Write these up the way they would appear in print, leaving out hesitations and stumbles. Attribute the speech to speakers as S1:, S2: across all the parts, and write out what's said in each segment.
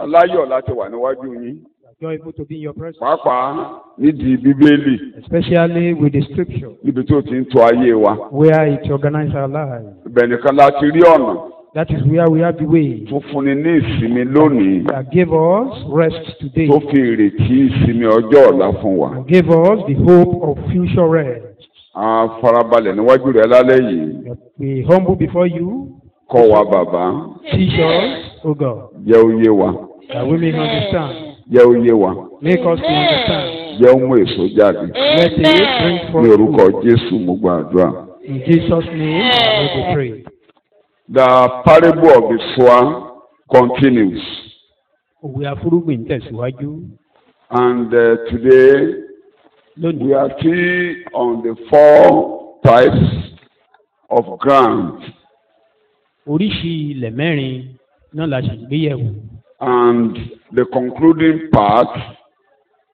S1: Aláyọ̀ láti wà níwájú yín.
S2: Joyful to be in your presence.
S1: Pàápàá nídìí Bíbélì.
S2: Especially with the scripture.
S1: Níbi tó ti ń tọ́ ayé wa.
S2: Where it organizes our lives.
S1: Ibẹ̀ nìkan láti rí ọ̀nà.
S2: That is where we have the way.
S1: Tó fúnni ní ìsinmi lónìí.
S2: That gave us rest today.
S1: Tó fi ìrètí ìsinmi ọjọ́ ọ̀la fún wa.
S2: And gave us the hope of future rest.
S1: A farabalẹ̀ níwájú rẹ̀ lálẹ́ yìí.
S2: We humble before you.
S1: Kọ́ wa bàbá.
S2: Teach us, O God.
S1: Jẹ́ ó yé wa.
S2: That we may understand.
S1: Jẹ́ ó yé wa.
S2: Make us to understand.
S1: Jẹ́ ó mú èso jáde.
S2: Let it bring forth
S1: Ní orúkọ
S2: fruit.
S1: Jésù mo gbàdúrà.
S2: In Jesus' name, we pray.
S1: The parable of the sower continues.
S2: Òwe afúrúgbìn tẹ̀síwájú.
S1: And today
S2: Lónìí,
S1: we are still on the 4 types of ground.
S2: oríṣi ilẹ̀ mẹ́rin náà la ṣe gbéyẹ̀wò.
S1: And the concluding part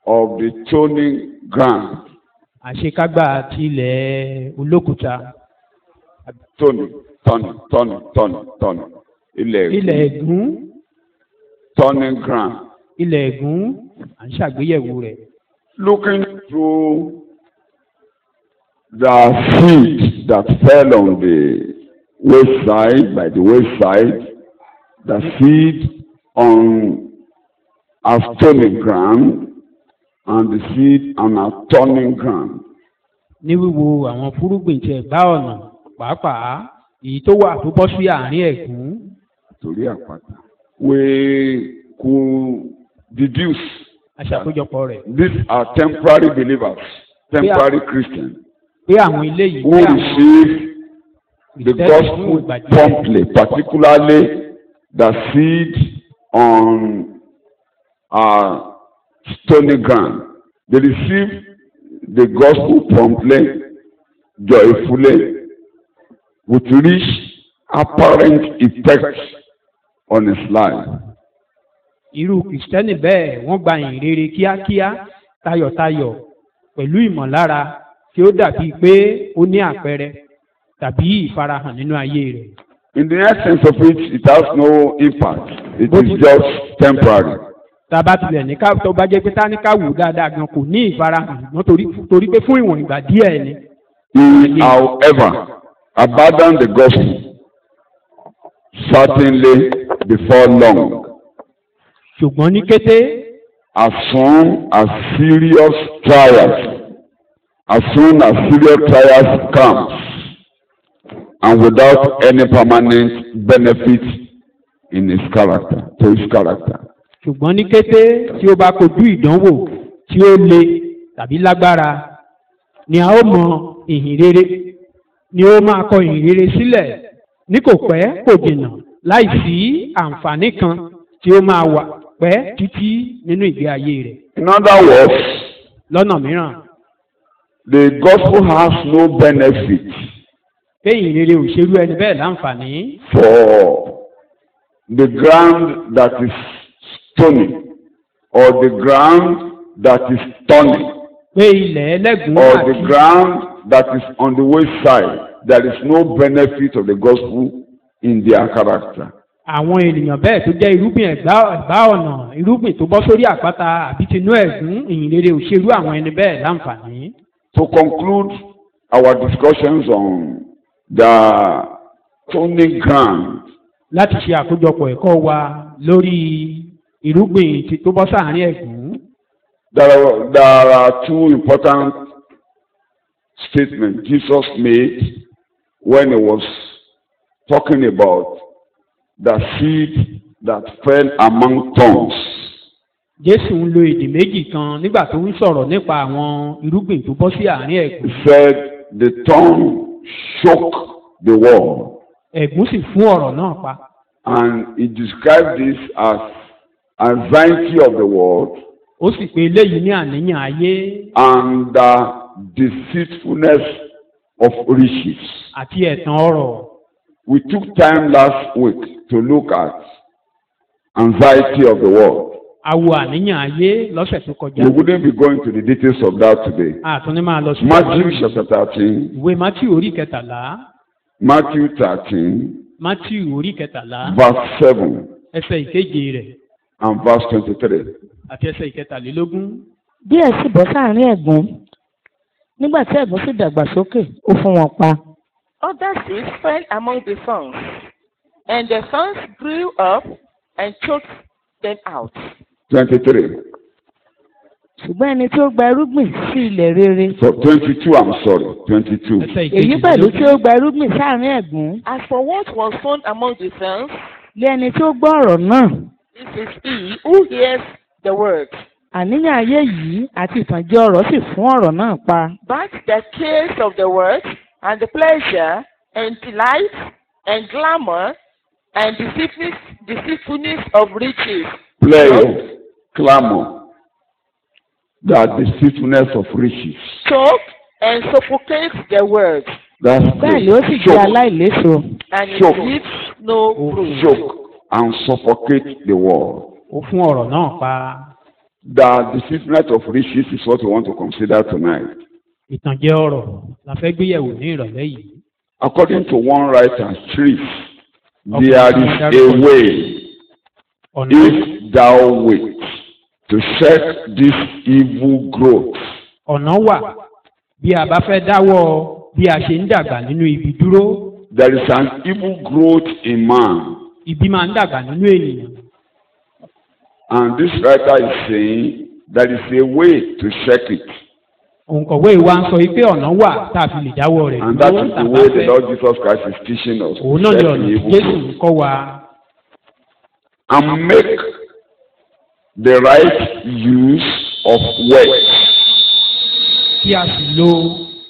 S1: of the toning ground.
S2: Àṣekágbá ti ilẹ̀ olókùúta.
S1: Toning.
S2: Ilẹ̀ ẹ̀gún.
S1: Toning ground.
S2: Ilẹ̀ ẹ̀gún à ń ṣàgbéyẹ̀wò rẹ̀.
S1: Looking through the seed that fell on the wayside, by the wayside, the seed on a stony ground, and the seed on a turning ground.
S2: Ní wíwo àwọn fúrúgbìn tí ẹ̀gbá ọ̀nà pàápàá èyí tó wà tó bọ́ sí àárín ẹ̀gún.
S1: Torí àpáta. We could deduce
S2: Aṣàkójọpọ̀ rẹ̀.
S1: these are temporary believers, temporary Christians,
S2: Pé àwọn ilé yìí
S1: who receive the gospel promptly, particularly the seed on stony ground. They receive the gospel promptly, joyfully, with rich apparent effects on his life.
S2: Irú Kìrìsìtẹ́nì bẹ́ẹ̀ wọ́n gba ìhìnrere kíákíá tayọ̀tayọ̀ pẹ̀lú ìmọ̀lára tí ó dàbí pé ó ní àpẹẹrẹ tàbí ìfarahàn nínú ayé rẹ̀.
S1: In the essence of it has no impact. It is just temporary.
S2: Tàbá tilẹ̀ ní ká tó bá jẹ́ pé táníkà wù dáadáa gan kò ní ìfarahàn mọ́ torí pé fún ìwọ̀n ìgbà díẹ̀ ni.
S1: He, however, abandoned the gospel certainly before long.
S2: Ṣùgbọ́n ní kété.
S1: As soon as serious trials comes, and without any permanent benefit in his character, to his character.
S2: Ṣùgbọ́n ní kété tí ó bá kojú ìdánwò tí ó le tàbí lágbára ni a ó mọ ìhìnrere ni ó máa kọ ìhìnrere sílẹ̀ ní kò pẹ́ kò jìnnà láì sí àǹfààní kan tí ó máa wà pẹ́ títí nínú ìgbé ayé rẹ̀.
S1: In other words,
S2: lọ́nà mìíràn.
S1: The gospel has no benefit.
S2: Pé ìhìnrere ò ṣerú ẹni bẹ́ẹ̀ láǹfààní.
S1: For the ground that is stony, or the ground that is stony,
S2: pé ilẹ̀ ẹlẹ́gùn
S1: or
S2: àti.
S1: the ground that is on the wayside, there is no benefit of the gospel in their character.
S2: Àwọn ènìyàn bẹ́ẹ̀ tó jẹ́ irúgbìn ẹ̀gbá ọ̀nà irúgbìn tó bọ́ sórí àpáta àbí tinú ẹ̀gún ìhìnrere ò ṣerú àwọn ẹni bẹ́ẹ̀ láǹfààní.
S1: To conclude our discussions on the stony ground.
S2: Láti ṣe àkójọpọ̀ ẹ̀kọ́ wa lórí irúgbìn tó bọ́ sáàárín ẹ̀gún.
S1: There are two important statements Jesus made when he was talking about the seed that fell among thorns.
S2: Jésù ń lo èdè méjì kan nígbà tó ń sọ̀rọ̀ nípa àwọn irúgbìn tó bọ́ sí àárín ẹ̀gún.
S1: He said the thorn shook the world.
S2: Ẹ̀gún sì fún ọ̀rọ̀ náà pa.
S1: And he described this as anxiety of the world.
S2: Ó sì pè eléyìí ní àníyàn ayé.
S1: And the deceitfulness of riches.
S2: Àti ẹ̀tàn ọrọ̀.
S1: We took time last week to look at anxiety of the world.
S2: A wo àníyàn ayé lọ́sẹ̀ tó kọjá.
S1: We wouldn't be going to the details of that today.
S2: Àtúní máa lọ sí.
S1: Matthew chapter 13.
S2: Ìwé Matthew orí kẹtàlá.
S1: Matthew 13.
S2: Matthew orí kẹtàlá.
S1: Verse 7.
S2: Ẹsẹ̀ ìkeje rẹ̀.
S1: and verse 23.
S2: àti ẹsẹ̀ ìkẹtàlélógún.
S3: díẹ̀ sì bọ́ sáàrin ẹ̀gún nígbà tí ẹ̀gún sì dàgbà sókè ó fún wọn pa.
S4: Other seeds fell among the thorns, and the thorns grew up and choked them out.
S1: 23.
S3: ṣùgbọ́n ẹni tí ó gba irúgbìn sí ilẹ̀ rere.
S1: So 22, I'm sorry. 22.
S2: ẹsẹ̀
S3: èyí pẹ̀lú tí ó gba irúgbìn sáàrin ẹ̀gún.
S4: As for what was sown among the thorns,
S3: lé ẹni tí ó gbọ́ ọ̀rọ̀ náà.
S4: this is he who hears the word.
S3: àníyàn ayé yìí àti ìtànjẹ ọ̀rọ̀ sì fún ọ̀rọ̀ náà pa.
S4: But the cares of the word, and the pleasure, and delight, and glamour, and deceitfulness of riches.
S1: Pleasure, clamor, the deceitfulness of riches.
S4: Choke and suffocate the word,
S1: That's
S3: bẹ́ẹ̀ ni ó sì jẹ́ aláìléso.
S4: and it
S1: Choke.
S4: gives no fruit.
S1: Choke and suffocate the word.
S2: ó fún ọ̀rọ̀ náà pa.
S1: The deceitfulness of riches is what we want to consider tonight.
S2: ìtànjẹ ọ̀rọ̀ la fẹ́ gbéyẹ̀wò ní ìrọ̀lẹ́ yìí.
S1: According to one writer, trees, there is a way
S2: ọ̀nà
S1: if thou wilt to check this evil growth.
S2: ọ̀nà wà bí a bá fẹ́ dáwọ́ bí a ṣe ń dàgbà nínú ibi dúró.
S1: There is an evil growth in man.
S2: Ibi máa ń dàgbà nínú ènìyàn.
S1: And this writer is saying there is a way to check it.
S2: òǹkọ̀wé wa ń sọ pé ọ̀nà wà tá a fi lè dáwọ́ rẹ̀
S1: And that is the
S2: tàbá
S1: way the
S2: fẹ́.
S1: Lord Jesus Christ is teaching us
S2: òun
S1: to
S2: náà ni
S1: check
S2: ọ̀nà
S1: the
S2: tí
S1: evil
S2: Jésù
S1: growth.
S2: ń kọ́ wa.
S1: And make the right use of words.
S2: kí a sì lo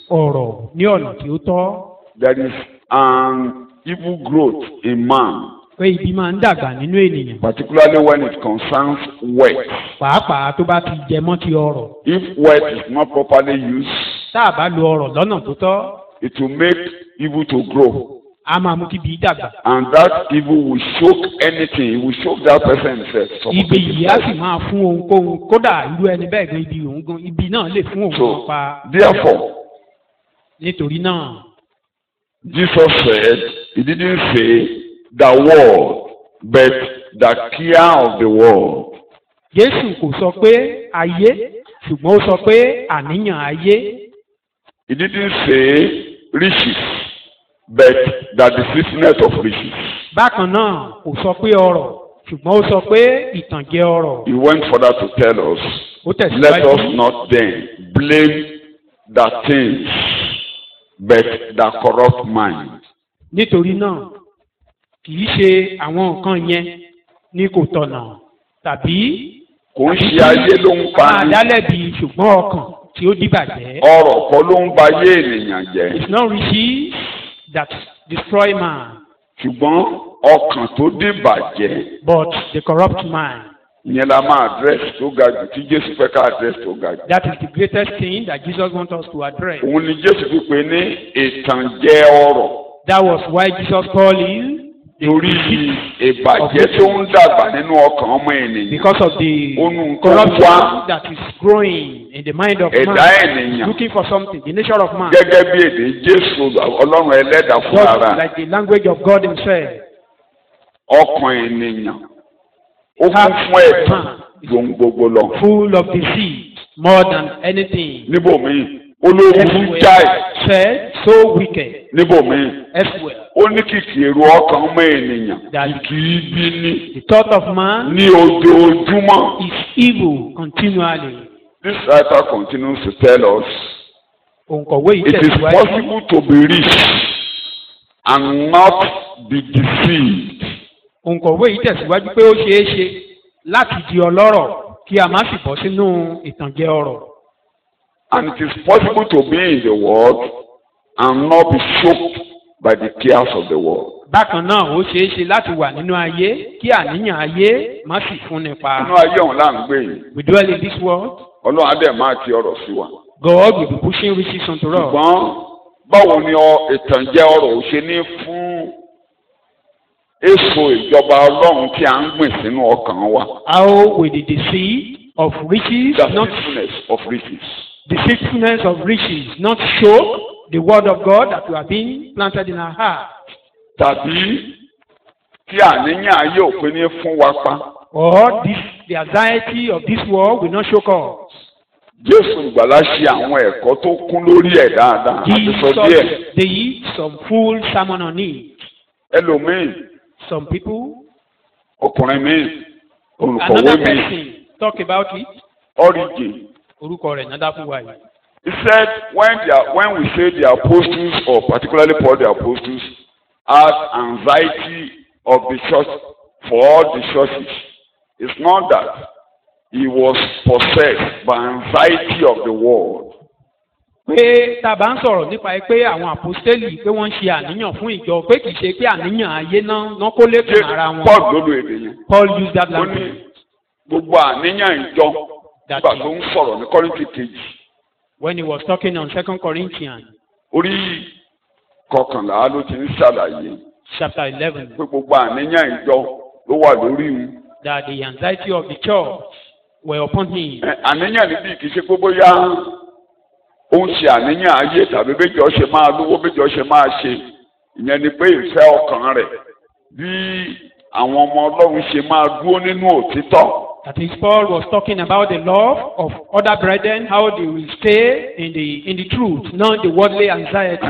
S2: ọ̀rọ̀ ní ọ̀nà tí ó tọ́.
S1: There is an evil growth in man,
S2: pé ibi máa ń dàgbà nínú ènìyàn.
S1: particularly when it concerns words.
S2: pàápàá tó bá ti jẹ mọ́ ti ọ̀rọ̀.
S1: If word is not properly used,
S2: tá a bá lo ọ̀rọ̀ lọ́nà tó tọ́,
S1: it will make evil to grow.
S2: a máa mú kí ibi dàgbà.
S1: And that evil will choke anything. It will choke that person himself.
S2: ibi yìí á sì máa fún ohunkóhun kódà irú ẹni bẹ́ẹ̀ gan ibi òun gan ibi náà lè fún òun
S1: So,
S2: pa.
S1: therefore,
S2: nítorí náà
S1: Jesus said, he didn't say the world, but the care of the world.
S2: Jésù kò sọ pé ayé ṣùgbọ́n ó sọ pé àníyàn ayé.
S1: He didn't say riches, but the deceitfulness of riches.
S2: bákan náà kò sọ pé ọrọ̀ ṣùgbọ́n ó sọ pé ìtànjẹ ọrọ̀.
S1: He went further to tell us,
S2: ó
S1: let
S2: tẹ̀síwájú.
S1: us not then blame the things, but the corrupt mind.
S2: nítorí náà kì í ṣe àwọn nǹkan yẹn ní kò tọ̀nà tàbí
S1: Kò ń ṣe ayé ló ń pa
S2: máa
S1: ní,
S2: dálẹ́bi ṣùgbọ́n ọkàn tí ó dìbàjẹ́.
S1: ọrọ̀ kọ́ ló ń ba ayé ènìyàn jẹ́.
S2: It's not riches that destroy man,
S1: Ṣùgbọ́n ọkàn tó dìbàjẹ́,
S2: but the corrupt mind.
S1: ìyẹn la máa address tó ga jù tí Jésù fẹ́ ká address tó ga jù.
S2: That is the greatest thing that Jesus wants us to address.
S1: Òun ni Jésù fi pè ní ìtànjẹ ọrọ̀.
S2: That was why Jesus called him
S1: Torí ìbàjẹ́ tó ń dàgbà nínú ọkàn ọmọ ènìyàn.
S2: because of the
S1: Ohun tó
S2: corruption
S1: wá
S2: that is growing in the mind of
S1: ẹ̀dá
S2: man,
S1: ènìyàn
S2: looking for something, the nature of man,
S1: gẹ́gẹ́ bí èdè Jésù Ọlọ́run ẹlẹ́dàá fún
S2: just
S1: ara.
S2: like the language of God himself.
S1: Ọkàn ènìyàn ó kún fún ẹ̀tàn lóhun gbogbo lọ.
S2: Full of deceit, more than anything.
S1: Níbòmíì olóògùn jáì.
S2: Said, so wicked.
S1: Níbòmíì
S2: Elsewhere,
S1: ó ní kìkì èrò ọkàn ọmọ ènìyàn kìkì ibi ní
S2: the thought of man
S1: ní ojoojúmọ́.
S2: is evil continually.
S1: This writer continues to tell us
S2: Òǹkọ̀wé yìí
S1: it is
S2: tẹ̀síwájú.
S1: possible to be rich and not be deceived.
S2: Òǹkọ̀wé yìí tẹ̀síwájú pé ó ṣeé ṣe láti di ọlọ́rọ̀ kí a má sì bọ́ sínú ìtànjẹ ọrọ̀.
S1: And it is possible to be in the world and not be choked by the cares of the world.
S2: Bákan náà ó ṣeé ṣe láti wà nínú ayé kí àníyàn ayé má sì fún ni pa.
S1: Inú ayé ọ̀hún là ń gbé yìí.
S2: We dwell in this world.
S1: Ọlọ́run á dẹ̀ máa ti ọ̀rọ̀ sí wa.
S2: God will be pushing riches unto us.
S1: Ṣùgbọ́n báwo ni ìtànjẹ ọrọ̀ ò ṣe ní fún èso ìjọba Ọlọ́run tí a ń gbìn sínú ọkàn wa?
S2: How will the deceit of riches,
S1: The
S2: not
S1: deceitfulness of riches.
S2: deceitfulness of riches, not choke the word of God that we have been planted in our heart?
S1: Tàbí tí àníyàn ayé òpin ní fún wa pa.
S2: or the anxiety of this world will not choke us.
S1: Jésù Olùgbàlà ṣe àwọn ẹ̀kọ́ tó kún lórí ẹ̀ dáadáa àti sọ díẹ̀.
S2: Jesus did some full sermon on it.
S1: Ẹlòmíì,
S2: Some people,
S1: ọkùnrin míì, olùkọ̀wé
S2: another
S1: míì,
S2: person talk about it.
S1: Origin.
S2: Orúkọ rẹ̀ nádà fún wa yìí.
S1: He said when we say the apostles, or particularly Paul the apostles, had anxiety of the church for all the churches, it's not that he was possessed by anxiety of the world.
S2: Pé tá a bá ń sọ̀rọ̀ nípa pé àwọn àpòstélì pé wọ́n ń ṣe àníyàn fún ìjọ pé kì í ṣe pé àníyàn ayé náà kó lékun ara wọn.
S1: Paul ló lo èdè yẹn.
S2: Paul used that
S1: Ó ní
S2: language.
S1: gbogbo àníyàn ìjọ nígbà tó ń sọ̀rọ̀ ní Kọ́ríńtì kejì.
S2: When he was talking on 2 Corinthians
S1: Orí kọkànlá ló ti ń ṣàlàyé
S2: chapter 11
S1: pé gbogbo àníyàn ìjọ ló wà lórí òun.
S2: that the anxiety of the church were upon him.
S1: Àníyàn níbí kì í ṣe pé bóyá ó ń ṣe àníyàn ayé tàbí béjọ ṣe máa lówó béjọ ṣe máa ṣe, ìyẹn ni pé ìfẹ́ ọkàn rẹ̀ bí àwọn ọmọ Ọlọ́run ṣe máa dúró nínú òtítọ́.
S2: That is, Paul was talking about the love of other brethren, how they will stay in the truth, not the worldly anxiety.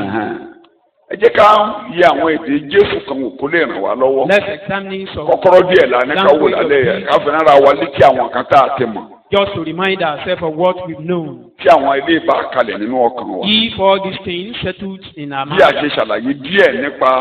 S1: Ẹ jẹ́ ká yẹ àwọn èdè Jésù kan wò kó lè ràn wá lọ́wọ́.
S2: Let's examine some
S1: Kọ́kọ́rọ́ díẹ̀ la ní ká wò lálẹ́ yẹn ká fi nára wa létí àwọn kan tá a ti mọ̀.
S2: just to remind ourselves of what we've known.
S1: Tí àwọn ilé ìbá kalẹ̀ nínú ọkàn wa.
S2: If all these things settled in our
S1: Bí a
S2: mind,
S1: ṣe ṣàlàyé díẹ̀ nípa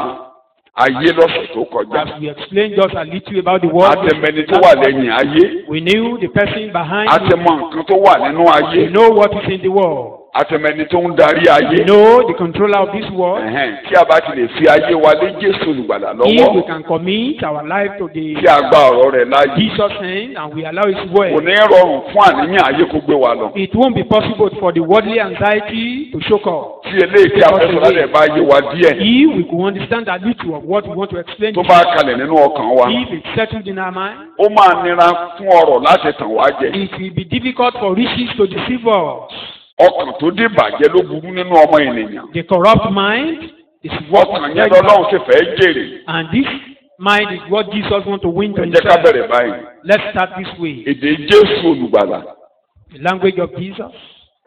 S1: ayé lọ́sẹ̀ tó kọjá.
S2: as we explained just a little about the world,
S1: Àtẹ̀mẹ́ni tó wà lẹ́yìn ayé.
S2: we knew the person behind it.
S1: Àtẹ̀mọ̀ nǹkan tó wà nínú
S2: We
S1: ayé.
S2: know what is in the world.
S1: Àtẹ̀mẹ́ni tó ń darí
S2: We
S1: ayé.
S2: know the controller of this world.
S1: Tí a bá ti lè fi ayé wa lé Jésù Olùgbàlà
S2: If we
S1: lọ́wọ́.
S2: can commit our life to
S1: Tí
S2: the
S1: a gba ọ̀rọ̀ rẹ̀ láàyè.
S2: Jesus hand and we allow His
S1: Kò
S2: word,
S1: ní rọrùn fún àníyàn ayé kó gbé wa lọ.
S2: it won't be possible for the worldly anxiety to choke us.
S1: Tí eléyìí tí a fẹ́ sọ lálẹ́ bá yé wa díẹ̀.
S2: If we could understand a little of what we want to explain,
S1: Tó bá kalẹ̀ nínú ọkàn wa.
S2: if it's settled in our mind,
S1: Ó máa nira fún ọ̀rọ̀ láti tàn wá jẹ.
S2: it will be difficult for riches to deceive us.
S1: Ọkàn tó dé bàjẹ́ ló burú nínú ọmọ ènìyàn.
S2: The corrupt mind is what
S1: Ọkàn
S2: is
S1: yẹn
S2: very
S1: lọ́lọ́run
S2: bad.
S1: sì fẹ́ jèrè.
S2: And this mind is what Jesus wants to win to
S1: Ẹ jẹ́ ká
S2: himself.
S1: bẹ̀rẹ̀ báyìí.
S2: Let's start this way.
S1: Èdè Jésù Olùgbàlà.
S2: The language of Jesus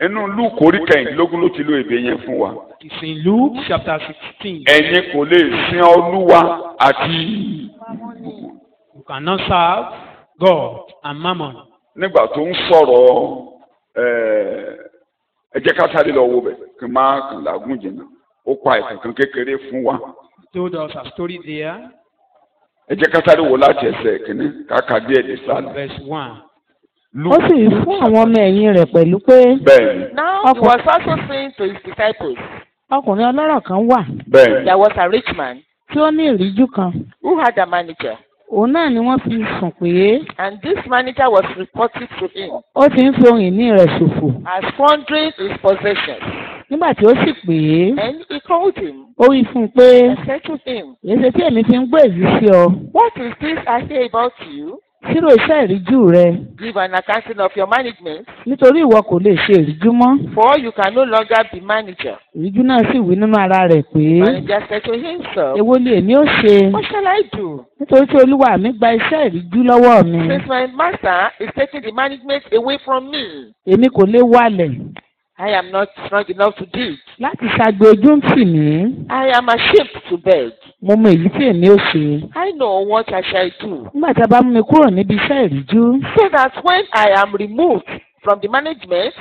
S1: Inú Lúùkù orí kẹrìndínlógún ló ti lo èdè yẹn fún wa.
S2: is in Luke chapter 16.
S1: Ẹ̀yin kò lè sin Olúwa àti
S2: You cannot serve God and mammon.
S1: nígbà tó ń sọ̀rọ̀ ẹ jẹ́ ká sáré lọ wo bẹ̀ kí n má kàn lágùn jìnnà. Ó pa ìtàn kan kékeré fún wa.
S2: He told us a story there,
S1: Ẹ jẹ́ ká sáré wo láti ẹsẹ̀ kìíní káka díẹ̀ dé sálẹ̀.
S2: verse 1.
S3: ó sì fún àwọn ọmọ ẹ̀yìn rẹ̀ pẹ̀lú pé
S1: Bẹ́ẹ̀ni,
S4: Now he was also saying to his disciples,
S3: ọkùnrin ọlọ́rọ̀ kan wà
S1: bẹ́ẹ̀ni.
S4: there was a rich man
S3: tí ó ní ìríjú kan
S4: who had a manager,
S3: òun náà ni wọ́n fi sùn pé
S4: and this manager was reported to him
S3: ó ti ń fi ohun ìní rẹ̀ ṣòfò
S4: as squandering his possessions.
S3: nígbà tí ó sì pè é
S4: And he called him
S3: ó wí fún un pé
S4: and said to him,
S3: èsì tí èmi fi ń gbé èyí sí ọ
S4: what is this I hear about you?
S3: sírò iṣẹ́ ìríjú rẹ
S4: Give an accounting of your management,
S3: nítorí ìwọ kò lè ṣe ìríjú mọ́
S4: for you can no longer be manager.
S3: ìríjú náà sì wí nínú ara rẹ̀ pé
S4: Manager said to himself,
S3: èwo ni èmi ó ṣe
S4: what shall I do?
S3: nítorí tí olúwa mi gba iṣẹ́ ìríjú lọ́wọ́ mi
S4: Since my master is taking the management away from me,
S3: èmi kò lè wálẹ̀
S4: I am not strong enough to do it.
S3: láti ṣagbe ojú ń tì mí
S4: I am ashamed to beg.
S3: mo mọ èyí tí èmi ó ṣe
S4: I know what I shall do,
S3: nígbà tí a bá mú mi kúrò níbi iṣẹ́ ìríjú
S4: so that when I am removed from the management,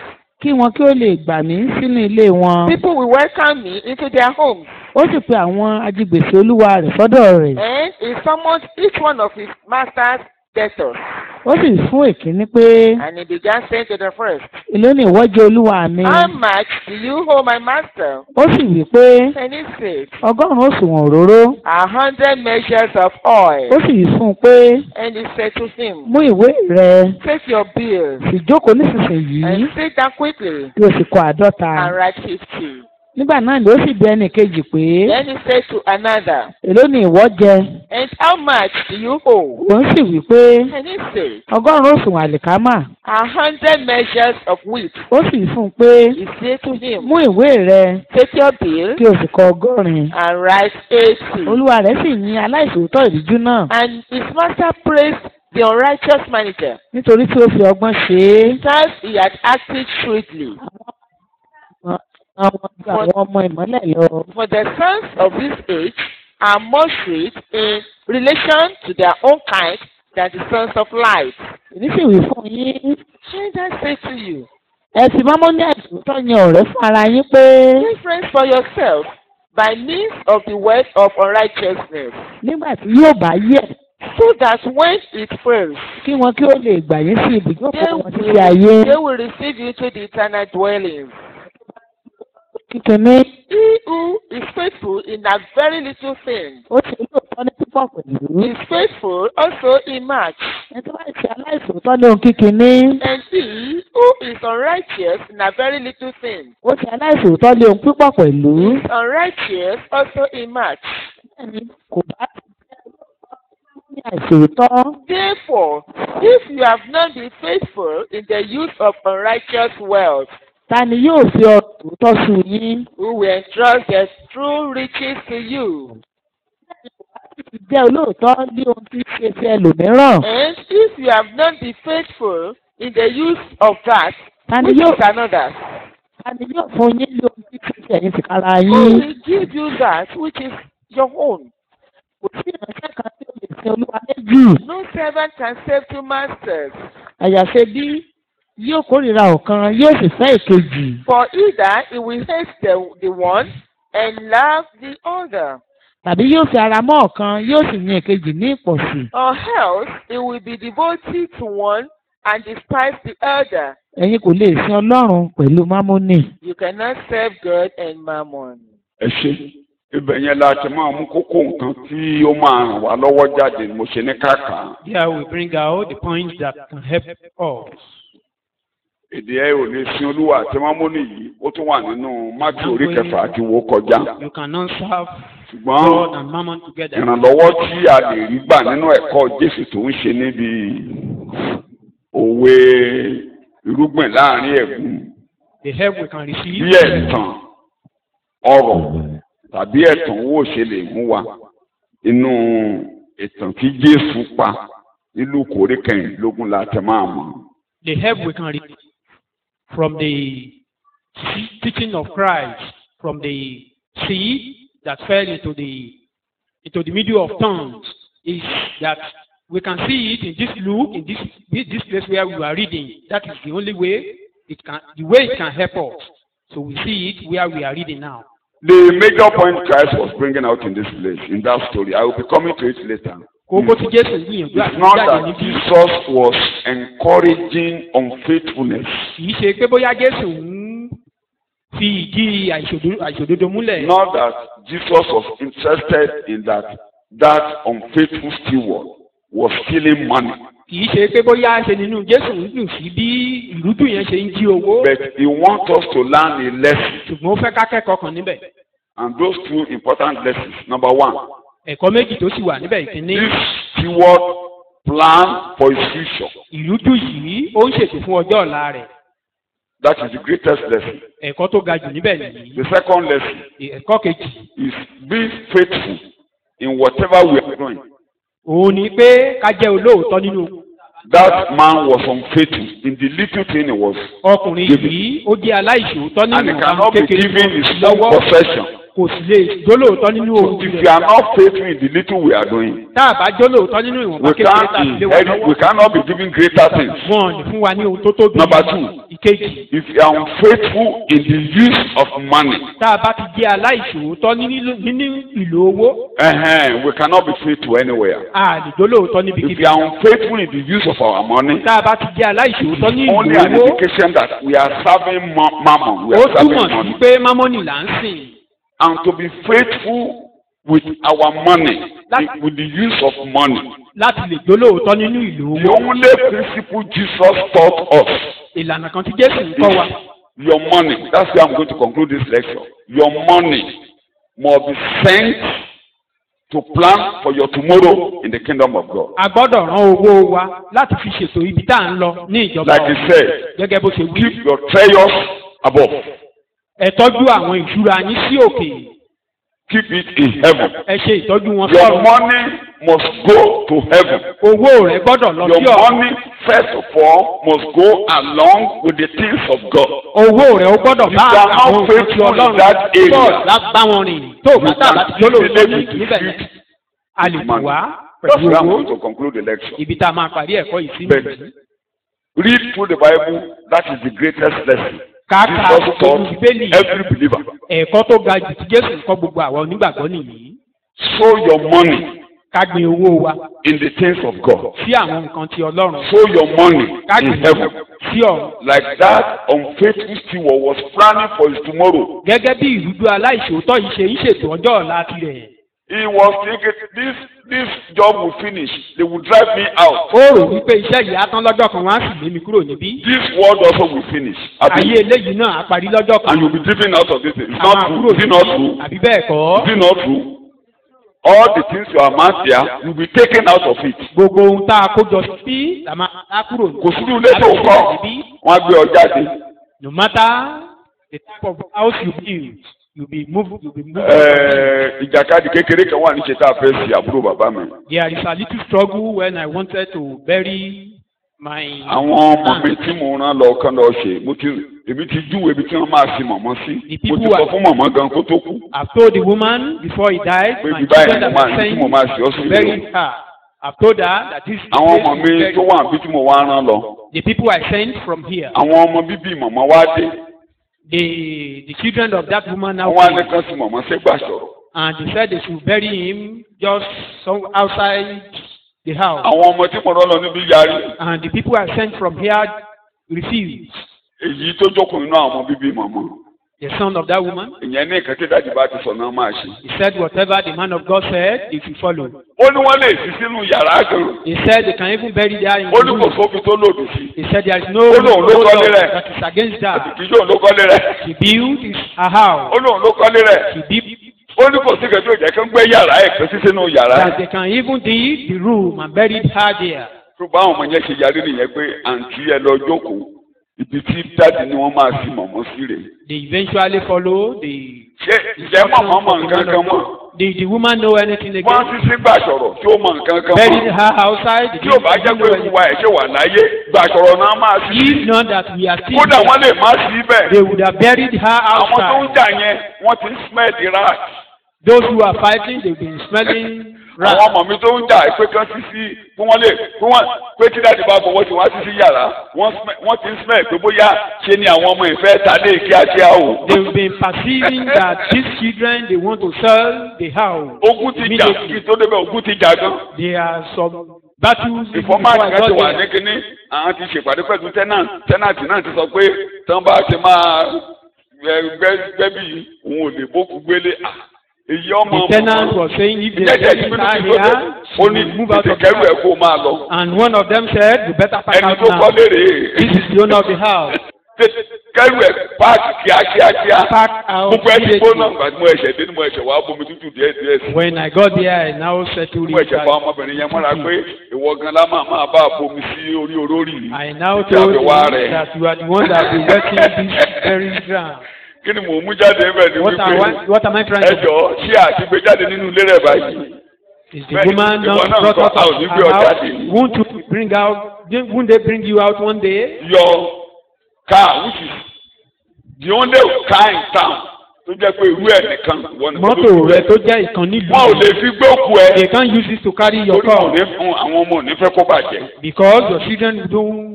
S3: kí wọn kí ó lè gbà mí sínú ilé wọn
S4: people will welcome me into their homes.
S3: ó sì pe àwọn ajigbèsè olúwa rẹ̀ sọ́dọ̀ rẹ̀
S4: And he summoned each one of his master's debtors.
S3: ó sì fún èkíní pé
S4: And he began saying to the first,
S3: èló ni ìwọ jẹ olúwa mi
S4: how much do you owe my master?
S3: ó sì wí pé
S4: And he said,
S3: 100 òṣùwọ̀n òróró
S4: 100 measures of oil.
S3: ó sì wí fún un pé
S4: And he said to him,
S3: mú ìwé rẹ
S4: take your bill
S3: sì jókòó nísinsìnyí
S4: and sit down quickly
S3: kí o sì kọ 50
S4: and write 50.
S3: nígbà náà ni ó sì bi ẹnì kejì pé
S4: Then he said to another,
S3: èló ni ìwọ jẹ
S4: and how much do you owe?
S3: òun sì wí pé
S4: And he said,
S3: 100 òṣùwọ̀n àlìkámà
S4: 100 measures of wheat.
S3: ó sì wí fún un pé
S4: He said to him,
S3: mú ìwé rẹ
S4: take your bill
S3: kí o sì kọ 100
S4: and write 80.
S3: olúwa rẹ̀ sì ní aláìṣòótọ́ ìríjú náà
S4: And his master praised the unrighteous manager,
S3: nítorí tí ó fi ọgbọ́n ṣe é.
S4: because he had acted shrewdly.
S3: Àwọn ọmọ ìmọ́lẹ̀ lọ.
S4: For the sons of this age are more shrewd in relation to their own kind than the sons of light.
S3: Èmi sì wí fún yín.
S4: Shall I say to you,
S3: Ẹ fi Mámọ́nì àìsòótọ́ yan ọ̀rẹ́ fún ara yín pé.
S4: make friends for yourself by means of the word of unrighteousness,
S3: Nígbà tí yóò bá yẹ̀,
S4: so that when it fails,
S3: kí wọn kí ó lè gbà yín sí ibùjókòó
S4: they
S3: wọn títí ayé.
S4: will receive you to the eternal dwellings.
S3: Kíkíní,
S4: He who is faithful in a very little thing
S3: ó ti lóòótọ́ ní púpọ̀ pẹ̀lú.
S4: is faithful also in much.
S3: Ẹ tó bá ṣe aláìsòótọ́ ní ohun kíkíní.
S4: And he who is unrighteous in a very little thing
S3: Ó ṣe aláìsòótọ́ ní ohun púpọ̀ pẹ̀lú.
S4: is unrighteous also in much.
S3: Bẹ́ẹ̀ni, kò bá ti jẹ́ ní àìsòótọ́.
S4: Therefore, if you have not been faithful in the use of unrighteous wealth,
S3: Ta ni yóò fi òótọ́ sùn yín?
S4: who will entrust their true riches to you?
S3: Jẹ́ olóòótọ́ ní ohun tí ń ṣe fi ẹlòmíràn.
S4: And if you have not been faithful in the use of that
S3: Ta ni
S4: which
S3: yóò
S4: is another's,
S3: ta ni yóò fún yín ní ohun tí ń ṣe ẹ̀yin tìkára
S4: who
S3: yín?
S4: will give you that which is your own?
S3: Kò sí ìránṣẹ́ kan tí ó lè sin olúwa méjì.
S4: No servant can serve two masters,
S3: Àyàṣe bí yóò kórìíra ọ̀kan yóò sì fẹ́ ìkejì.
S4: for either he will hate the one and love the other,
S3: Tàbí yóò fi ara mọ́ ọ̀kan yóò sì yan ìkejì ní ìpọ̀sí.
S4: or else he will be devoted to one and despise the other.
S3: Ẹ̀yin kò lè sin Ọlọ́run pẹ̀lú Mámónì.
S4: You cannot serve God and mammon.
S1: ẹ ṣe ibẹ̀ yẹn la ti máa mú kókó nǹkan tí ó máa ràn wá lọ́wọ́ jáde mo ṣe ní kàkà.
S2: Here we bring out the points that can help us.
S1: èdè ẹ ò lè sin olúwa àti Mámónì yìí ó tún wà nínú Mátíù orí kẹfà àti wò kọjá.
S2: You cannot serve
S1: ṣùgbọ́n
S2: God and Mammon together.
S1: ìrànlọ́wọ́ tí a lè rí gbà nínú ẹ̀kọ́ Jésù tó ń ṣe níbi òwe irúgbìn láàrin ẹ̀gún
S2: The help we can
S1: bí
S2: receive.
S1: ẹ̀tàn ọrọ̀ tàbí ẹ̀tàn owó ṣe lè mú wa inú ìtàn tí Jésù pa nílùú kórè kẹrìndínlógún láti máa mọ̀.
S2: The help we can receive from the teaching of Christ, from the seed that fell into the middle of thorns, is that we can see it in this Luke, in this place where we are reading. That is the only way it can help us. So we see it where we are reading now.
S1: The major point Christ was bringing out in this place, in that story, I will be coming to it later.
S2: Kókó tí Jésù gbìyànjú
S1: It's
S2: àti
S1: not
S2: jáde
S1: that
S2: níbí.
S1: Jesus was encouraging unfaithfulness.
S2: Kìí ṣe pé bóyá Jésù ń fi ìdí àìṣòdodo múlẹ̀.
S1: Not that Jesus was interested in that unfaithful steward was stealing money.
S2: Kìí ṣe pé bóyá ṣe nínú Jésù ń dùn sí bí ìrúdù yẹn ṣe ń jí owó.
S1: But he wants us to learn a lesson.
S2: Ṣùgbọ́n ó fẹ́ ká kẹ́kọ̀ọ́ kan níbẹ̀.
S1: And those two important lessons. Number one,
S2: Ẹ̀kọ́ méjì tó sì wà níbẹ̀ ìkíní.
S1: this steward plan for his future.
S2: Ìrúdù yìí ó ń ṣètò fún ọjọ́ ọ̀la rẹ̀.
S1: That is the greatest lesson.
S2: Ẹ̀kọ́ tó ga jù níbẹ̀ nìyí.
S1: The second lesson
S2: Ẹ̀kọ́ kejì.
S1: is be faithful in whatever we are doing.
S2: Òun ni pé ká jẹ́ olóòótọ́ nínú.
S1: That man was unfaithful in the little thing he was.
S2: Ọkùnrin yìí ó jẹ́ aláìṣòótọ́
S1: And he
S2: nínú
S1: cannot be given his own
S2: lọ́wọ́.
S1: possession.
S2: Kò sì lè jólóòótọ́ nínú
S1: So
S2: ohun
S1: if
S2: rẹ̀.
S1: we are not faithful in the little we are doing,
S2: Tá a bá jólóòótọ́ nínú ìwọ̀nba
S1: we
S2: kékeré tá a fi lé wa
S1: can't, we
S2: lọ́wọ́.
S1: cannot be given greater things.
S2: Wọ́n ò ní fún wa ní ohun tó tóbi.
S1: Number two.
S2: Ìkejì.
S1: If you are unfaithful in the use of money,
S2: Tá a bá ti jẹ́ aláìṣòótọ́ nínú ìlò owó.
S1: we cannot be faithful anywhere.
S2: A lè jólóòótọ́ níbi
S1: If
S2: kíbi.
S1: you are unfaithful in the use of our money,
S2: Tá a bá ti jẹ́ aláìṣòótọ́ ní
S1: only
S2: ìlò
S1: an
S2: owó.
S1: indication that we are serving mammon. We
S2: Ó
S1: are serving
S2: túmọ̀ sí
S1: money.
S2: pé Mámọ́nì là ń sìn.
S1: And to be faithful with our money, with the use of money.
S2: Láti lè jólóòótọ́ nínú ìlò
S1: The
S2: owó.
S1: only principle Jesus taught us,
S2: Ìlànà kan tí Jésù ń kọ́ wa.
S1: your money, that's where I'm going to conclude this lecture. Your money must be sent to plan for your tomorrow in the kingdom of God.
S2: A gbọ́dọ̀ rán owó wa láti fi ṣètò ibi tá à ń lọ ní ìjọba
S1: Like he
S2: ọ̀run.
S1: said,
S2: Gẹ́gẹ́ bó ṣe wí.
S1: keep your treasures above.
S2: Ẹ tọ́jú àwọn ìṣúra yín sí òkè.
S1: keep it in heaven.
S2: ẹ ṣe ìtọ́jú wọn
S1: Your
S2: sọ́run.
S1: money must go to heaven.
S2: owó rẹ gbọ́dọ̀ lọ sí
S1: Your
S2: ọ̀run.
S1: money, first of all, must go along with the things of God.
S2: owó rẹ ó gbọ́dọ̀ bá
S1: You are
S2: àwọn
S1: not
S2: nǹkan tí
S1: faithful in
S2: ọlọ́run
S1: that area.
S2: bọ̀ lábá wọn rìn tó bá tà láti
S1: You
S2: jóló
S1: can
S2: lórí
S1: easily
S2: níbẹ̀
S1: defeat
S2: yẹn. a lè
S1: money.
S2: wá
S1: That's
S2: pẹ̀lú
S1: where I'm
S2: owó
S1: going to conclude the lecture.
S2: ibi tá a máa parí ẹ̀kọ́ yìí sí
S1: But
S2: nìyí.
S1: read through the Bible. That is the greatest lesson.
S2: káàkà
S1: Jesus
S2: ojú
S1: taught
S2: bíbélì
S1: every believer.
S2: ẹ̀kọ́ tó ga jù tí Jésù kọ́ gbogbo àwọn onígbàgbọ́ nìyí.
S1: Sow your money
S2: ká gbin owó wa
S1: in the things of God.
S2: sí àwọn nǹkan ti Ọlọ́run.
S1: Sow your money
S2: ká
S1: in
S2: gbin
S1: heaven.
S2: sí ọ̀run.
S1: Like that unfaithful steward was planning for his tomorrow.
S2: gẹ́gẹ́ bí ìrújú aláìṣòótọ́ yìí ṣe ń ṣètò ọjọ́ ọ̀la tirẹ̀.
S1: He was thinking, this job will finish. They will drive me out.
S2: ó rò wípé iṣẹ́ yìí á tán lọ́jọ́ kan wọ́n á sì lé mi kúrò níbí.
S1: This world also will finish.
S2: ayé eléyìí náà á parí lọ́jọ́ kan.
S1: And you'll be driven out of this. It's
S2: a máa
S1: not
S2: kúrò
S1: true. Is it not true?
S2: àbí bẹ́ẹ̀ kọ́.
S1: Is it not true? All the things you are amassed there, you'll be taken out of it.
S2: gbogbo ohun tá a kó jọ sí la máa á kúrò
S1: Kò sí ilé tó kọ́, wọ́n á gbé ọ jáde.
S2: no matter the type of house you build you be moved.
S1: Ìjàkadì kékeré kan wà níṣẹ́ tá a fẹ́ sí àbúrò bàbá mi.
S2: there is a little struggle when I wanted to bury my.
S1: Àwọn ọmọ mi tí mo rán lọ kán lọ ṣe, èmi ti júwèé ibi tí wọ́n máa sin mọ̀mọ́ sí. Mo ti sọ fún mọ̀mọ́ gan kó tó kú.
S2: I told the woman before he died
S1: Pé
S2: my
S1: ibi báyìí
S2: children
S1: mo
S2: that
S1: máa
S2: were
S1: ní tí mo máa ṣe ọ́ sí
S2: saying to bury
S1: ìlú.
S2: her. I told her that this is the
S1: Àwọn
S2: place
S1: ọmọ
S2: to
S1: mi
S2: bury
S1: tó wà níbi tí mo wá rán lọ.
S2: the people I sent from here.
S1: Àwọn ọmọ bíbí mọ̀mọ́ wá dé.
S2: The children of that woman now
S1: Wọ́n á ní
S2: came,
S1: kán sí mọ̀mọ́ ṣẹ́gbà sọ̀rọ̀.
S2: and they said they should bury him just outside the house.
S1: Àwọn ọmọ tí mo rán lọ níbí yarí.
S2: And the people I sent from here refused.
S1: Èyí tó jókòó nínú àwọn ọmọ bíbí mọ̀mọ́.
S2: The son of that woman,
S1: Ìyẹn ní nǹkan tí dájú bá ti sọ náà máa ṣe.
S2: he said whatever the man of God said, they should follow.
S1: Ó ní wọ́n lè sí sínú yàrá kan.
S2: He said they can even bury there in
S1: Ó
S2: the
S1: ní kò
S2: room.
S1: sófin tó lòdì sí.
S2: He said there is no
S1: Ó lóun ló
S2: law
S1: kọ́lé rẹ̀.
S2: that is against that.
S1: Kì í ṣe òun ló kọ́lé rẹ̀.
S2: He built a house.
S1: Ó lóun ló kọ́lé rẹ̀.
S2: He built
S1: Ó ní kò sí kẹ́tọ́ ìjẹ́ kí ń gbé yàrá ẹ̀ pẹ́ sí sínú yàrá
S2: that
S1: ẹ̀.
S2: they can even dig the room and buried her there.
S1: Tó bá àwọn ọmọ yẹn ṣe yarí nìyẹn pé àǹtí ẹ lọ jókòó. Ibi tí dáàdì ni wọ́n máa sí mọ̀mọ́ sí rèé.
S2: They eventually follow the.
S1: Ṣé ìjẹ́ mọ̀mọ́ mọ̀ nǹkan kan mọ̀?
S2: The woman know anything
S1: Wọ́n
S2: again?
S1: ti sí gbàṣọ̀rọ̀ tí ó mọ̀ nǹkan kan
S2: Buried
S1: mọ̀.
S2: her outside.
S1: Tí ò bá jẹ́ pé ìwà ẹ̀ ṣe wà láyé, gbàṣọ̀rọ̀ náà máa sí.
S2: If not that we are still
S1: Kódà wọ́n
S2: here,
S1: lè má sí bẹ́ẹ̀.
S2: they would have buried her
S1: Àwọn tó ń
S2: outside.
S1: jà yẹn, wọ́n ti ń smell the rat.
S2: Those who are fighting, they've been smelling
S1: Àwọn
S2: rat.
S1: ọmọ mi tó ń jà pé kán sí sí kí wọ́n lè pé tí dáàdì bá fọwọ́ tí wọ́n á sí sí yàrá wọ́n ti ń smell pé bóyá ṣe ni àwọn ọmọ ìfẹ́ ta lé kíákíá o.
S2: They've been perceiving that these children, they want to sell the house.
S1: Ogun ti jà kí tó débẹ̀ ogun ti jà gan.
S2: There are some battles.
S1: Ìfọ́máàtì kan ti wà ní kínní àwọn ti ṣèpàdé pẹ̀lú tẹ́nàtì náà ti sọ pé tán bá ti máa gbẹ́bí òun ò lè bókun gbélé. Èyí ọmọ
S2: The tenant was saying if they
S1: jẹ́jẹ́
S2: get
S1: ìpinnu
S2: her
S1: ti tó dé
S2: here,
S1: ó
S2: she
S1: ní
S2: will move out
S1: tètè
S2: of the
S1: kẹ́rù ẹ̀
S2: house.
S1: kó máa lọ.
S2: And one of them said, you better pack
S1: Ẹni
S2: out
S1: tó
S2: now.
S1: kọ́lé rèé.
S2: This is the owner of the house.
S1: Kẹ́rù ẹ̀ páàkì kíákíá.
S2: Pack out
S1: Gbogbo ẹni gbóná
S2: immediately.
S1: nígbà tí mo ẹ̀ṣẹ̀ dé ni mo ẹ̀ṣẹ̀ wá bomi tútù díẹ̀ sí.
S2: When I got there, I now settled
S1: Mo ẹ̀ṣẹ̀
S2: it.
S1: fa ọmọbìnrin yẹn mọ́ra pé ìwọ gan la máa bá bomi sí orí olórí.
S2: I now
S1: Títí
S2: told him
S1: àbẹ̀wá rẹ̀.
S2: that you are the one that will working this very ground.
S1: Kí ni mò ń mú jáde ń bẹ̀ ni
S2: What am I trying to do?
S1: ẹjọ́ ṣé àti gbé jáde nínú ilé rẹ̀ báyìí.
S2: Is the woman
S1: ìwọ
S2: not
S1: náà
S2: brought
S1: kọ́
S2: out
S1: a ò
S2: of
S1: ní
S2: her
S1: gbé ọ
S2: house?
S1: jáde.
S2: Won't they bring you out one day?
S1: Your car which is the only car in town tó jẹ́ pé irú ẹ̀ nìkan wọ́n ní.
S2: Mọ́tò rẹ tó jẹ́ ìkan nílùú.
S1: Wọ́n ò lè fi gbé òkú ẹ.
S2: They can't use it to carry your
S1: Torí wọn ò
S2: car
S1: ní fún àwọn ọmọ ò ní fẹ́ kó bàjẹ́.
S2: because your children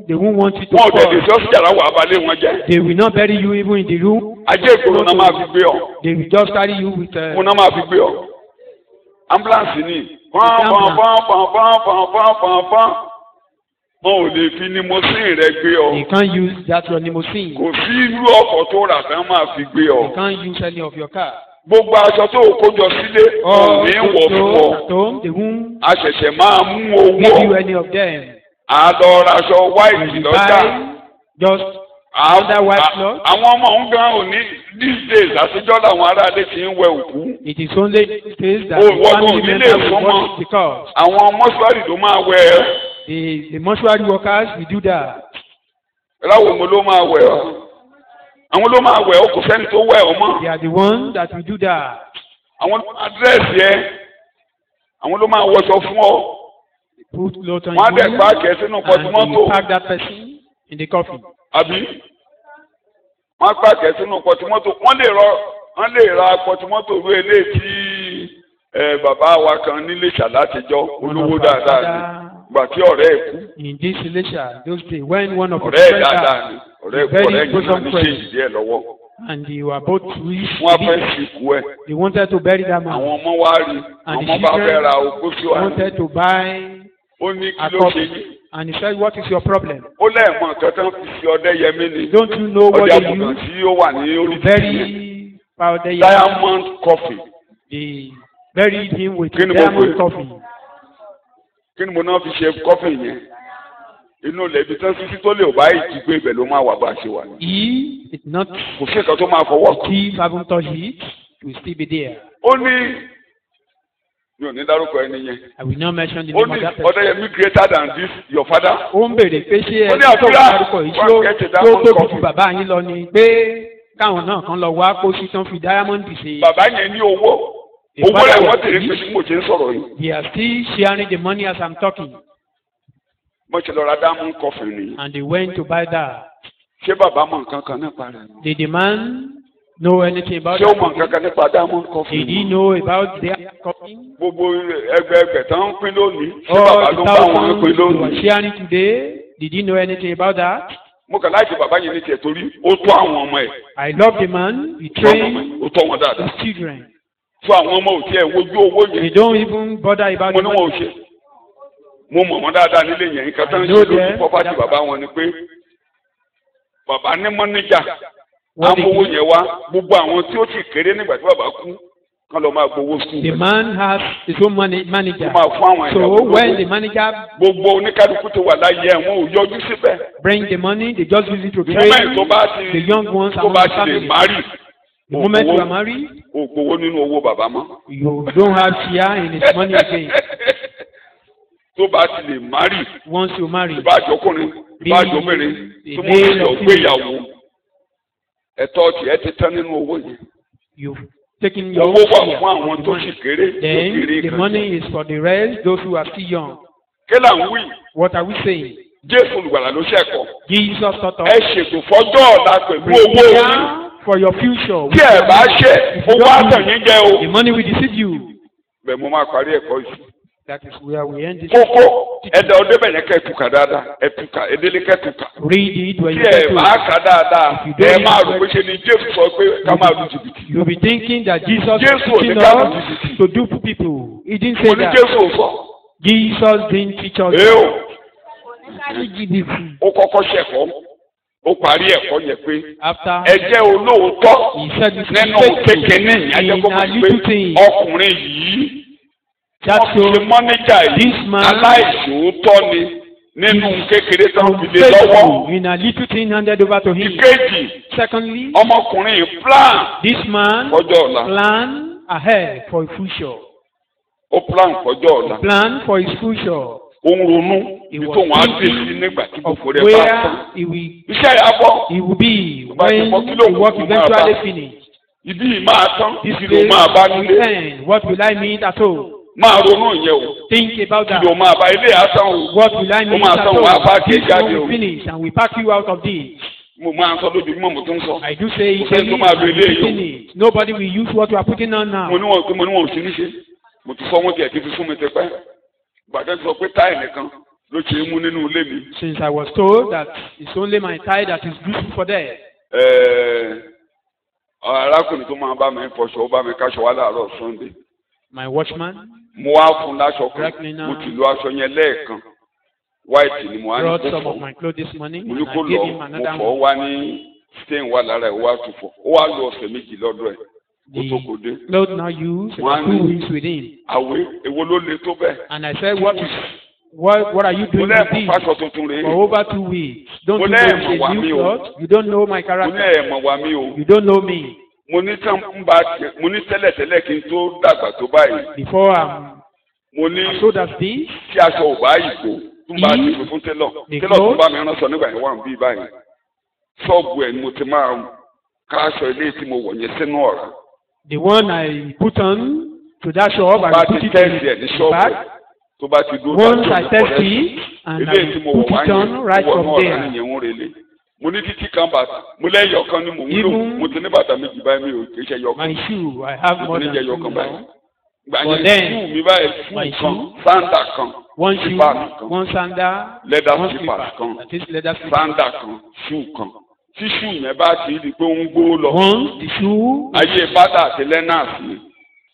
S2: they won't want you to
S1: Wọ́n ò tẹ̀lé
S2: fall.
S1: sí ọ̀sìn yàrá wà abalẹ̀ wọn jẹ́.
S2: They will not bury you even in the room.
S1: Ajé ìgboro náà máa fi gbé ọ.
S2: They will just carry you with
S1: Wọ́n náà máa fi gbé ọ. Ambulance ni. Pọ́npọ́npọ́npọ́npọ́npọ́npọ́npọ́n. Wọn ò lè fi limousine rẹ gbé ọ.
S2: They can't use that your limousine.
S1: Kò sí irú ọkọ̀ tó rà tán máa fi gbé ọ.
S2: They can't use any of your car.
S1: Gbogbo aṣọ tó o kójọ sílé ò ní wọ̀ fún ọ.
S2: At home, they won't
S1: A ṣẹ̀ṣẹ̀ máa mú
S2: give you
S1: owó.
S2: any of them.
S1: Àlọ́ raṣọ white
S2: You
S1: lọ́jà.
S2: buy just another white cloth.
S1: Àwọn ọmọ òun gan ò ní these days àtijọ́ làwọn aráalé ti ń wẹ òkú.
S2: It is only days that
S1: Oh,
S2: the
S1: what
S2: family
S1: don't you
S2: members
S1: need
S2: will
S1: someone?
S2: watch it because
S1: Àwọn mọ́ṣúárì ló máa wẹ ẹ́.
S2: the mortuary workers will do that.
S1: Láwo mo ló máa wẹ̀ ọ́? Àwọn ló máa wẹ̀ ọ́ kò sẹ́ni tó wẹ̀ ọ́ mọ́.
S2: They are the ones that will do that.
S1: àwọn àdírẹ́sì ẹ àwọn ló máa wọṣọ fún ọ.
S2: Put clothes on
S1: wọ́n á dẹ̀
S2: you
S1: páàkì ẹ sínú
S2: and
S1: pọtumọ́tò.
S2: you pack that person in the coffin.
S1: àbí wọ́n á páàkì ẹ sínú pọtumọ́tò. wọ́n lè ra pọtumọ́tò rú eléyìí tí bàbá wa kan nílé ṣàlátijọ́ olówó dáadáa ni gbà tí ọ̀rẹ́ ẹ̀ kú.
S2: In this relation, those days when one of his
S1: ọ̀rẹ́ ẹ̀
S2: friends
S1: dáadáa ni ọ̀rẹ́
S2: very
S1: yìí náà
S2: bosom
S1: ní
S2: friend.
S1: ṣéǹjì díẹ̀ lọ́wọ́.
S2: and they were both rich,
S1: wọ́n á fẹ́ sìnkú ẹ̀.
S2: they wanted to bury that man.
S1: àwọn ọmọ wa rí
S2: And
S1: àwọn
S2: the
S1: ọmọ bá fẹ́ ra
S2: children
S1: ogún sí wa.
S2: wanted to buy
S1: ó ní kí
S2: a
S1: ló ṣe
S2: copy.
S1: yín.
S2: And he said, what is your problem?
S1: ó lẹ́ẹ̀mọ́ nǹkan tó ń fi ṣe Ọdẹ́yẹmí ni.
S2: Don't you know what
S1: ọdẹ
S2: they
S1: àbùkàn
S2: use
S1: tí ó wà ní orí
S2: to
S1: títì yẹn.
S2: bury powder?
S1: Diamond coffee.
S2: They buried him with
S1: Kí ni mo
S2: diamond
S1: pè?
S2: coffee.
S1: kí ni mo náà fi ṣe coffee yẹn. inú ilẹ̀ ibi tán títí tó lè ò bá ìjì gbé ibẹ̀ ló máa wà bá a ṣe wà ní.
S2: He did not,
S1: kò sí nǹkan tó máa fọwọ́
S2: the
S1: kàn.
S2: thief haven't touched it, it will still be there.
S1: ó ní mi ò ní dárúkọ ẹni yẹn.
S2: I will not mention the
S1: ó
S2: name
S1: ní
S2: of that person.
S1: Ọdẹ́yẹmí greater than this your father.
S2: Ó ń béèrè pé ṣé
S1: Ó ní
S2: ẹni tó
S1: àdúrà
S2: dárúkọ yìí
S1: wá
S2: tó
S1: kẹ́tì
S2: tó
S1: diamond
S2: tóbi
S1: coffee.
S2: ju bàbá yín lọ ni pé káwọn náà kan lọ wá kó sí tán fi diamond ṣe.
S1: bàbá yẹn ní owó.
S2: The
S1: owó
S2: father
S1: rẹ̀
S2: was
S1: wọ́n tẹ̀lé pé
S2: rich.
S1: tí mo ṣe ń sọ̀rọ̀ yìí.
S2: They are still sharing the money as I'm talking.
S1: mo ṣe lọ ra diamond coffee nìyí.
S2: And they went to buy that.
S1: ṣé bàbá mọ nǹkan kan nípa rẹ̀ ni?
S2: Did the man know anything about
S1: ṣé ó
S2: that?
S1: mọ nǹkan kan nípa diamond coffee
S2: Did
S1: ni?
S2: he know about their coffee?
S1: gbogbo ẹgbẹẹgbẹ tán ń pín lónìí ṣé
S2: All
S1: bàbá
S2: the
S1: ló bá wọn
S2: thousands
S1: pín
S2: they were
S1: lónìí.
S2: sharing today, did he know anything about that?
S1: mo kàn láti bàbá yẹn ní tiẹ̀ torí ó tó àwọn ọmọ ẹ̀.
S2: I love the man. He
S1: tó àwọn ọmọ
S2: trained
S1: ẹ̀, ó tọ́ wọn dáadáa.
S2: his children.
S1: fún àwọn ọmọ òtí ẹ̀ wojú owó
S2: They
S1: yẹn.
S2: don't even bother about
S1: mo
S2: the
S1: ní wọn ò
S2: money.
S1: ṣe. mo mọ̀ wọ́n dáadáa nílé yẹn nǹkan tán ń
S2: I
S1: ṣe
S2: know
S1: lójú
S2: them.
S1: pọ́pátì bàbá wọn ni pé bàbá ní mọ́níjà
S2: What
S1: amówó
S2: they do?
S1: yẹn wá gbogbo àwọn tí ó ti kéré nígbà tí bàbá kú kán lọ máa gbowó
S2: The
S1: sùn.
S2: man has his own manager.
S1: ó máa fún àwọn
S2: So
S1: ìyàwó
S2: when the
S1: lówó.
S2: manager
S1: gbogbo oníkálukú tó wà láyé ẹ̀ wọn ò yọjú síbẹ̀.
S2: brings the money, they just use it to
S1: the moment tó
S2: train
S1: bá
S2: the
S1: ti
S2: young ones
S1: tó
S2: among
S1: bá
S2: the
S1: ti lè
S2: family.
S1: márì
S2: The moment you are married,
S1: ò gbowó nínú owó bàbá mọ́.
S2: you don't have share in his money again.
S1: tó bá ti lè márì
S2: Once you marry,
S1: ìbájọkùnrin ìbájọbìnrin tó mọ̀ ní ọ̀gbéyàwó ẹ̀tọ́ tiẹ̀ ti tán nínú owó yẹn.
S2: you've taken your
S1: owó
S2: own
S1: wà
S2: share
S1: fún àwọn
S2: of the
S1: tó
S2: money.
S1: sì kéré tó
S2: Then
S1: kéré
S2: the
S1: kan.
S2: money is for the rest, those who are still young.
S1: kí là ń wí
S2: What are we saying?
S1: Jésù olùgbàlà ló ṣẹ̀kọ́.
S2: Jesus taught
S1: ẹ
S2: us,
S1: ṣètò fọjọ́ ọ̀la pẹ̀lú owó orí.
S2: prepare for your future.
S1: tí ẹ bá ṣe owó àtàyìn jẹ o.
S2: The money will deceive you.
S1: bẹ́ẹ̀ mo máa parí ẹ̀kọ́ yìí.
S2: That is where we end this.
S1: kókó ẹ̀dá ọdẹ bẹ̀rẹ̀ kẹ́tùkà dáadáa ẹ̀tùkà ẹ̀dẹ́lẹ̀ kẹ́tùkà.
S2: Read it when
S1: tí
S2: you get
S1: ẹ
S2: to
S1: bá
S2: it.
S1: kà dáadáa
S2: If you don't
S1: ẹ máa
S2: read
S1: rò
S2: it,
S1: pé ṣe ni Jésù sọ pé ká máa lu jìbìtì.
S2: You'll be thinking that Jesus is
S1: Jésù ò ní
S2: teaching
S1: ká lu
S2: us
S1: jìbìtì.
S2: to dupe people. He didn't
S1: mo
S2: say
S1: ní
S2: that.
S1: Jésù ò sọ.
S2: Jesus didn't teach us.
S1: èé o
S2: LGBT.
S1: ó kọ́kọ́ ṣẹ̀kọ́ ó parí ẹ̀kọ́ yẹn pé
S2: After
S1: ẹ jẹ́ olóòótọ́
S2: he said, you
S1: nínú
S2: should
S1: kékeré ní
S2: in
S1: ìyájọ́
S2: a
S1: kọ́kọ́
S2: little
S1: pé
S2: thing.
S1: ọkùnrin yìí
S2: That's
S1: wọ́n fi
S2: so
S1: mọ́níjà yìí
S2: this man
S1: aláìṣòótọ́ ni nínú kékeré tó ń fi lé
S2: faithful
S1: lọ́wọ́.
S2: in a little thing handed over to him.
S1: ìkejì
S2: Secondly,
S1: ọmọkùnrin yìí plan
S2: this man
S1: fọjọ́ ọ̀la
S2: plan ahead for his future.
S1: ó plan fọjọ́ ọ̀la
S2: Plan for his future.
S1: ó ń ronú
S2: He
S1: ibi
S2: was
S1: tó wọ́n á dé sí
S2: thinking
S1: nígbà tí
S2: of
S1: gbogbo rẹ̀ bá tán.
S2: where he will
S1: iṣẹ́ ìyàbọ̀
S2: be
S1: Bá ti
S2: when
S1: bọ́, kí ló
S2: the
S1: kù
S2: work
S1: kó máa
S2: eventually
S1: bá?
S2: finish.
S1: ibi yìí máa tán
S2: This
S1: ibi ló
S2: place
S1: máa bá
S2: will
S1: nílé
S2: end. What will I meet at home?
S1: máa ronú ìyẹn o
S2: Think about
S1: kí
S2: that.
S1: ló máa bá ilé àtàn o
S2: What will I
S1: ó
S2: meet
S1: máa
S2: at
S1: tán wọn á bá
S2: home?
S1: ké
S2: This
S1: jáde
S2: one
S1: o
S2: will finish and we pack you out of this.
S1: mo máa ń sọ lójoojúmọ́ mo tún sọ
S2: I do say
S1: Kò
S2: it
S1: sẹ́ni tó
S2: daily,
S1: máa lo
S2: and
S1: eléyìí o.
S2: finish. Nobody will use what you are putting on now.
S1: mo ní wọn ò sí níṣe mo ti sọ wọn tiẹ̀ ti fi fún mi tipẹ́ gbàdé sọ pé táì nìkan ló ṣe é mú nínú ilé mi.
S2: Since I was told that it's only my tie that is useful for that.
S1: Arákùnrin tó máa bá mi fọṣọ ó bá mi káṣọ wá láàárọ̀ Sunday
S2: My watchman
S1: mo wá fún láṣọ kan
S2: Correct me now.
S1: mo ti lo aṣọ yẹn lẹ́ẹ̀kan white ni mo wá ní
S2: brought
S1: kó
S2: some of
S1: fọ
S2: my clothes this morning
S1: mo
S2: and
S1: ní kó
S2: I gave
S1: lọ
S2: him
S1: mo
S2: another
S1: fọ ó
S2: one.
S1: wá ní stain wà lára ẹ̀ ó wá tún fọ ó wá lo ọ̀sẹ̀ méjì lọ́dọ̀ ẹ̀ kó tó kó dé.
S2: The clothes now used
S1: One.
S2: 2 weeks with him.
S1: àwé èwo ló le tó bẹ́ẹ̀.
S2: And I said, what are you
S1: mo
S2: doing with
S1: lẹ́ẹ̀mọ̀
S2: this
S1: fáṣọ tuntun rèé
S2: for over 2 weeks? Don't
S1: Mo
S2: you
S1: ní
S2: know
S1: ẹ̀mọ̀
S2: it's
S1: wà
S2: a
S1: mí
S2: new
S1: o.
S2: cloth? You don't know my
S1: mo ní
S2: character.
S1: ẹ̀mọ̀ wá mi o
S2: You don't know me.
S1: mo ní tán ń bá tiẹ̀ mo ní tẹ́lẹ̀tẹ́lẹ̀ kí n tó dàgbà tó báyìí
S2: Before I'm
S1: mo ní
S2: so that's this.
S1: tí aṣọ ò bá yìí tó tún bá ti fi fún télọ̀ télọ̀ tó bá mi rán sọ nígbà yẹn wà ń bí báyìí ṣọ́ọ̀bù ẹ̀ ni mo ti máa ká aṣọ ilé tí mo wọ̀ yẹn sínú ọ̀rá
S2: The one I put on to that shop, I
S1: bá
S2: will
S1: ti
S2: put it
S1: tẹ́sí ẹ̀ ní
S2: in the
S1: ṣọ́ọ̀bù
S2: bag.
S1: tó bá ti dúró
S2: Once I test it, and I
S1: eléyìí tí mo
S2: will
S1: wọ̀
S2: put
S1: wá
S2: it on
S1: yẹn
S2: right
S1: wọ̀
S2: from
S1: náà ọ̀rá
S2: there.
S1: nìyẹn ń relé mo ní títí kan bàtà mo lẹ́yìn ọ̀kan ni mò ń lò
S2: Even
S1: mo ti ní bàtà méjì báyìí mi ò kì í ṣe yọkan
S2: My shoe, I have
S1: mo
S2: more
S1: ti ní
S2: than
S1: jẹ
S2: two
S1: yọkan báyìí
S2: now.
S1: gbà
S2: But
S1: yẹn
S2: then,
S1: fún mi báyìí fún
S2: my
S1: kan
S2: shoe,
S1: sáńdà kan
S2: one shoe,
S1: sípàsì kan
S2: one sandal,
S1: leather
S2: one
S1: slippers
S2: slipper.
S1: kan
S2: That is leather slipper.
S1: sáńdà kan ṣú kan tí ṣú yẹn bá ti di pé ó ń gbó lọ
S2: Once the shoe
S1: ayé bàtà àti lẹ́nàsì ni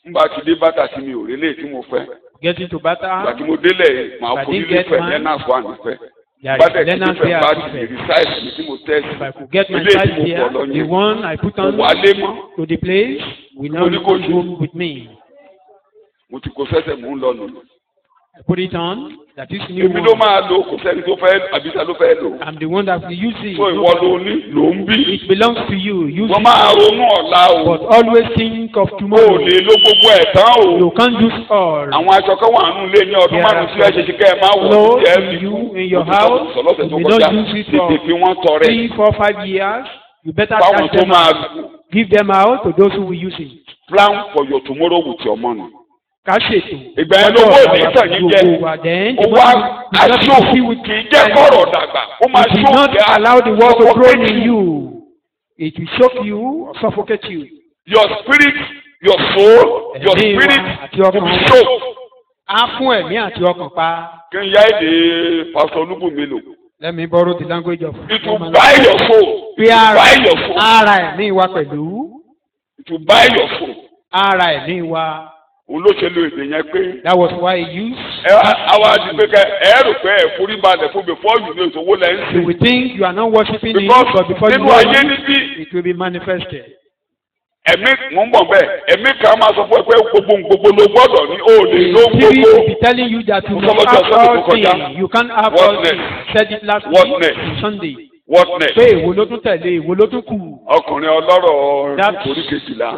S1: nígbà tí dé bàtà tí mi ò rélé tí mo fẹ́
S2: get into
S1: ìgbà
S2: butter,
S1: tí mo délẹ̀ màá
S2: If I
S1: fojú
S2: didn't get
S1: nífẹ̀ẹ́
S2: mine,
S1: lẹ́nàsì wà nífẹ̀ẹ́
S2: there
S1: bá
S2: is
S1: dẹ̀ tí
S2: learners
S1: nífẹ̀ẹ́
S2: there
S1: bá
S2: are
S1: ti lè
S2: different.
S1: rí sáìsì mi tí mo tẹ́sì
S2: If I could get my
S1: ilé
S2: size
S1: tí mo
S2: here,
S1: pọ̀ lọ
S2: the
S1: yẹn
S2: one I put
S1: kò
S2: on
S1: wálé mọ́
S2: to the place will
S1: Mo
S2: not
S1: ní kó
S2: go
S1: ṣe.
S2: home with me.
S1: mo ti kó sẹ́sẹ̀ mò ń lọ nù.
S2: I put it on. That is new
S1: èmi ló
S2: one.
S1: máa lò kò sẹ́ni tó fẹ́ àbísà ló fẹ́ lò.
S2: I'm the one that will use it.
S1: so ìwọ ló ní ló ń bí.
S2: It belongs to you. Use
S1: wọ́n máa
S2: it.
S1: ronú ọ̀la o.
S2: But always think of
S1: o
S2: tomorrow.
S1: lè lo gbogbo ẹ̀ tán o.
S2: You can't use all.
S1: àwọn aṣọ kan wà nínú ilé ní ọdún
S2: There
S1: márùn-ún
S2: are
S1: tí ẹ ṣe kẹ́ ẹ máa wọ̀
S2: clothes
S1: tí ẹ
S2: in
S1: fi
S2: you,
S1: kú.
S2: in your
S1: Mo ti
S2: house.
S1: sọ̀lọ́sẹ̀ tó
S2: You may
S1: kọjá
S2: not use it
S1: tètè fi wọ́n
S2: for
S1: tọrẹ.
S2: 3, 4, 5 years. You better
S1: fáwọn
S2: cash
S1: tó
S2: them
S1: máa
S2: out. Give them out to those who will use it.
S1: plan for your tomorrow with your money.
S2: Ká ṣètò.
S1: ìgbà yẹn ló wò ní ìtàn yìí jẹ ó wá aṣọ kì í jẹ́ kọ̀rọ̀ dàgbà ó máa
S2: It will
S1: ṣó
S2: not
S1: kí á
S2: allow the word to grow
S1: suffocate
S2: in you. It will shock you or suffocate you.
S1: your spirit your soul your
S2: Ẹ̀mí wa
S1: spirit
S2: àti
S1: will
S2: ọkàn
S1: be
S2: wa.
S1: choked.
S2: Á fún ẹ̀mí àti ọkàn pa.
S1: kí n yá èdè pásítọ̀ olúbùnmi lò.
S2: Let me borrow the language of.
S1: it will buy your soul.
S2: Bí
S1: it will buy your soul.
S2: ara ẹ̀mí wa pẹ̀lú.
S1: it will buy your soul.
S2: Ara ẹ̀mí wa.
S1: òun ló ṣe lo èdè yẹn pé.
S2: That was why he used.
S1: ẹ àwa ti pé kẹ ẹ rò pé ẹ forí balẹ̀ fún before you know ìṣòwò lẹ́ ń
S2: You
S1: sìn.
S2: will think you are not worshiping him,
S1: because
S2: but before you
S1: nínú
S2: know
S1: ayé
S2: it,
S1: níbí
S2: it will be manifested.
S1: ẹ̀mí mò ń bọ̀ bẹ́ẹ̀ ẹ̀mí kan máa sọ fún ẹ pé gbogbo ló gbọ́dọ̀ ní o lè
S2: The
S1: ló
S2: spirit will
S1: gbogbo.
S2: be telling you that you
S1: Mo
S2: must
S1: sọ lọ́jọ́
S2: have
S1: Sunday
S2: all
S1: tó kọjá.
S2: things. You can't have
S1: What
S2: all
S1: next?
S2: things. Said it last
S1: What
S2: week
S1: next?
S2: on Sunday.
S1: what next.
S2: Pé èwo ló tún tẹ̀lé, èwo ló tún kù.
S1: ọkùnrin ọlọ́rọ̀
S2: That
S1: orí kejìlá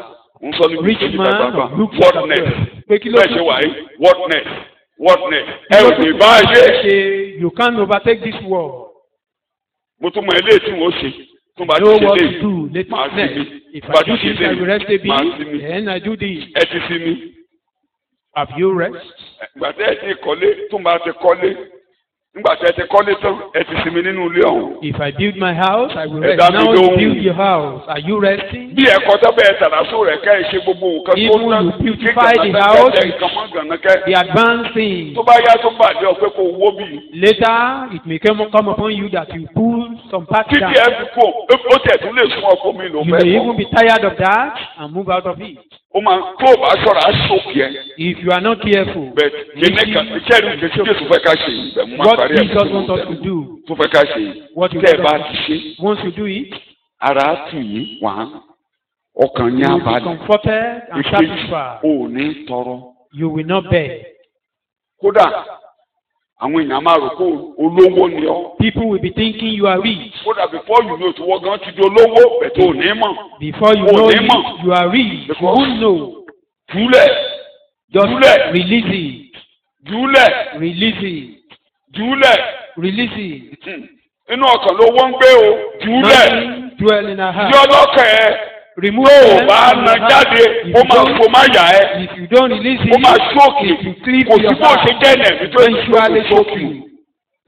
S1: ń sọ níbi
S2: rich
S1: ìṣèjì
S2: man
S1: gbàgbà
S2: of Luke
S1: what
S2: chapter
S1: next.
S2: 12. Pé kí ló
S1: bẹ́ẹ̀
S2: tún
S1: ṣe
S2: kù?
S1: wà yìí what next what next.
S2: Kí
S1: ẹ
S2: ló
S1: ò
S2: tún
S1: lè
S2: kù?
S1: bá ayé.
S2: Ṣe you can't overtake this world.
S1: mo tún mọ ilé tí wọ́n ṣe tún bá ti
S2: Know
S1: ṣe
S2: what
S1: lé
S2: to do. Let
S1: máa
S2: me
S1: sí
S2: next.
S1: mi
S2: If
S1: bá
S2: I
S1: ti
S2: do
S1: ṣe
S2: this, I will rest a
S1: lé máa sí
S2: bit.
S1: mi
S2: Then I do this.
S1: ẹ ti sí mi.
S2: Have you rest?
S1: gbàtẹ́ ẹ ti kọ́lé tún bá ti kọ́lé nígbàtẹ́ ẹ ti kọ́lé tán ẹ ti sinmi nínú ilé ọ̀hún.
S2: If I build my house, I will
S1: Ẹ
S2: rest.
S1: dá mi
S2: Now you
S1: lóhùn.
S2: build your house. Are you resting?
S1: bí ẹ̀kọ́ tó bẹ́ẹ̀ tàràsó rẹ̀ ká ẹ ṣe gbogbo nǹkan tó
S2: Even
S1: ná
S2: you beautify the house,
S1: nǹkan mọ́ gànákẹ́.
S2: The advancing.
S1: tó bá yá tó bàjẹ́ ọ pé kò wó bì í.
S2: Later, it may come upon you that you pull some parts
S1: títí
S2: down.
S1: ẹ fi kó ó tẹ̀ tún lè sún ọkọ mi ló
S2: You
S1: fẹ́
S2: may
S1: kọ́.
S2: even be tired of that and move out of it.
S1: ó máa tó o bá ṣọ́ra á ṣòkì ẹ.
S2: If you are not careful,
S1: bẹ́ẹ̀ kíní kan iṣẹ́ ìlú ìgbésí Jésù fẹ́ ká ṣe yìí bẹ́ẹ̀ mo máa
S2: what
S1: parí ẹ̀
S2: Jesus wants us to do,
S1: tó fẹ́ ká ṣe yìí
S2: what you
S1: tẹ́ ẹ
S2: want
S1: bá
S2: us
S1: ti
S2: to
S1: ṣe
S2: do. Once you do it,
S1: ara á tù yín wá ọkàn
S2: you
S1: yín á
S2: will be
S1: balẹ̀.
S2: comforted and
S1: ìkejì
S2: satisfied.
S1: ò ní tọrọ.
S2: You will not beg.
S1: kódà àwọn èèyàn máa rò pé olówó ni ọ.
S2: People will be thinking you are rich.
S1: kódà before you know tí wọ́n gan ti di olówó bẹ̀tẹ̀ ò ní mọ̀.
S2: Before you
S1: Oh,
S2: know
S1: Nemo.
S2: it, you are rich. You
S1: Because-
S2: won't know.
S1: jùlẹ̀
S2: Just
S1: Jùlẹ̀.
S2: release it.
S1: jùlẹ̀
S2: Release it.
S1: jùlẹ̀
S2: Release it.
S1: inú ọkàn ló wọ́n ń gbé o jùlẹ̀
S2: Nothing dwell in our heart.
S1: yọ lọ́kàn ẹ
S2: Remove
S1: tó o
S2: them
S1: bá
S2: from
S1: na
S2: your heart.
S1: jáde
S2: If
S1: ó
S2: you
S1: máa
S2: don't-
S1: fò má yà ẹ
S2: If you don't release
S1: ó máa
S2: it,
S1: ṣókì
S2: it will cleave
S1: kò
S2: to
S1: sí
S2: your
S1: bó ṣe
S2: heart.
S1: jẹ́ ẹ̀nẹ̀mí tó èyí tó
S2: Eventually
S1: kò
S2: choke
S1: ṣókì.
S2: you.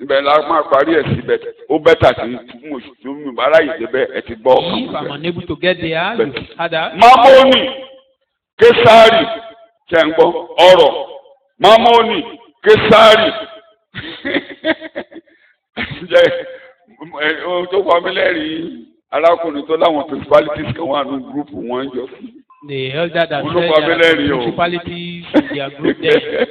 S1: ibẹ̀ la máa parí ẹ̀ síbẹ̀ ó bẹ́tà tí mo bá ráyè débẹ̀ ẹ ti gbọ́ ọkàn
S2: If I'm
S1: mi.
S2: unable to get there, you had that.
S1: Mámónì Késárì ṣe ń gbọ́ ọ̀rọ̀ Mámónì Késárì jẹ́ ohun tó pa mí lẹ́rìí arákùnrin tó láwọn principalities kan wà ní gúrúùpù wọn jọ sí.
S2: The elder that
S1: Olú
S2: said
S1: pa mí
S2: there are
S1: lẹ́rìí o.
S2: principalities in their group there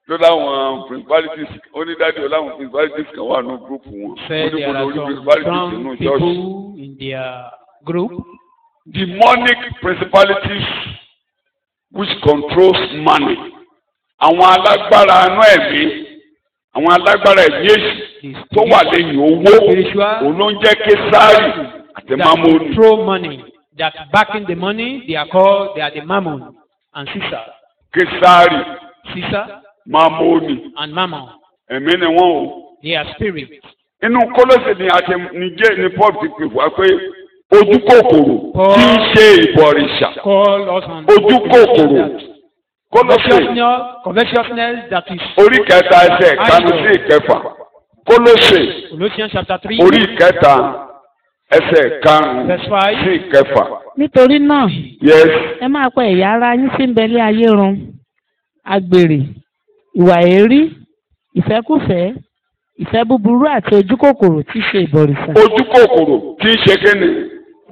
S1: tó láwọn principalities onídàájọ́ láwọn principalities kan wà ní gúrúùpù wọn.
S2: said there are
S1: orí
S2: some
S1: principalities nínú
S2: strong
S1: church.
S2: people in their group.
S1: Demonic principalities which controls money. Àwọn alágbára anú ẹ̀mí, àwọn alágbára ẹ̀mí èṣù tó wà lẹ́yìn owó, òun ló ń jẹ́ Késárì àti
S2: That
S1: Mámónì.
S2: control money, that backing the money, they are the Mammon and Caesar.
S1: Késárì,
S2: Caesar
S1: Mámónì,
S2: and Mammon,
S1: ẹ̀mí ni wọ́n o.
S2: they are spirits.
S1: Inú Kólósè ni àti níjẹ́ ní Paul ti pè wá pé ojú kòkòrò tí ń ṣe ìbọ̀rìṣà
S2: Call us on
S1: ojú kòkòrò Kólósè
S2: covetousness that is
S1: orí kẹta ẹsẹ̀ ìkànnì sí ìkẹfà Kólósè
S2: Colossians chapter 3
S1: orí kẹta ẹsẹ̀ ìkarùn
S2: verse 5.
S1: sí ìkẹfà.
S3: nítorí náà
S1: Yes.
S3: ẹ máa pa ẹ̀yà ara yín tí ń bẹ lé ayé run àgbèrè ìwà èérí ìfẹ́kùfẹ́ ìfẹ́ búburú àti ojú kòkòrò tí í ṣe ìbọ̀rìṣà.
S1: Ojú kòkòrò tí ń ṣe kíni.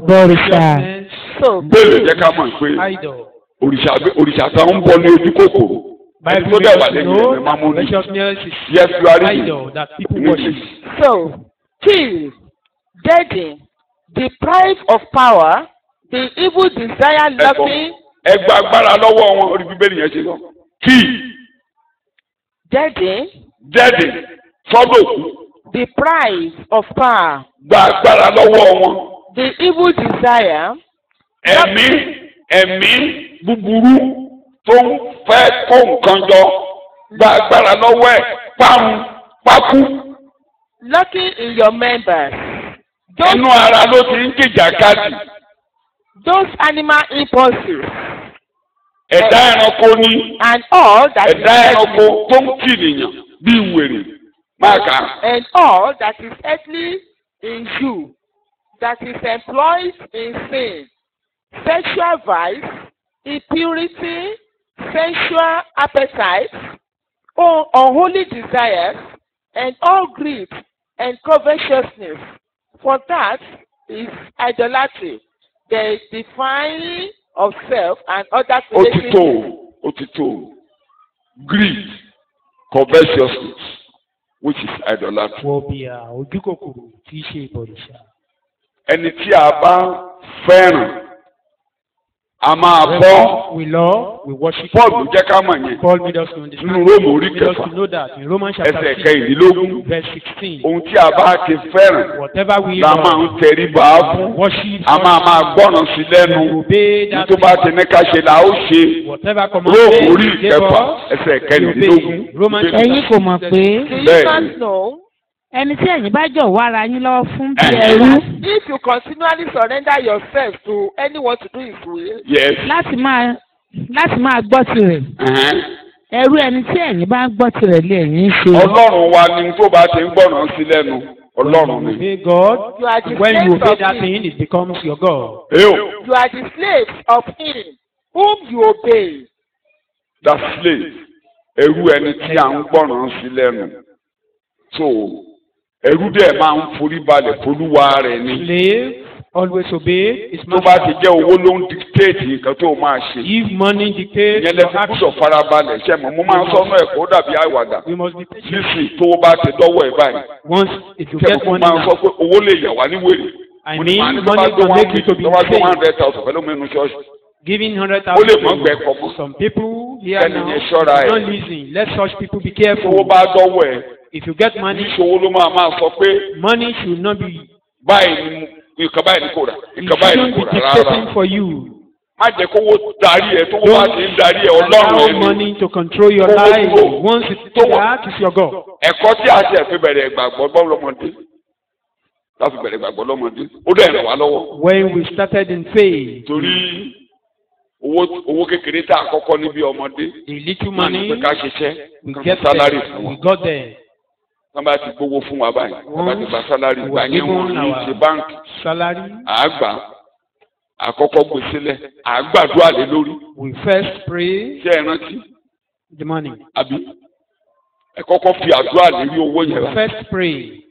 S3: bọ̀rìṣà.
S4: So,
S1: Bẹ́ẹ̀ jẹ́ ká mọ̀ pé
S2: Idol.
S1: òrìṣà tá ń bọ ní ojú kòkòrò. Ẹni tó dẹ̀ wà lẹ́yìn rẹ̀ máa mú ní.
S2: Righteousness is
S1: Yes, you are reading.
S2: idol that people worship.
S4: so kill, deaden, deprive of power, the evil desire lurking,
S1: Ẹ gba agbára lọ́wọ́ wọn orí bíbélì yẹn ṣe lọ. Kí
S4: deaden,
S1: jẹ́dì sọ́dọ̀kú
S4: deprive of power,
S1: gba agbára lọ́wọ́ wọn.
S4: the evil desire,
S1: Ẹ̀mí búburú tó ń fẹ́ kó nǹkan jọ gba agbára lọ́wọ́ ẹ̀ parun pákú.
S4: lurking in your members.
S1: Inú ara ló ti ń jìjàkadì.
S4: Those animal impulses
S1: Ẹ̀dá ẹranko ni
S4: and all that is
S1: ẹ̀dá ẹranko
S4: earthly,
S1: tó ń kìnìyàn bíi wèrè máa kà á.
S4: and all that is earthly in you, that is employed in sin, sexual vice, impurity, sensual appetites, unholy desires, and all greed and covetousness. For that is idolatry, the defining of self and other created.
S1: Ó ti tó greed, covetousness, which is idolatry.
S2: Wọ̀bìà ojú kòkòrò tí í ṣe ìbọ̀rìṣà.
S1: Ẹni tí a bá fẹ́ràn a máa bọ́.
S2: We love, we worship.
S1: Paul jẹ́ ká mọ̀ yẹn.
S2: Paul made us to understand.
S1: Nínú Róòmù orí
S2: Made us
S1: kẹfà
S2: to know that in Romans chapter
S1: ẹsẹ̀
S2: 6
S1: kẹrìndínlógún
S2: verse 16.
S1: ohun tí a bá ti fẹ́ràn
S2: Whatever we
S1: la máa ń
S2: love,
S1: tẹríba fún.
S2: worship,
S1: A máa gbọ́ràn sí lẹ́nu.
S2: we obey that.
S1: Tó bá ti ní ká ṣe la ó ṣe.
S2: Whatever
S1: Róòmù
S2: commandment
S1: orí
S2: he gave
S1: kẹfà
S2: us,
S1: ẹsẹ̀
S2: we
S1: kẹrìndínlógún.
S2: obey. Romans
S3: ẹ̀yin kò mọ̀ pé
S4: Do you
S1: Bẹ́ẹ̀ni.
S4: not know?
S3: ẹni tí ẹ̀yin bá jọ̀wọ́ ara yín lọ́wọ́ fún bí
S1: Ẹ̀yin.
S3: ẹrú
S4: If you continually surrender yourself to anyone to do his will,
S1: Yes.
S3: láti máa gbọ́ tirẹ̀
S1: Ẹ̀hẹ́n.
S3: ẹrú ẹni tí ẹ̀yin bá ń gbọ́ tirẹ̀ lé ẹ̀yin ń ṣe.
S1: Ọlọ́run wa ni tó bá ti ń gbọ́ràn sí lẹ́nu. Ọlọ́run ni.
S2: obey God.
S4: you are the
S2: When you
S4: slaves
S2: obey
S4: of
S2: that
S4: him.
S2: thing, it becomes your God.
S1: Eyo,
S4: You are the slaves of him whom you obey.
S1: that slave. Ẹrú ẹni tí à ń gbọ́ràn sí lẹ́nu. So, ẹrú dẹ̀ máa ń forí balẹ̀ folúwa rẹ̀ ni.
S2: Slave, always obey his
S1: Tó bá ti
S2: master.
S1: jẹ́ owó ló ń dictate nǹkan tó máa ṣe.
S2: If money dictates
S1: Ìyẹn
S2: your
S1: lẹ́sìn
S2: action,
S1: gbúdọ̀ farabalẹ̀ ṣẹ́ mọ̀. Mo máa ń sọ́nù ẹ̀kọ́ dàbí àwàdà.
S2: we must be patient.
S1: Nísìnyí tó bá ti dọ́wọ́ ẹ̀ báyìí.
S2: Once, if you
S1: Ṣé
S2: get
S1: mo
S2: money
S1: máa ń sọ
S2: now,
S1: pé owó lè yà wá ní wèrè?
S2: I
S1: Mo ní màá ní
S2: mean,
S1: tó bá
S2: money
S1: gbé
S2: can
S1: one
S2: make you to be
S1: tó bá gbé
S2: insane.
S1: 100,000 pẹ̀lú mi nínú ṣọ́ọ̀ṣì.
S2: Giving
S1: Ó lè
S2: 100,000
S1: mọ̀ gbẹ kọ̀ mọ́.
S2: some people here
S1: Kẹ́ni
S2: now
S1: yẹn ṣọ́ra ẹ̀.
S2: don't listen. Let such people be
S1: Tó
S2: careful.
S1: bá dọ́wọ́ ẹ̀.
S2: If you get money,
S1: Ìṣòwò ló máa sọ pé
S2: money should not be.
S1: báyìí ni ìkan báyìí ni kò rà
S2: It
S1: ìkan báyìí ni
S2: shouldn't
S1: kò
S2: be
S1: rà
S2: dictating
S1: rárá.
S2: for you.
S1: Má jẹ́ kówó darí ẹ̀ tó bá ti ń darí ẹ̀ ọlọ́run
S2: Allow
S1: ẹ̀ ni.
S2: money to control your
S1: Owó
S2: life.
S1: dúró.
S2: Once it's
S1: Tó wà.
S2: that, it's your God.
S1: Ẹ̀kọ́ tí a ṣe fi bẹ̀rẹ̀ ìgbàgbọ́ lọ́mọdé láti bẹ̀rẹ̀ ìgbàgbọ́ lọ́mọdé ó dẹ̀ ràn wá lọ́wọ́.
S2: When we started in faith,
S1: Torí owó kékeré tá a kọ́kọ́ níbi ọmọdé
S2: the little
S1: máa ní
S2: money
S1: pé ká ṣiṣẹ́
S2: we
S1: kan
S2: get
S1: sálárì
S2: there,
S1: fún
S2: we
S1: wọn.
S2: got there.
S1: Wọ́n bá ti gbowó fún wa báyìí wọ́n bá ti gba sálárì
S2: We
S1: gbà
S2: were
S1: yẹn wọ́n
S2: given
S1: ní
S2: our
S1: ṣe báńkì
S2: salary.
S1: àgbà àkọ́kọ́ gbé sílẹ̀ àgbàdúrà lé lórí
S2: We first pray
S1: ṣé ẹ rántí
S2: the money.
S1: àbí ẹ kọ́kọ́ fi àdúrà lérí owó yẹn rà
S2: First pray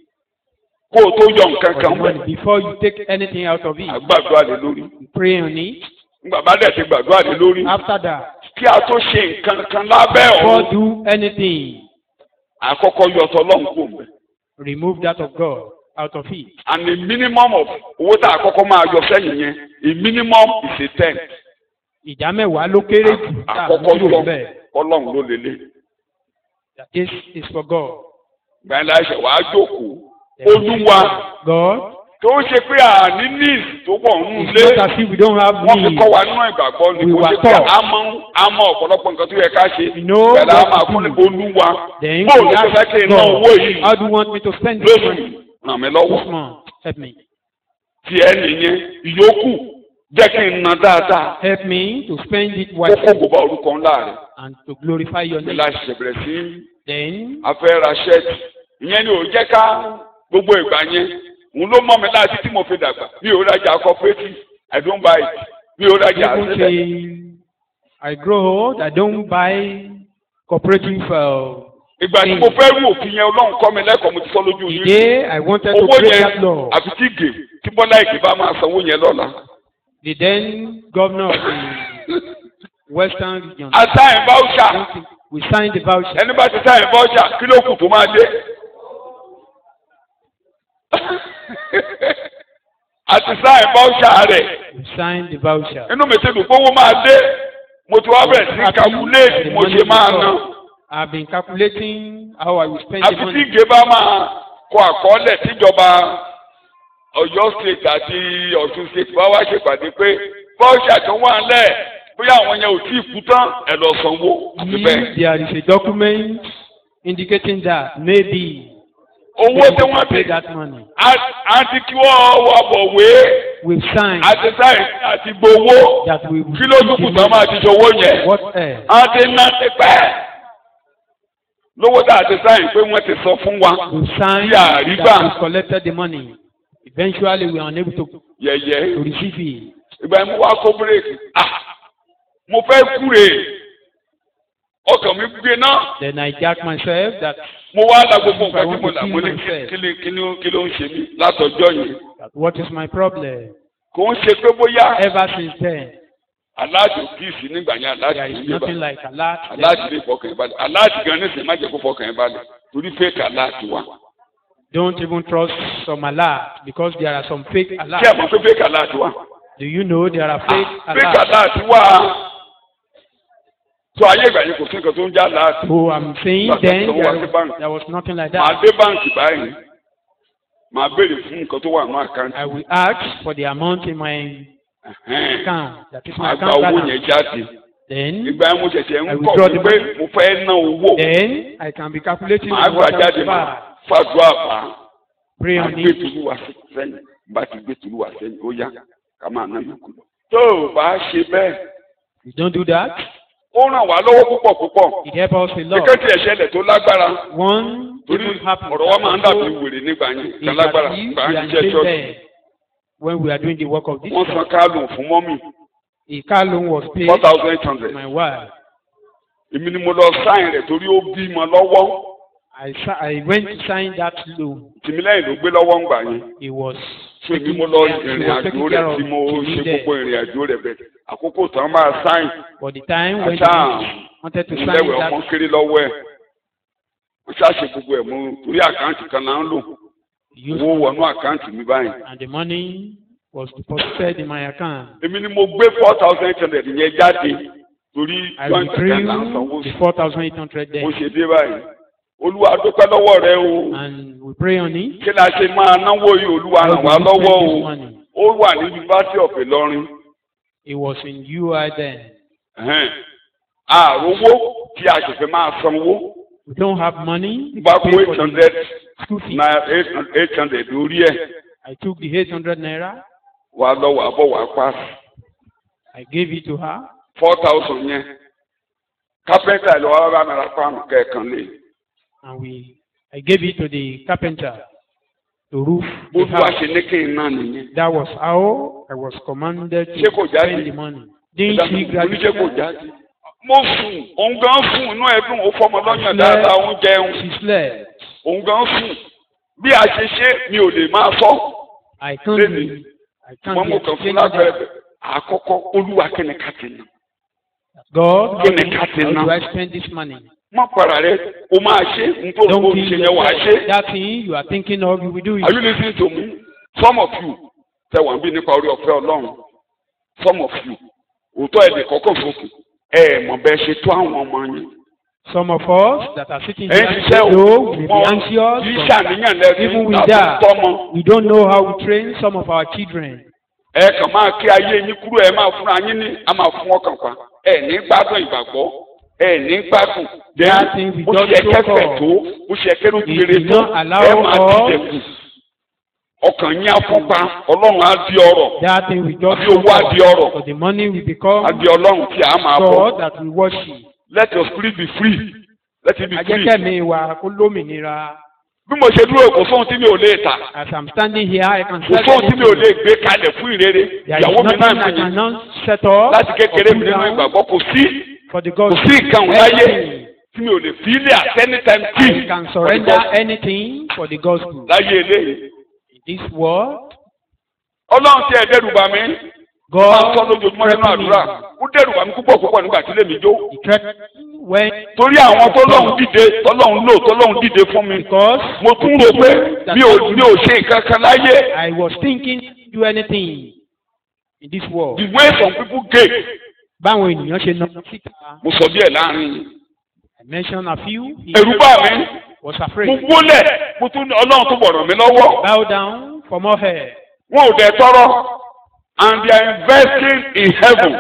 S1: kó o tó yọ nǹkan
S2: for the
S1: kan
S2: money
S1: bẹ́ẹ̀
S2: before you take anything out of it.
S1: àgbàdúrà lé lórí
S2: Pray on it.
S1: nígbà bá dẹ̀ ti gbàdúrà lé lórí
S2: After that,
S1: kí a tó ṣe nǹkan kan lábẹ́
S2: before
S1: ọ̀run
S2: do anything,
S1: àkọ́kọ́ yọ tọ́lọ́run kò mẹ́
S2: remove that of God out of it.
S1: and the minimum of owó tá a kọ́kọ́ máa yọ sẹ́yìn yẹn the minimum is a 10
S2: Ìdá mẹ́wàá ló kéré jù tá a
S1: àkọ́kọ́
S2: nílò
S1: yọ
S2: bẹ́ẹ̀.
S1: ọlọ́run ló lélẹ̀
S2: This is for God.
S1: gbàyànlá ẹsẹ̀ wàá jókòó
S2: Then
S1: olúwa
S2: God,
S1: tó ń ṣe pé àní needs tó pọ̀ ń
S2: it's
S1: lé
S2: not as if we don't have
S1: wọ́n fi
S2: need.
S1: kọ́ wa nínú ìgbàgbọ́ ni
S2: We
S1: kò ṣe
S2: were
S1: pé
S2: taught.
S1: a mọ ọ̀pọ̀lọpọ̀ nǹkan tó yẹ ká ṣe
S2: We know
S1: bẹ́ẹ̀ la
S2: what
S1: máa
S2: to
S1: fún ní
S2: do.
S1: olúwa
S2: Then
S1: bóòlù
S2: we
S1: tó fẹ́
S2: ask
S1: kí n ná owó
S2: God,
S1: yìí
S2: how do you want me to spend this
S1: lóṣù
S2: money?
S1: ràn mí lọ́wọ́
S2: This month, help me.
S1: tí ẹ nìyẹn ìyókù jẹ́ kí n ná dáadáa.
S2: Help me to spend it
S1: Ó kó
S2: wisely
S1: gbogbo orúkọ ńlá rẹ̀.
S2: and to glorify your
S1: Bí
S2: name.
S1: la ṣe bẹ̀rẹ̀ sí
S2: Then
S1: afẹ́ ra ṣẹ́ẹ̀tì. Ìyẹn ni ò jẹ́ ká gbogbo ìgbà yẹn. Òun ló mọ̀ mi láti tí mo fi dàgbà. Mi ò rajà cooperative. I don't buy it. Mi ò rajà
S2: even
S1: sílẹ̀.
S2: till I grow old, I don't buy cooperative.
S1: Ìgbà tí mo fẹ́ rú òfin yẹn Ọlọ́run kọ́ mi lẹ́kọ̀ọ́ mo ti sọ lójú
S2: The
S1: yín.
S2: day I wanted to
S1: Owó
S2: break
S1: yẹn
S2: that law,
S1: àfi tí gè tí Bọ́lá Ìgè bá máa sanwó yẹn lọ́la.
S2: the then governor of the Western region,
S1: Asáyìn báwùsà.
S2: we signed the voucher.
S1: Ẹni bá ti sáyìn báwùsà kí ló kù tó máa dé? Àti sáyìn báwùsà rẹ̀.
S2: We signed the voucher.
S1: Inú mi ti dùn pé owó máa dé. Mo ti wá bẹ̀rẹ̀ sí calculate mo ṣe máa ná.
S2: I've been calculating how I will spend the
S1: Àfi tí
S2: money.
S1: Ìgè bá máa kọ àkọọ́lẹ̀ tíjọba Ọ̀yọ́ state àti Ọ̀ṣun state bá wá ṣèpàdé pé báwùsà tó wà ńlẹ̀ bóyá àwọn yẹn ò tí ì kú tán ẹ lọ sanwó àti bẹ́ẹ̀.
S2: If there is a document indicating that maybe
S1: Owó tí wọ́n
S2: pay
S1: ti
S2: that money,
S1: àti kí wọ́n wọ bọ̀wé
S2: we've signed
S1: àti sáyìn àti gbowó
S2: that we will
S1: kí ló dúkù
S2: give
S1: tán máa ti ṣòwò yẹn.
S2: what else?
S1: Àti ná ti pẹ́. Lówó tá a ti sáyìn pé wọ́n ti sọ fún wa.
S2: We've signed
S1: Yeah, Riba.
S2: that we collected the money. Eventually, we are unable to
S1: Yẹ̀yẹ́.
S2: receive it.
S1: Ìgbà yẹn mo wá kó bírèkì. Mo fẹ́ kúrè. Ọkàn mi gbé náà.
S2: Then I jacked myself that
S1: Mo wá la gbogbo nǹkan tí mo là mo ní kí ló ń ṣe mí látọjọ́ yẹn.
S2: what is my problem?
S1: Kò ń ṣe pé bóyá
S2: Ever since then,
S1: aláàtì kìsì nígbà yẹn
S2: there
S1: aláàtì
S2: is
S1: nígbà.
S2: nothing like alert.
S1: Aláàtì lè fọkàn yẹn balẹ̀. Aláàtì gan ní sè má jẹ́ kó fọkàn yẹn balẹ̀. Torí fake aláàtì wà.
S2: Don't even trust some alert because there are some fake
S1: Kí ẹ̀
S2: alerts.
S1: mọ̀ pé fake aláàtì wà.
S2: Do you know there are fake
S1: Fake
S2: alerts?
S1: aláàtì wà. Tó ayé ìgbà yẹn kò sí nǹkan tó ń jẹ́ aláàtì.
S2: So I'm saying then there was nothing like
S1: Màá
S2: that.
S1: dé báǹkì báyìí. Màá béèrè fún nǹkan tó wà ní àkáǹtì.
S2: I will ask for the amount in my account. That is my
S1: Màá gba
S2: account
S1: owó yẹn
S2: balance.
S1: jáde.
S2: Then,
S1: Ìgbà yẹn mo ṣẹ̀ṣẹ̀ ń
S2: I
S1: kọ̀
S2: withdraw the
S1: wípé mo fẹ́ ná owó.
S2: then I can be calculating
S1: Màá gbà
S2: what I
S1: jáde
S2: will
S1: máa
S2: buy.
S1: fàdúrà bá.
S2: Pray
S1: Màá
S2: on
S1: gbé
S2: it.
S1: tùlúwà sẹ́yìn. Bá ti gbé tùlúwà sẹ́yìn, ó yá ká máa ná yòókù lọ. Tó o bá ṣe bẹ́ẹ̀,
S2: You don't do that.
S1: ó ràn wá lọ́wọ́ púpọ̀ púpọ̀.
S2: It helps us a lot.
S1: Kíkẹ́ tí ẹ̀ṣẹ̀lẹ̀ tó lágbára.
S2: One
S1: Torí
S2: even happens.
S1: ọ̀rọ̀ wa máa ń dàbí wèrè nígbà yẹn.
S2: is
S1: Kan lágbára
S2: that if
S1: gbà
S2: we
S1: ń
S2: are
S1: ṣiṣẹ́
S2: still
S1: ṣọ́ọ̀ṣì.
S2: there when we are doing the work of this
S1: Wọ́n san
S2: church,
S1: káàlù fún mọ́mì.
S2: a car loan was paid
S1: 4,800.
S2: to my wife.
S1: Èmi ni mo lọ sáìn rẹ̀ torí ó bímọ lọ́wọ́.
S2: I went to sign that loan.
S1: Tìmílẹ́yìn ló gbé lọ́wọ́ ń gbà yẹn.
S2: He was
S1: Ṣé bí
S2: taking
S1: mo lọ
S2: care, he
S1: ìrìn
S2: was
S1: àjò
S2: taking
S1: rẹ̀
S2: care of
S1: tí mo ṣe
S2: me
S1: gbogbo
S2: there.
S1: ìrìn àjò rẹ̀ bẹ̀. Àkókò tán máa sáìn.
S2: For the time when
S1: Àṣà
S2: he wanted to sign
S1: ìlẹ̀wẹ̀ ọmọ
S2: that,
S1: kéré lọ́wọ́ ẹ̀. Wọ́n ṣàṣe gbogbo ẹ̀ mú torí àkáǹtì kan náà ń lò.
S2: he used
S1: Owó wọnú àkáǹtì mi báyìí.
S2: and the money was deposited in my account.
S1: Èmi ni mo gbé 4,800 yẹn jáde torí
S2: I
S1: joint account là ń sanwó
S2: withdrew the
S1: sí.
S2: 4,800 there.
S1: Mo ṣe dé báyìí. Olúwa dúpẹ́ lọ́wọ́ rẹ o.
S2: And we pray on it.
S1: Kí la ṣe máa náwó yìí Olúwa
S2: How
S1: ràn
S2: do
S1: wá
S2: we
S1: lọ́wọ́
S2: spend this
S1: o.
S2: money?
S1: Ó wà ní University of Ìlọrin.
S2: It was in UI then.
S1: Àròwó tí a ṣẹ̀fẹ̀ máa sanwó.
S2: We don't have money to
S1: Bá kó
S2: pay for the
S1: 800
S2: school fees.
S1: náírà 800 lórí ẹ̀.
S2: I took the 800 naira.
S1: Wà lọ wà bọ̀ wà pa
S2: I gave it to her.
S1: 4,000 yẹn. Kápẹ́ntà ló wá bá mi ra páànù kẹ̀kan lé.
S2: And I gave it to the carpenter to roof the
S1: Bó wá
S2: house.
S1: ṣe ní kí n náà nìyẹn.
S2: That was how I was commanded to
S1: Ṣé kò jáde?
S2: spend the money. Didn't she
S1: Oníṣẹ́ kò
S2: graduate?
S1: jáde. Mo sùn, òun gan sùn, inú ẹ̀dùn, ó fọmọ lọ́yàn dáadáa, òun jẹun.
S2: She slept.
S1: Òun gan sùn. Bí a ṣe ṣe mi ò lè máa sọ.
S2: I can't
S1: Lady,
S2: be, I can't
S1: Wọ́n
S2: be
S1: mú kan fún
S2: explaining
S1: lábẹ́rẹ́.
S2: that.
S1: Àkọ́kọ́ Olúwa kí ni ká ti nà.
S2: God, how
S1: Kí ni ká ti nà?
S2: do I spend this money?
S1: Má para rẹ̀, o máa ṣe, n tó
S2: Don't
S1: o
S2: think
S1: ṣe yẹn wà á ṣe.
S2: that thing you are thinking of, you will do
S1: Are you
S2: it.
S1: listening to me? Some of you tẹ wà ń bí nípa orí ọ̀fẹ́ Ọlọ́run. Some of you òótọ́ ẹ̀dẹ̀ kọ́kọ́ fòkè. Mọ̀ bẹ́ẹ̀ ṣe tó àwọn ọmọ yín.
S2: Some of us that are sitting
S1: Ẹ
S2: here
S1: ṣiṣẹ́
S2: though we may be
S1: wọn
S2: anxious,
S1: kì í
S2: but
S1: ṣàníyàn lẹ́nu
S2: even with
S1: tàbí
S2: that,
S1: tọ́mọ.
S2: we don't know how we train some of our children.
S1: Ẹ kàn máa kí ayé yín kúrò ẹ máa fúnra yín ní a máa fún ọkàn pa. Ẹ ní gbádùn ìgbàgbọ́. Ẹ ní gbádùn.
S2: That thing we
S1: Bó
S2: don't
S1: ṣe
S2: so
S1: kẹfẹ̀
S2: call.
S1: tó, bó ṣe kẹrù
S2: It
S1: kéré
S2: will
S1: tó,
S2: not allow
S1: ẹ máa
S2: us
S1: dìde kù. ọkàn yín afọ́npa ọlọ́run á di ọrọ̀
S2: That thing will just
S1: àbí owó á di ọrọ̀
S2: so the money will become
S1: á di ọlọ́run tí a máa bọ̀.
S2: God that we worship.
S1: Let your spirit be free. Let it be free.
S2: Ajẹ́kẹ̀mí wa kó lómìnira.
S1: Bí mo ṣe dúró kò sóhun tí mi ò lè tà.
S2: As I'm standing here, I can
S1: Kò
S2: sell
S1: sóhun tí mi ò lè
S2: anything.
S1: gbé kalẹ̀ fún ìrere.
S2: There is
S1: Ìyàwó mi náà
S2: nothing I
S1: nìyí.
S2: cannot set up
S1: Láti kékeré mi
S2: or
S1: nínú
S2: put down
S1: ìgbàgbọ́ kò sí.
S2: for the
S1: Kò
S2: gospel.
S1: sí nǹkan láyé
S2: Everything.
S1: tí mi ò lè fi ilé at any time kí.
S2: I can surrender anything for the gospel.
S1: Láyé eléyìí.
S2: In this world,
S1: Ọlọ́run tí ẹ dẹ́rù bà mí.
S2: God
S1: Máa sọ lójoojúmọ́ nínú àdúrà. Ó dẹ́rù bà mí púpọ̀ nígbà tí lèmi jó.
S2: He threatened when
S1: Torí àwọn tọ́lọ́run dìde tọ́lọ́run dìde fún mi.
S2: because
S1: Mo tún rò pé mi ò ṣe nǹkan kan láyé.
S2: I was thinking to do anything in this world.
S1: The way some people gave.
S2: Báwọn ènìyàn ṣe nà síta.
S1: Mo sọ díẹ̀ láàrin.
S2: I mentioned a few. He
S1: Ẹ̀rù bà mí.
S2: was
S1: Mo
S2: afraid.
S1: wólẹ̀. Mo tún Ọlọ́run tó bọ̀ ràn mí lọ́wọ́.
S2: Bow down for more help.
S1: Wọn ò dẹ̀ tọrọ. And they are investing in heaven.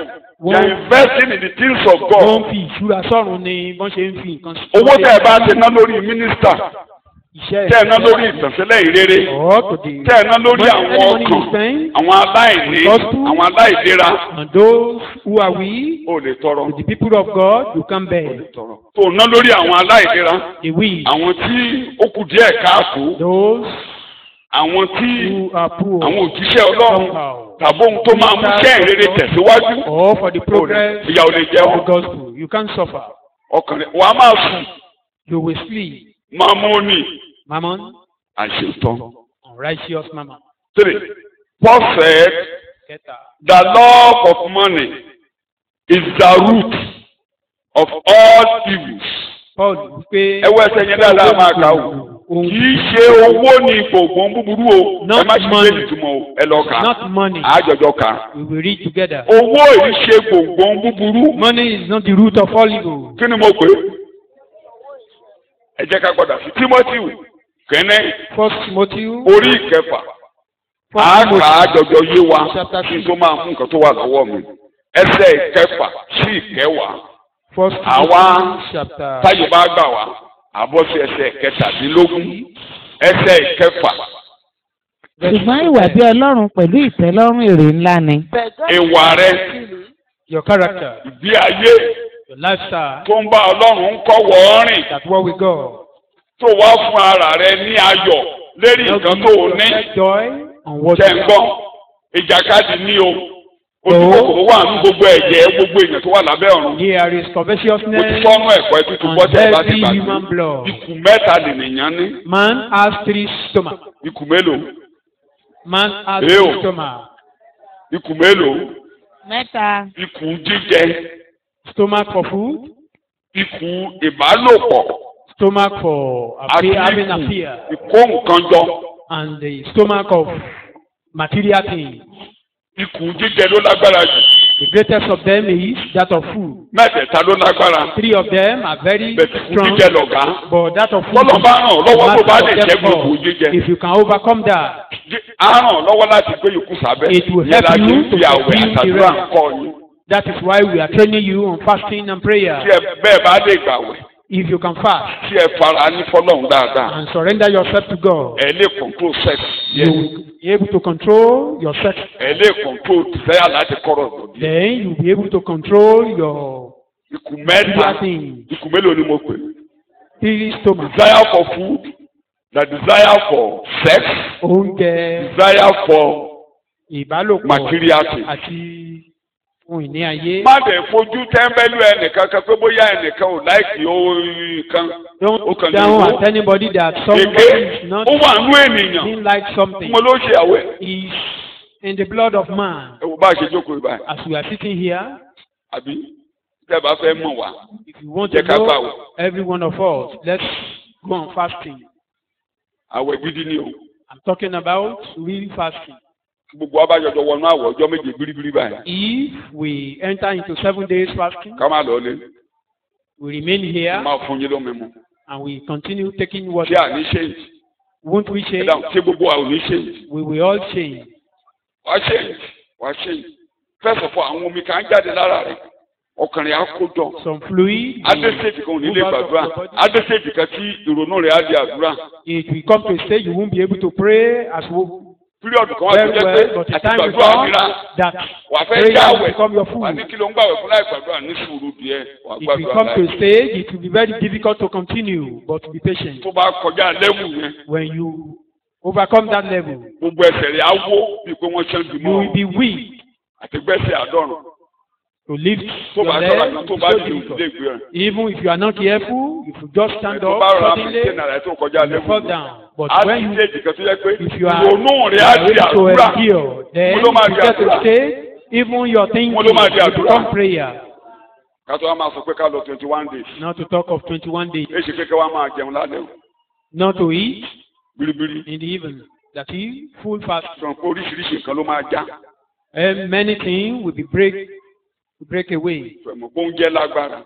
S1: They are investing in the things of
S2: Wọ́n
S1: God.
S2: ń fi ìṣúra sọ́run ni wọ́n ṣe ń fi nǹkan sí.
S1: Owó tẹ́ ẹ bá ti ná lórí mínísítà.
S2: Iṣẹ́
S1: Tẹ́ ẹ ná lórí ìtànsílẹ̀ ìrere. Tẹ́ ẹ ná lórí àwọn ọkàn. Àwọn aláìní. Àwọn aláìlera.
S2: And those who are weak,
S1: O lè tọrọ.
S2: the people of God, you can bear.
S1: Tó ná lórí àwọn aláìlera.
S2: The weak,
S1: Àwọn tí ó kù díẹ̀ káàkó.
S2: those
S1: Àwọn tí
S2: who are poor,
S1: àwọn òjíṣẹ́ Ọlọ́run
S2: somehow,
S1: tàbí ohun tó máa mú kẹ́ ìrere tẹ̀síwájú.
S2: or for the progress
S1: Ìyà ò lè jẹ
S2: of the
S1: wọn.
S2: gospel, you can suffer.
S1: Ọkàn rẹ̀ wàá máa sùn.
S2: You will sleep,
S1: Máa mú òní.
S2: mammon,
S1: Àṣetán.
S2: unrighteous mammon.
S1: 3. Paul said,
S2: Kẹta.
S1: the love of money is the root of all evils.
S2: Paul wípé
S1: Ẹ wọ ẹsẹ̀ yẹn dáadáa máa kà ó. Kì í ṣe owó ní gbogbo búburú o. Ẹ má ṣe gbé ìtumọ̀ o. Ẹ lọ kà á.
S2: not money.
S1: Àjọjọ kà á.
S2: We will read together.
S1: Owó yìí ṣe gbogbo búburú.
S2: Money is not the root of all evil.
S1: Kí ni mo pè é? Ẹ jẹ́ ká gbọ́dọ̀ sí Timothy kẹ́nẹ́
S2: First Timothy,
S1: orí ìkẹfà. Àjọjọ yé wa kí n tó máa mú nǹkan tó wà lọ́wọ́ mi. Ẹsẹ̀ ìkẹfà sí ìkẹwàá.
S2: First
S1: Àwa
S2: Timothy chapter
S1: táyé bá gbà wá àbọ̀ sí ẹsẹ̀ kẹtàdínlógún ẹsẹ̀ ìkẹfà.
S3: ṣùgbọ́n ìwà bí Ọlọ́run pẹ̀lú ìtẹ́lọ́rùn èrè ńlá ni.
S1: Ìwà rẹ
S2: your character,
S1: ìgbé ayé
S2: your lifestyle,
S1: tó ń bá Ọlọ́run ń kọ́ wọ́ọ́rìn
S2: that what we go.
S1: tó wá fún ara rẹ ní ayọ̀ lérí nǹkan tó o ní.
S2: Joy on what
S1: Jẹ́ ń gbọ́ ìjàkadì ní o. Ojúkòkòrò wà ní gbogbo ẹ̀jẹ̀ gbogbo èèyàn tó wà lábẹ́ ọ̀run.
S2: Here is
S1: Mo ti
S2: covetousness
S1: fọ́nú ẹ̀kọ́ ẹtú tó
S2: on
S1: gbọ́ tẹ̀ bá ti
S2: every
S1: gbàgbé.
S2: human blood.
S1: Ikùn mẹ́ta lènìyàn ní.
S2: Man has 3 stomachs.
S1: Ikùn mélòó?
S2: Man has
S1: Ew.
S2: 3 stomachs.
S1: Ikùn mélòó?
S3: Mẹ́ta.
S1: Ikùn jíjẹ.
S2: Stomach for food,
S1: Ikùn ìbálòpọ̀.
S2: stomach for
S1: Àti
S2: having
S1: ikùn
S2: affair,
S1: ìkó nǹkan jọ.
S2: and the stomach of material things.
S1: Ikùn jíjẹ ló lágbára jù.
S2: The greatest of them is that of food.
S1: Mẹ́tẹ̀ẹ̀ta ló lágbára.
S2: 3 of them are very
S1: Bẹ̀tẹ̀ ikùn
S2: strong,
S1: jíjẹ lọ̀gá.
S2: but that of food
S1: Tọ́lọ̀ bá ràn ọ́ lọ́wọ́ tó bá lè
S2: master of
S1: ṣẹ́gun
S2: them all.
S1: ikùn jíjẹ.
S2: If you can overcome that,
S1: Á ràn ọ́ lọ́wọ́ láti gbé yòókù sábẹ́.
S2: It will
S1: Ìyẹn
S2: help
S1: la ṣe
S2: you
S1: ń
S2: to
S1: fi àwẹ̀
S2: fulfill the
S1: àtàdúrà
S2: rest.
S1: kọ́ yín.
S2: that is why we are training you on fasting and prayer.
S1: Tí ẹ bẹ́ẹ̀ bá lè gbàwẹ̀.
S2: If you can fast
S1: Tí ẹ fara ní fọ́lọ́run dáadáa.
S2: and surrender yourself to God,
S1: Ẹ lè control sex.
S2: you will be able to control your sex.
S1: Ẹ lè control desire láti kọ́rọ̀ lòdì.
S2: Then you'll be able to control your
S1: Ikùn mẹ́ta.
S2: material things.
S1: Ikùn mélòó ni mo pè?
S2: 3 stomachs.
S1: Desire for food. The desire for sex.
S2: Oúnjẹ,
S1: Desire for
S2: ìbálòpọ̀
S1: material things.
S2: àti ohun ìní ayé.
S1: Má dẹ̀ fojú tẹ́ḿbẹ́lú ẹnìkan kan pé bóyá ẹnìkan ò láìkì orin kan. Ó kàn
S2: Don't
S1: lè
S2: down
S1: wò.
S2: at anybody that somebody
S1: Èké
S2: is not
S1: ó wà nú ènìyàn.
S2: being like something.
S1: Mo ló ṣe àwẹ̀.
S2: Is in the blood of man.
S1: Ẹ wo bá a ṣe jókòó ibà.
S2: As we are sitting here,
S1: Àbí tẹ́ bá fẹ́ mọ̀ wá.
S2: if you want to
S1: Jẹ́ ká
S2: know
S1: gbààwẹ̀.
S2: every one of us, let's go on fasting.
S1: Àwẹ̀ gidi ni o.
S2: I'm talking about real fasting.
S1: Gbogbo abájọjọ wọnú àwọ̀ ọjọ́ méje bíríbírí báyìí.
S2: If we enter into 7 days fasting,
S1: Ká má lọ lé.
S2: we remain
S1: Mo
S2: here
S1: máa fún yín lómi mu.
S2: and we continue taking
S1: Ṣé
S2: water.
S1: àní ṣéǹjì?
S2: Won't we
S1: Ẹ
S2: change?
S1: dáhùn ṣé gbogbo wa ò ní ṣéǹjì?
S2: We will all change.
S1: Wàá ṣéǹjì. Wàá ṣéǹjì. First of all, àwọn omi kan jáde lára rẹ̀. Ọkàn rẹ̀ á kó jọ.
S2: Some fluid.
S1: Adéṣèjì kan ò ní lè
S2: move out of
S1: gbàdúrà.
S2: your body.
S1: Adéṣèjì kan tí ìrònú rẹ̀ á di àdúrà.
S2: It will come to a stage you won't be able to pray as
S1: píríọ̀dù kan wá tó
S2: very
S1: jẹ́
S2: well,
S1: pé
S2: but the
S1: àti
S2: time will
S1: gbàdúrà
S2: come
S1: nira
S2: that
S1: wà fẹ́
S2: prayer will
S1: jáwẹ̀
S2: become your
S1: wà ní
S2: food.
S1: kí ló ń gbàwẹ̀ fún láì gbàdúrà ní sùúrù díẹ̀ wà
S2: If you
S1: gbàdúrà
S2: come to
S1: láì.
S2: a stage, it will be very difficult to continue, but be patient.
S1: tó bá kọjá lẹ́wù yẹn
S2: When you overcome that level,
S1: gbogbo ẹsẹ̀ rẹ̀ á wó bí pé wọ́n ṣe ń
S2: you
S1: bímọ
S2: will be weak
S1: àti gbẹ́sẹ̀ àádọ́rùn
S2: to lift
S1: tó
S2: your
S1: bá
S2: leg.
S1: sọ̀rọ̀ àgbà tó bá
S2: So
S1: dìde
S2: difficult.
S1: òdìdé ìgbé rẹ̀.
S2: Even if you are not careful, if you just stand
S1: tó
S2: up
S1: bá rọra fi
S2: suddenly,
S1: ṣe nàrà tó kọjá
S2: you
S1: lẹ́wù
S2: fall
S1: yẹn.
S2: down. But
S1: á
S2: when
S1: ti
S2: you,
S1: ṣe èjìká tó yẹ pé
S2: if you are
S1: ìrònú rẹ̀ á
S2: ready
S1: di
S2: to
S1: àdúrà
S2: endure, then
S1: Mo ló máa
S2: you
S1: di
S2: get to
S1: àdúrà.
S2: stage, even your thinking
S1: Mo ló máa di
S2: will
S1: àdúrà.
S2: become prayer.
S1: ká tó wá máa sọ pé ká lọ 21 days
S2: Not to talk of 21 days,
S1: èsì kékeré wa máa jẹun lálẹ́ o
S2: not to eat
S1: biribiri
S2: in the evening. That is full fast.
S1: sọ pé oríṣiríṣi nǹkan ló máa já
S2: And many things will be break away.
S1: sọ mọ̀ pé oúnjẹ lágbára.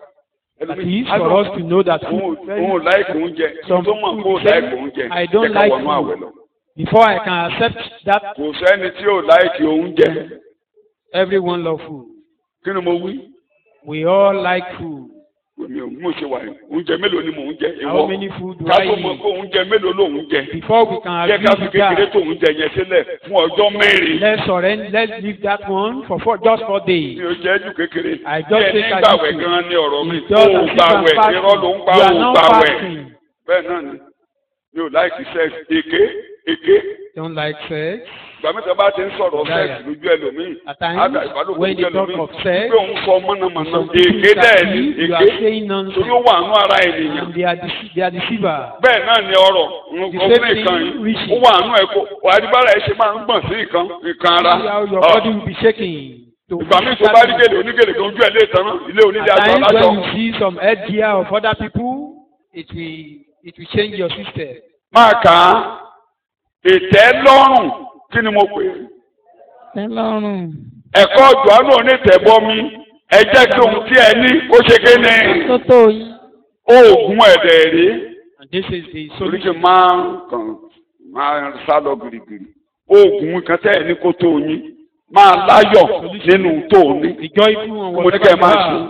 S2: That is for us to know that food is very
S1: òun láìkì oúnjẹ
S2: Some
S1: tó mọ̀ pé
S2: food
S1: òun láìkì oúnjẹ
S2: I don't
S1: jẹ́ ká
S2: like
S1: wọnú àwẹ̀ lọ.
S2: food. Before I can accept that,
S1: kò sẹ́ni tí ò láìkì oúnjẹ
S2: everyone love food.
S1: kí ni mo wí
S2: We all like food.
S1: mi ò mú ṣe wà yìí oúnjẹ mélòó ni mò ń jẹ
S2: How
S1: ìwọ
S2: many food do
S1: ká
S2: I
S1: tó mọ̀
S2: eat?
S1: pé oúnjẹ mélòó lòún jẹ
S2: Before we can
S1: jẹ́
S2: agree
S1: ká fi
S2: with
S1: kékeré
S2: that,
S1: tòun jẹ yẹn sílẹ̀ fún ọjọ́ mẹ́rin.
S2: let's surrender. Let's leave that one for just 4 days.
S1: mi ò jẹ́ jù kékeré.
S2: I just
S1: Bẹ́ẹ̀
S2: take
S1: nígbàwẹ̀
S2: attitude.
S1: gan-an ni ọ̀rọ̀ mi.
S2: It's just
S1: Ó
S2: as if
S1: gbàwẹ̀
S2: I'm
S1: irọ́ ló ń pa
S2: fasting. You are
S1: ó
S2: not
S1: gbàwẹ̀.
S2: fasting.
S1: Bẹ́ẹ̀ náà ni mi ò láìkì sex èké.
S2: Don't like sex.
S1: Ìgbà mẹ́ta bá ti ń sọ̀rọ̀ sex
S2: Desire.
S1: lójú ẹlòmíì.
S2: At times,
S1: Àgbà ìbálòpọ̀
S2: when
S1: lójú
S2: they talk
S1: ẹlòmíì.
S2: of sex,
S1: Pé òun sọ mọ̀nàmọ́ná.
S2: some
S1: Èké
S2: people
S1: dẹ̀
S2: that
S1: ni
S2: you are
S1: èké.
S2: saying
S1: Torí
S2: nonsense,
S1: ó wà nú ara ènìyàn.
S2: and they are deceiver.
S1: Bẹ́ẹ̀ náà ni ọ̀rọ̀ ọkùnrin
S2: same
S1: kan
S2: thing,
S1: yìí.
S2: riches.
S1: Ó wà nú ẹ̀kọ́. Àdìbára ẹ̀ ṣe máa ń gbọ̀n sí nǹkan ara.
S2: See how your body will be shaking. To
S1: Ìgbà míì tó bá rí gèlè onígèlè kan ojú ẹ̀ lè tán ilé onílé
S2: At
S1: aṣọ
S2: times
S1: aláṣọ.
S2: when you see some headgear of other people, it will change your system.
S1: Máa kà á ìtẹ́lọ́rùn kí ni mo pè é.
S3: Tẹ́lọ́rùn.
S1: Ẹ̀kọ́ Jòhánù onítẹ̀bọmi ẹ jẹ́ kí ohun tí ẹ ní ó ṣe kéne
S3: Tó tó yín.
S1: oògùn ẹ̀dẹ̀ rí.
S2: And this is the
S1: Torí kí
S2: solution.
S1: máa sá lọ gìrìgìrì. Oògùn kan tẹ́ ẹ ní kó tó yín máa láyọ̀ nínú tó ní.
S2: The joyful and
S1: Mo ní kẹ́
S2: whatever
S1: ẹ
S2: you
S1: máa
S2: have.
S1: ṣe.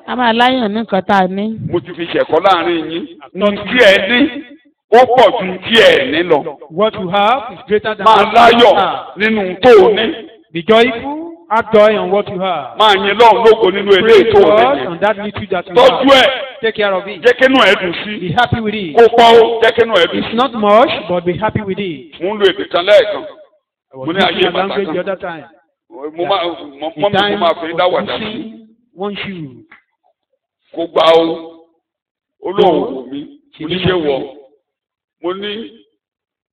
S3: A máa láyàn ní nǹkan tá a ní.
S1: Mo ti fi ṣẹ̀kọ́ láàrin yín. Ohun tí ẹ ní ó pọ̀ ju tí ẹ ní lọ.
S2: What you have is greater than
S1: Máa
S2: what you
S1: láyọ̀
S2: have.
S1: nínú tó ní.
S2: Be joyful, have joy on what you have.
S1: Máa yin Ọlọ́run lógo nínú
S2: Praise
S1: eléyìí tó
S2: God
S1: ní.
S2: on that little that you
S1: Tọ́jú
S2: have.
S1: ẹ̀
S2: Take care of it.
S1: jẹ́ kínú ẹ̀ dùn sí.
S2: Be happy with it.
S1: Kó pọ́ ó jẹ́ kínú ẹ̀ dùn
S2: It's
S1: sí.
S2: not much, but be happy with it.
S1: Mo ń lo èdè kan lẹ́ẹ̀kan.
S2: I was
S1: Mo ní
S2: using
S1: ayé
S2: a language
S1: bàtà
S2: the
S1: kan.
S2: other time.
S1: Mo máa mọ́
S2: The
S1: mi
S2: time
S1: mo máa fi dá wàdà
S2: of
S1: sí.
S2: using one shoe.
S1: Kó gbà ó. Olóhùn wò mí. Mo ní ṣe wọ̀. Mo ní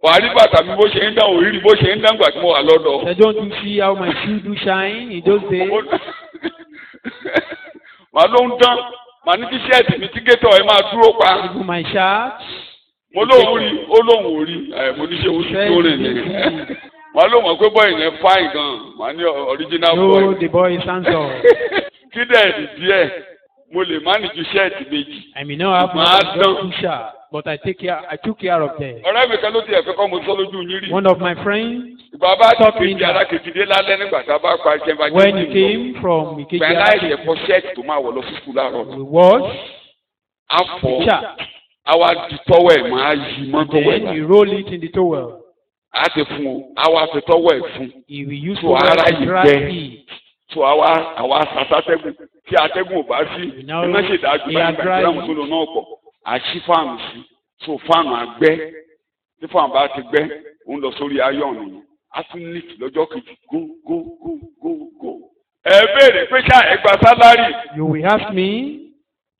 S1: wàá rí bàtà mi bó ṣe ń dán òrìrì bó ṣe ń dán gbà tí mo wà lọ́dọ̀.
S2: So don't you see how my shoe do shine in those days?
S1: Màá ló ń dán. Màá ní kí ṣẹ́ẹ̀tì mi tí gétọ̀ ẹ máa dúró pa.
S2: Even my shirt.
S1: Mo lóhùn rí olóhùn ò rí. Mo ní ṣe oṣù tó rìn ní. Màá ló mọ̀ pé bọ́ọ̀yì yẹn fáìn gan. Màá ní original
S2: No,
S1: boy.
S2: the boy is handsome.
S1: Kí dẹ̀ díẹ̀ mo lè má ní ju ṣẹ́ẹ̀tì méjì.
S2: I may not have more
S1: Màá
S2: than just
S1: dán.
S2: two shirts, but I took care of them.
S1: Ọ̀rẹ́ mi kan ló ti ẹ̀fẹ́ kọ́ mo sọ lójú yín rí.
S2: One of my friends,
S1: Ìgbà bá ti
S2: Stop me
S1: kejì
S2: now.
S1: ara kejì dé lálẹ́ nígbà tá a bá pa iṣẹ́ bá jẹ́
S2: when he came from
S1: Gbẹ̀lá
S2: Ikeja,
S1: ìṣẹ̀fọ́ ṣẹ́ẹ̀tì tó máa wọ̀ lọ sí sùkúl láàárọ̀.
S2: we washed
S1: Á fọ̀
S2: the shirt,
S1: àwa di tọ́wọ́ ẹ̀ máa yí mọ́
S2: and
S1: tọ́wọ́ ẹ̀
S2: then he
S1: bá.
S2: rolled it in the towel.
S1: Á ti fún o, àwa fi tọ́wọ́ ẹ̀ fún.
S2: He will use
S1: So
S2: towel
S1: ara
S2: to
S1: yìí
S2: dry
S1: gbẹ.
S2: it.
S1: So àwa sàtàtẹ́gùn tí atẹ́gùn ò bá sí.
S2: Now,
S1: Iná ṣe dájú
S2: he
S1: báyìí
S2: had
S1: nígbà tí
S2: dried
S1: àwọn tó lò náà pọ̀. Àṣì fáànù sí. So fáànù àgbẹ́. Tí fáànù bá ti gbẹ́, òun lọ sórí ayọ̀ nìyẹn. Á tún ní lọ́jọ́ kejì go. Ẹ béèrè pé ṣá ẹ gba sálárì.
S2: You will ask me,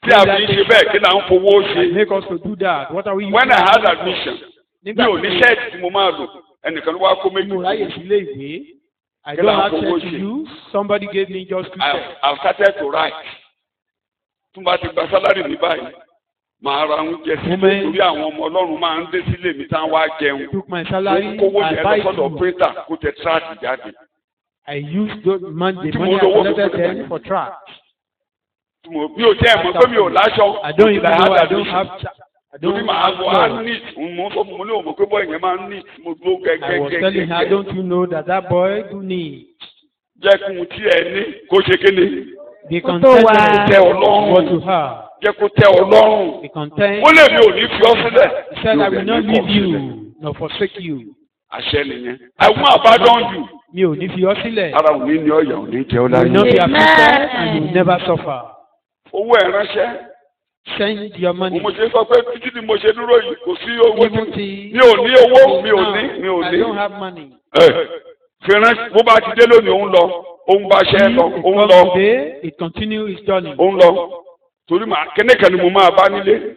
S1: Tí a fi ń ṣe bẹ́ẹ̀ kí là ń fowó ṣe.
S2: make us to do that. What are we
S1: When I
S2: using
S1: had
S2: our money
S1: admission,
S2: for?
S1: mi ò ní ṣẹ́ẹ̀tì tí mo máa lò. Ẹnìkan ló wá kó méjì.
S2: mo ráyè sílé ìwé. I
S1: Kí
S2: don't
S1: là ń
S2: have
S1: fowó
S2: check to
S1: ṣe?
S2: use. Somebody gave me just 2 checks.
S1: I've started to write. Tún bá ti gba sálárì mi báyìí, màá ra oúnjẹ sílé
S2: Moment.
S1: torí àwọn ọmọ Ọlọ́run máa ń dé sílé mi tán wá jẹun.
S2: Took my salary.
S1: Ó kówó
S2: I
S1: yẹn
S2: buy
S1: lọ sọ́dọ̀
S2: food.
S1: printer kó tẹ tíráàtì jáde.
S2: I used the money
S1: Tí
S2: I
S1: mo lówó
S2: collected
S1: fún
S2: then
S1: mi.
S2: for track.
S1: Mi ò tẹ́ ẹ̀ mọ̀ pé mi ò láṣọ.
S2: I don't even
S1: Until
S2: know I
S1: had
S2: don't
S1: admission.
S2: have. I
S1: Torí
S2: don't
S1: màá
S2: have
S1: wọ á
S2: clothes.
S1: neat. Mo sọ fún mo ní òmò pé bọ́ọ̀ yẹn máa ń neat. Mo dúró
S2: I was telling her,
S1: gẹ́gẹ́gẹ́gẹ́.
S2: don't you know that boy do need
S1: Jẹ́ kí n tí ẹ ní kó ṣe kéde.
S2: be
S3: Ó tó
S2: content
S3: wá.
S2: with
S1: Tẹ́ Ọlọ́run.
S2: what you have.
S1: Jẹ́ kó tẹ́ ọ lọ́rùn.
S2: Be content.
S1: Ó lè mi ò ní fi ọ́ sílẹ̀.
S2: He said,
S1: Mi ò
S2: I will
S1: dẹ̀
S2: not
S1: ní
S2: leave
S1: kọ̀ sílẹ̀.
S2: you nor forsake you.
S1: àṣẹ nìyẹn. I won't abandon you.
S2: Mi ò ní fi ọ́ sílẹ̀.
S1: Ara ò ní ní ọ̀yà ò ní jẹ́ ọ́
S2: You will not
S1: láyé.
S2: be afflicted and you will never suffer.
S1: Owó ẹ̀ ránṣẹ́.
S2: Send your money.
S1: Mo ṣe sọ pé títí ni mo ṣe dúró yìí kò sí owó
S2: Even
S1: tí
S2: till
S1: mi ò ní owó mi ò ní mi ò
S2: I
S1: ní.
S2: don't have money.
S1: Fi ránṣẹ́ bó bá ti dé lónìí òun lọ òun bá ṣẹ́ lọ
S2: It
S1: òun
S2: comes
S1: lọ
S2: today, it continues its journey.
S1: òun lọ torí màá kẹ́nẹ́kẹ́ ni mo máa bá nílé.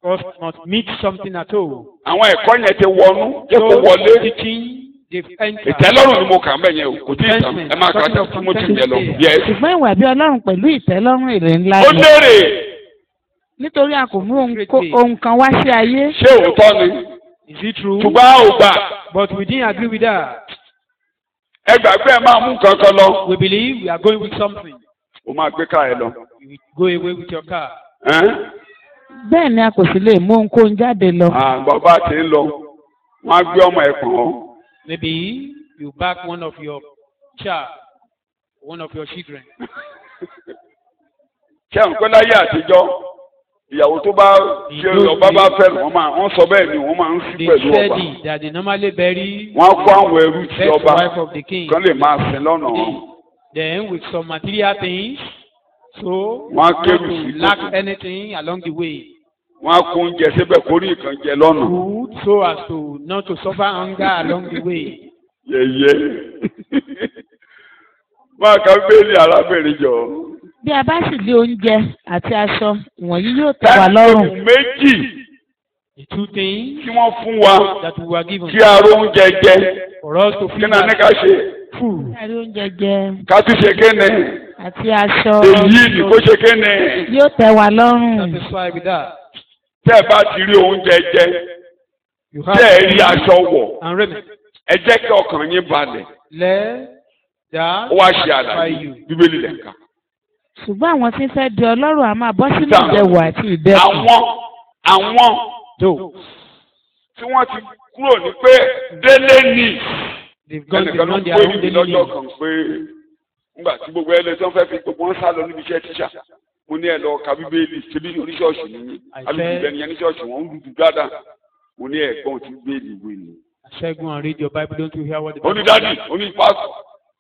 S2: Because must meet something at all.
S1: Àwọn ẹ̀kọ́ yẹn ti wọnú jẹ́ kó
S2: So
S1: wọlé.
S2: teaching, they've entered.
S1: Ìtẹ́lọ́rùn ni mo kà ń bẹ̀ yẹn o kò tí ì tán ẹ máa kà á tí mo ti jẹ lọ. Yes.
S3: ṣùgbọ́n ìwà bí ọlọ́run pẹ̀lú ìtẹ́lọ́rùn èrè ńlá
S1: Ó
S3: ni
S1: lérè.
S3: nítorí a kò mú ohun kan wá sí ayé.
S1: Ṣé òótọ́ ni?
S2: Is it true?
S1: Ṣùgbọ́n a ò gbà.
S2: But we didn't agree with that.
S1: Ẹ gbàgbé ẹ máa mú kankan lọ.
S2: We believe we are going with something.
S1: O máa gbé ká ẹ lọ.
S2: You go away with your car.
S3: bẹ́ẹ̀ ni a kò sì lè mú ohunkóhun jáde lọ.
S1: Bàbá ti ń lọ. Wọ́n á gbé ọmọ ẹ̀ pọ̀n ọ́.
S2: Maybe you back one of your child, one of your children.
S1: Ṣé àwọn pẹ́ láyé àtijọ́ ìyàwó tó bá ṣe ọba bá fẹ́ wọ́n sọ bẹ́ẹ̀ ni wọ́n máa ń sí
S2: They
S1: pẹ̀lú
S2: said
S1: ọba.
S2: it, that they normally bury
S1: Wọ́n á kó àwọn ẹrú tí
S2: best
S1: ọba
S2: wife of the king.
S1: kan lè máa sin lọ́nà wọn.
S2: Then with some material things, so
S1: Wọ́n á
S2: not
S1: kérù
S2: to
S1: sí
S2: lack
S1: kòtò.
S2: anything along the way.
S1: Wọ́n á kó oúnjẹ síbẹ̀ kó rí nǹkan jẹ lọ́nà.
S2: Food, so as to not to suffer hunger along the way.
S1: Yẹ̀yẹ́. Máa ka bẹ́ẹ̀lì arábìnrin jọ.
S3: bí a bá sì lé oúnjẹ àti aṣọ ìwọ̀nyí yóò tẹ́ wa lọ́rùn.
S1: Táìmù méjì
S2: The two things
S1: tí wọ́n fún wa
S2: that we were given
S1: kí a ró oúnjẹ jẹ.
S2: for us to
S1: Kí
S2: feed
S1: náà ní ká ṣe?
S2: food.
S3: kárí oúnjẹ jẹ
S1: Ká tún ṣe kéne.
S3: àti aṣọ
S1: Èyí ni kó ṣe kéne.
S3: yóò tẹ́ wa lọ́rùn.
S2: Satisfied with that.
S1: Tẹ́ ẹ bá ti rí oúnjẹ jẹ,
S2: You have
S1: tẹ́ ẹ rí aṣọ wọ̀,
S2: and raiment.
S1: ẹ jẹ́ kí ọkàn yín balẹ̀.
S2: Let that
S1: Ó wá ṣe
S2: satisfy
S1: àlàyé
S2: you.
S1: Bíbélì lẹ́ka.
S3: ṣùgbọ́n àwọn tí ń fẹ́ di ọlọ́rọ̀ a máa bọ́ sínú
S1: Dáhùn.
S3: ìdẹwò àti ìdẹkùn.
S1: Àwọn
S2: Those
S1: tí wọ́n ti kúrò ní pé délé ni.
S2: they've gone
S1: Ẹnìkan ló
S2: beyond
S1: pé
S2: their own
S1: níbi
S2: daily
S1: lọ́jọ́
S2: needs.
S1: kan pé nígbà tí gbogbo ẹlẹ́sìn tí wọ́n fẹ́ fi gbogbo wọn sá lọ níbi iṣẹ́ tíṣà. Mo ní ẹ lọ ka Bíbélì ṣebí oníṣọ́ọ̀ṣì nìyí. Alùpùpù ẹni yẹn ní ṣọ́ọ̀ṣì wọn ń dúdú dáadáa. Mo ní ẹ̀gbọ́n ti Bíbélì ìwé ni.
S2: Ṣẹ́gun and read your Bible, don't you hear what the
S1: Ó ní dádì, ó ní pásítọ̀,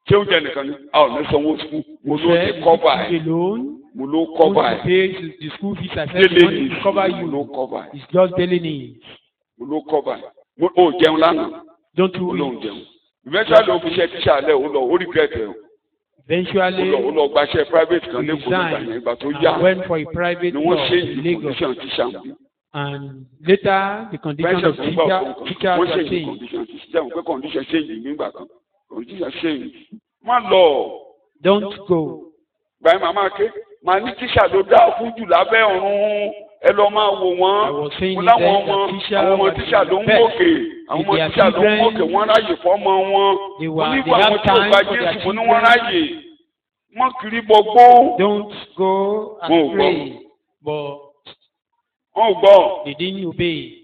S1: ṣé oúnjẹ nìkan ni? A ò ní sanwó sukùl. Mo ló ti kọ́bà ẹ̀.
S2: alone.
S1: Mo ló kọ́bà
S2: Only
S1: ẹ̀.
S2: pay the school fees. I said
S1: Délé
S2: the money
S1: ni
S2: to cover
S1: mo ló
S2: you.
S1: kọ́bà ẹ̀.
S2: It's just daily needs.
S1: Mo ló kọ́bà ẹ̀. Ó jẹun lánàá.
S2: Don't
S1: Ó
S2: you
S1: lóun
S2: eat.
S1: jẹun. Eventually ó fi ṣe tíṣà lẹ̀ ó lọ ó regret ẹ̀ o.
S2: Eventually,
S1: Ó lọ gbaṣẹ́ private kan lẹ́kọ̀ọ́ nígbà yẹn ìgbà tó yá.
S2: and went for a private
S1: Ni wọ́n
S2: job
S1: ṣe
S2: in
S1: ìdí
S2: Lagos.
S1: condition tíṣà mi.
S2: And later, the conditions of teachers
S1: Wọ́n ṣe
S2: were
S1: ìdí
S2: changed.
S1: condition tíṣà mi pé condition change nígbà kan. Condition change. Má lọ.
S2: Don't go.
S1: Báyìí màmá ké. Màá ní tíṣà ló dá fún jù lábẹ́ ọ̀run. Ẹ lọ máa wò
S2: I
S1: wọ́n.
S2: was saying
S1: Mo
S2: it
S1: láwọn
S2: then
S1: ọmọ
S2: that teacher
S1: àwọn ọmọ
S2: was
S1: tíṣà ló ń
S2: the best.
S1: gòkè. Àwọn ọmọ
S2: Their
S1: tíṣà ló ń
S2: children,
S1: gòkè. Wọ́n ráyè fọ́mọ wọn.
S2: They
S1: Mo
S2: were,
S1: ní
S2: they
S1: ìgbà
S2: have
S1: àwọn tí ò
S2: time
S1: gba
S2: for their
S1: Jésù mo ní wọ́n
S2: children.
S1: ráyè. Wọ́n kiri bọ̀gbọ́.
S2: Don't go
S1: Wọn ò gbọ́.
S2: astray. But
S1: Wọ́n ò gbọ́.
S2: they didn't obey.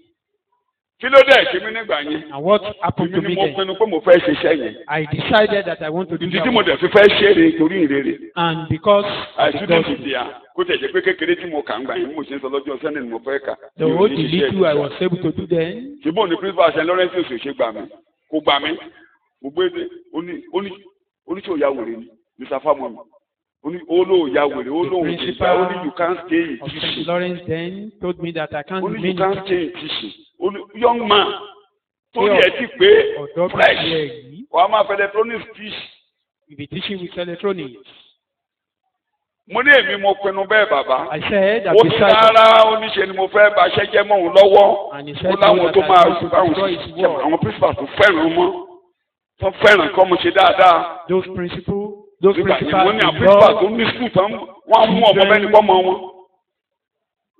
S1: Kí ló dé ṣe mí nígbà yẹn?
S2: And what happened to
S1: Èmi
S2: me
S1: ni mo
S2: then?
S1: pinnu pé mo fẹ́ ṣiṣẹ́ yẹn.
S2: I decided that I want to do
S1: Ìdí tí
S2: that
S1: mo
S2: work.
S1: dẹ̀ fi fẹ́ ṣe é torí ìrere.
S2: And because of the
S1: Àìsídẹ̀ẹ́sì
S2: gospel,
S1: di à kó tẹ̀ jẹ́ pé kékeré tí mo kà ń gbà yẹn mo ṣe ń sọ lọ́jọ́ sẹ́ni ni mo fẹ́ kà.
S2: the
S1: Mi ò
S2: whole
S1: ní
S2: the
S1: ṣiṣẹ́
S2: little I
S1: ìjọba.
S2: was able to do then,
S1: Ṣùgbọ́n ní principal St. Lawrence oṣù ṣe gbà mí. Kò gbà mí. Mo gbé dé oníṣòwò ya wèrè ni Mr. Famomi. Olóò ya wèrè olóò ìjà ó ní you can't stay in
S2: of
S1: teaching.
S2: St. Lawrence then told me that I can't
S1: Ó ní you
S2: remain
S1: can't stay in teaching. Young man torí ẹ ti pé
S2: ọ̀dọ́ bí
S1: fresh
S2: ilẹ̀ yìí.
S1: wàá máa fẹ́ electronics teach.
S2: You'll be teaching with electronics.
S1: Mo ní èmi mo pinnu bẹ́ẹ̀ bàbá.
S2: I said that
S1: Ó ní
S2: beside
S1: rárá oníṣe ni mo fẹ́ bá aṣẹ́ jẹ́ mọ́ òun lọ́wọ́.
S2: and he
S1: Ó
S2: said
S1: láwọn tó
S2: that
S1: máa
S2: I want to
S1: báwọn
S2: destroy his word.
S1: àwọn principal tó fẹ́ràn mọ́. Tó fẹ́ràn kọ́ mo ṣe dáadáa.
S2: Those principles
S1: Nígbà yẹn wọ́n ní àwọn principal
S2: involve
S1: tó ní school tán wọ́n á mú ọmọ bẹ́ẹ̀ ni kọ́ mọ wọn.